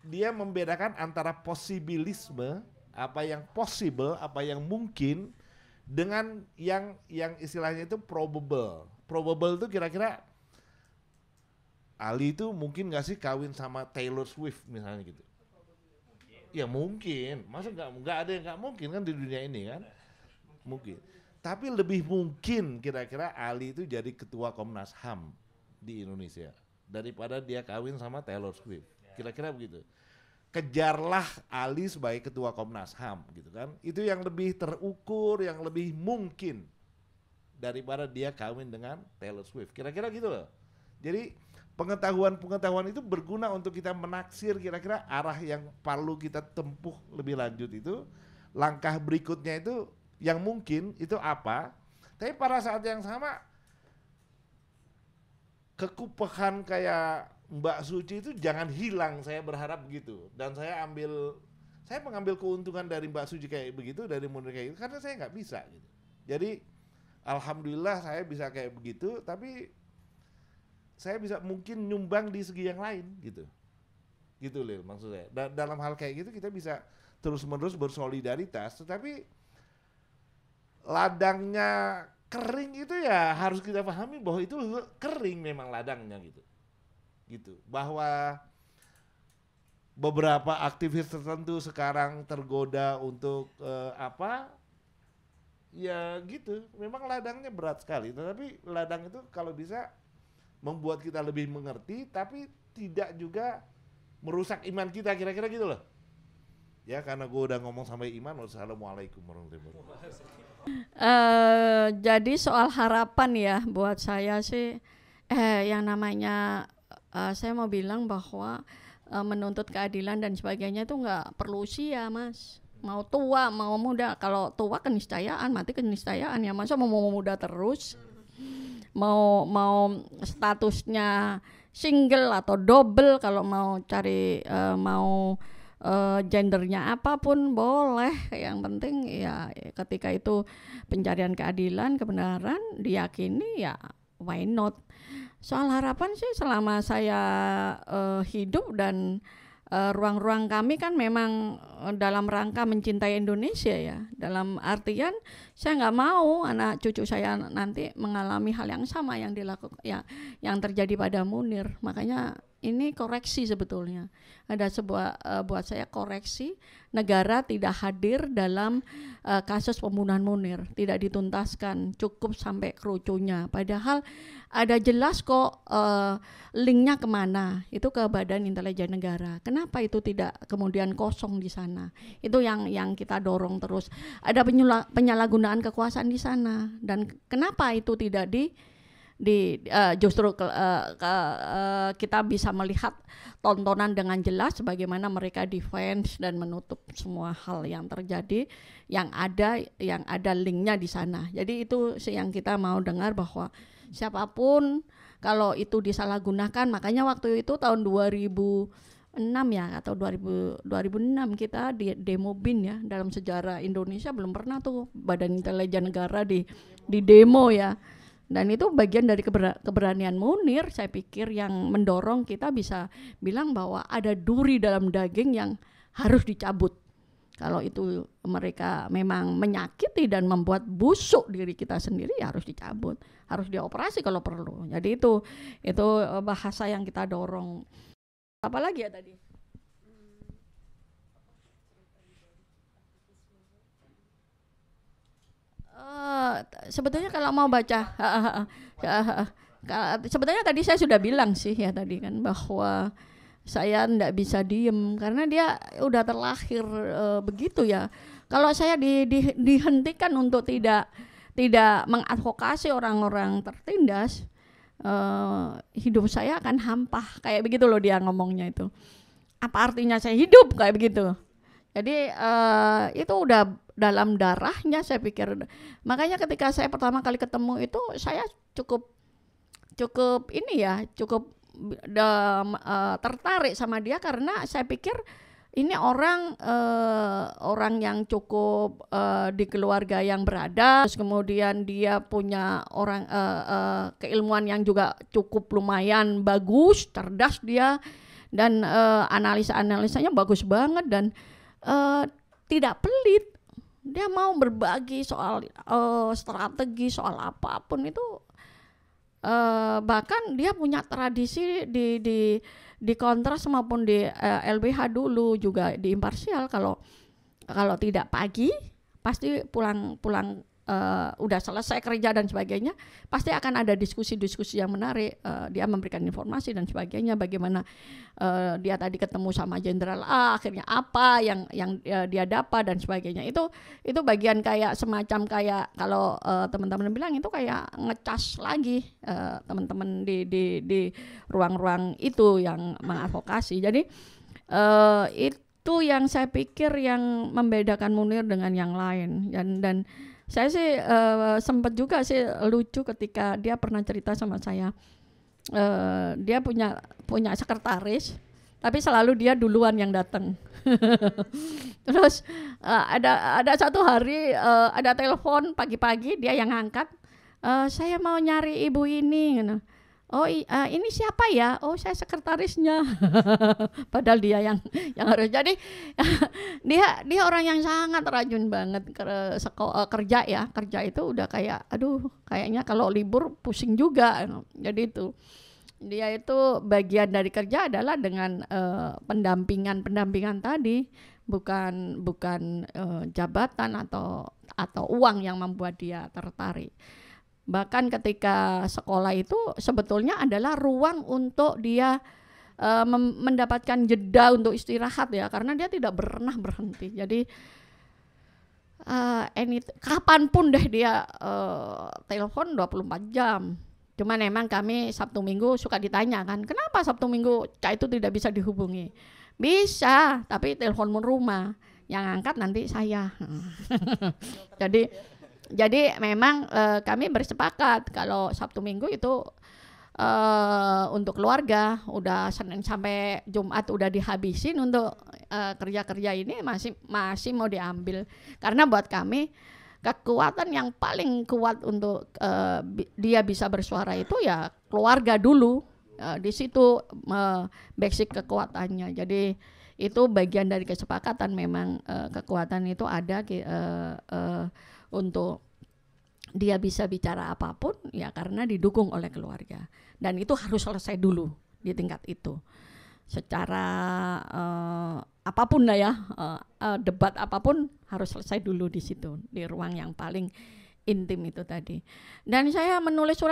dia membedakan antara posibilisme, apa yang possible, apa yang mungkin, dengan yang istilahnya itu probable. Probable itu kira-kira Ali itu mungkin nggak sih kawin sama Taylor Swift misalnya gitu. Ya mungkin, masa nggak ada yang nggak mungkin kan di dunia ini kan, mungkin. Tapi lebih mungkin kira-kira Ali itu jadi ketua Komnas HAM di Indonesia daripada dia kawin sama Taylor Swift, kira-kira begitu. kejarlah Ali sebagai ketua Komnas HAM gitu kan. Itu yang lebih terukur, yang lebih mungkin daripada dia kawin dengan Taylor Swift. Kira-kira gitu loh. Jadi pengetahuan itu berguna untuk kita menaksir kira-kira arah yang perlu kita tempuh lebih lanjut itu. Langkah berikutnya itu yang mungkin itu apa. Tapi pada saat yang sama kekupehan kayak Mbak Suci itu jangan hilang, saya berharap begitu. Dan saya mengambil keuntungan dari Mbak Suci kayak begitu, dari Munir kayak gitu, karena saya nggak bisa gitu. Jadi alhamdulillah saya bisa kayak begitu, tapi saya bisa mungkin nyumbang di segi yang lain gitu. Gitu Lil maksud saya. Dalam hal kayak gitu kita bisa terus-menerus bersolidaritas, tetapi ladangnya kering itu ya harus kita pahami bahwa itu kering memang ladangnya gitu. Bahwa beberapa aktivis tertentu sekarang tergoda untuk ya gitu, memang ladangnya berat sekali, tetapi ladang itu kalau bisa membuat kita lebih mengerti tapi tidak juga merusak iman kita, kira-kira gitu loh. Ya karena gue udah ngomong sampai iman. Wassalamualaikum warahmatullahi wabarakatuh. Jadi soal harapan ya buat saya sih yang namanya saya mau bilang bahwa menuntut keadilan dan sebagainya itu nggak perlu usia Mas. Mau tua mau muda, kalau tua keniscayaan, mati keniscayaan ya, masa mau muda terus, mau statusnya single atau double, kalau mau cari gendernya apapun boleh, yang penting ya ketika itu pencarian keadilan, kebenaran diyakini ya why not. Soal harapan sih selama saya hidup dan ruang-ruang kami kan memang dalam rangka mencintai Indonesia ya, dalam artian saya nggak mau anak cucu saya nanti mengalami hal yang sama yang dilakukan yang terjadi pada Munir. Makanya ini koreksi sebetulnya, ada sebuah buat saya koreksi, negara tidak hadir dalam kasus pembunuhan Munir, tidak dituntaskan, cukup sampai kerucunya, padahal ada jelas kok linknya kemana, itu ke Badan Intelijen Negara. Kenapa itu tidak kemudian kosong di sana? Itu yang kita dorong terus. Ada penyalahgunaan kekuasaan di sana, dan kenapa itu tidak justru kita bisa melihat tontonan dengan jelas bagaimana mereka defense dan menutup semua hal yang terjadi yang ada linknya di sana. Jadi itu yang kita mau dengar, bahwa siapapun kalau itu disalahgunakan. Makanya waktu itu tahun 2006 ya atau 2006 kita di demo BIN ya, dalam sejarah Indonesia belum pernah tuh Badan Intelijen Negara di demo ya. Dan itu bagian dari keberanian Munir, saya pikir, yang mendorong kita bisa bilang bahwa ada duri dalam daging yang harus dicabut. Kalau itu mereka memang menyakiti dan membuat busuk diri kita sendiri, ya harus dicabut, harus dioperasi kalau perlu. Jadi itu bahasa yang kita dorong. Apalagi ya tadi? Sebetulnya kalau mau baca, sebetulnya tadi saya sudah bilang sih ya tadi kan, bahwa saya tidak bisa diem karena dia udah terlahir begitu ya. Kalau saya dihentikan untuk tidak mengadvokasi orang-orang tertindas, hidup saya akan hampa, kayak begitu loh dia ngomongnya itu. Apa artinya saya hidup kayak begitu? Jadi itu udah dalam darahnya, saya pikir. Makanya ketika saya pertama kali ketemu itu saya cukup tertarik sama dia, karena saya pikir ini orang yang cukup di keluarga yang berada, terus kemudian dia punya keilmuan yang juga cukup lumayan bagus, cerdas dia, dan analisa-analisanya bagus banget, dan tidak pelit. Dia mau berbagi soal strategi, soal apapun itu. Bahkan dia punya tradisi di Kontras maupun di LBH dulu juga di Imparsial, kalau tidak pagi pasti pulang udah selesai kerja dan sebagainya, pasti akan ada diskusi-diskusi yang menarik. Dia memberikan informasi dan sebagainya, bagaimana dia tadi ketemu sama Jenderal A, akhirnya apa yang dia dapat dan sebagainya. Itu bagian kayak semacam kayak kalau teman-teman bilang itu kayak ngecas lagi teman-teman di ruang-ruang itu yang mengadvokasi. Jadi itu yang saya pikir yang membedakan Munir dengan yang lain. Dan saya sih sempat juga sih lucu ketika dia pernah cerita sama saya. Dia punya sekretaris, tapi selalu dia duluan yang datang. Terus ada satu hari ada telepon pagi-pagi, dia yang angkat. Saya mau nyari ibu ini. Oh ini siapa ya? Oh saya sekretarisnya. Padahal dia yang harus. Jadi dia orang yang sangat rajin banget kerja ya. Kerja itu udah kayak aduh kayaknya kalau libur pusing juga. Jadi itu dia itu bagian dari kerja adalah dengan pendampingan tadi, bukan jabatan atau uang yang membuat dia tertarik. Bahkan ketika sekolah itu sebetulnya adalah ruang untuk dia mendapatkan jeda untuk istirahat ya, karena dia tidak pernah berhenti. Jadi kapanpun deh dia telepon 24 jam. Cuman emang kami Sabtu Minggu suka ditanya kan, kenapa Sabtu Minggu Cak itu tidak bisa dihubungi? Bisa, tapi telepon rumah. Yang angkat nanti saya. Jadi memang kami bersepakat kalau Sabtu Minggu itu untuk keluarga, udah Senin sampai Jumat udah dihabisin, untuk kerja-kerja ini masih mau diambil. Karena buat kami kekuatan yang paling kuat untuk dia bisa bersuara itu ya keluarga dulu. Di situ basic kekuatannya. Jadi itu bagian dari kesepakatan, memang kekuatan itu ada untuk dia bisa bicara apapun ya karena didukung oleh keluarga, dan itu harus selesai dulu di tingkat itu. Secara apapun lah ya, debat apapun harus selesai dulu di situ, di ruang yang paling intim itu tadi. Dan saya menulis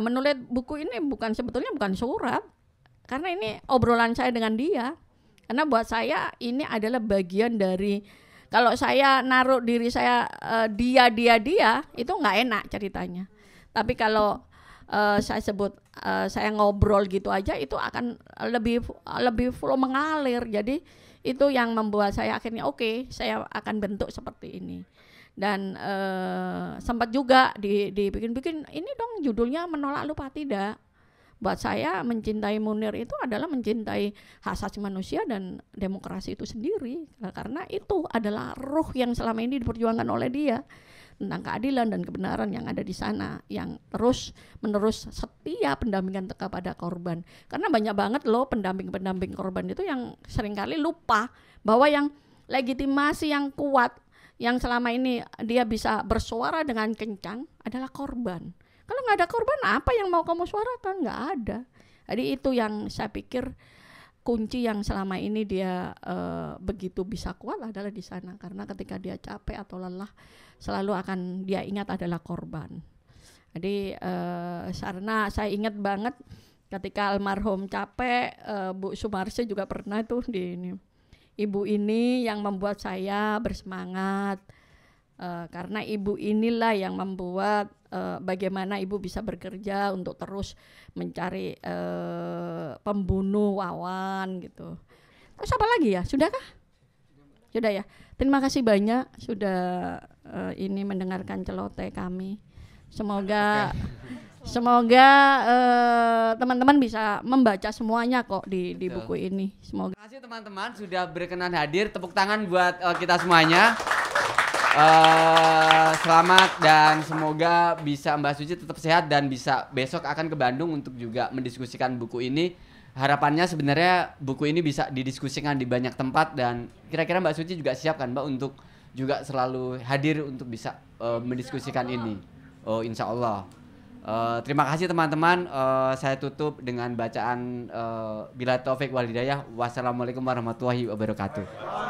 menulis buku ini sebetulnya bukan surat, karena ini obrolan saya dengan dia. Karena buat saya ini adalah bagian dari, kalau saya naruh diri saya dia itu nggak enak ceritanya. Tapi kalau saya sebut saya ngobrol gitu aja, itu akan lebih flow, mengalir. Jadi itu yang membuat saya akhirnya oke, saya akan bentuk seperti ini. Dan sempat juga dibikin ini dong judulnya Menolak Lupa Tidak. Buat saya mencintai Munir itu adalah mencintai hak asasi manusia dan demokrasi itu sendiri, karena itu adalah ruh yang selama ini diperjuangkan oleh dia, tentang keadilan dan kebenaran yang ada di sana, yang terus menerus setia pendampingan kepada korban. Karena banyak banget loh pendamping korban itu yang seringkali lupa bahwa yang legitimasi yang kuat yang selama ini dia bisa bersuara dengan kencang adalah korban. Kalau nggak ada korban, apa yang mau kamu suarakan? Nggak ada. Jadi itu yang saya pikir kunci yang selama ini dia begitu bisa kuat adalah di sana. Karena ketika dia capek atau lelah, selalu akan dia ingat adalah korban. Jadi karena saya ingat banget ketika almarhum capek, Bu Sumarsi juga pernah tuh di ini. Ibu ini yang membuat saya bersemangat. Karena ibu inilah yang membuat bagaimana ibu bisa bekerja untuk terus mencari pembunuh Wawan gitu. Terus apa lagi ya? Sudahkah? Sudah ya. Terima kasih banyak sudah ini mendengarkan celoteh kami. Semoga teman-teman bisa membaca semuanya kok di buku ini. Semoga. Terima kasih teman-teman sudah berkenan hadir. Tepuk tangan buat kita semuanya. Selamat dan semoga bisa Mbak Suci tetap sehat dan bisa besok akan ke Bandung untuk juga mendiskusikan buku ini. Harapannya sebenarnya buku ini bisa didiskusikan di banyak tempat, dan kira-kira Mbak Suci juga siap kan Mbak untuk juga selalu hadir untuk bisa mendiskusikan ini. Oh insya Allah. Terima kasih teman-teman. Saya tutup dengan bacaan bila taufik wal hidayah. Wassalamualaikum warahmatullahi wabarakatuh.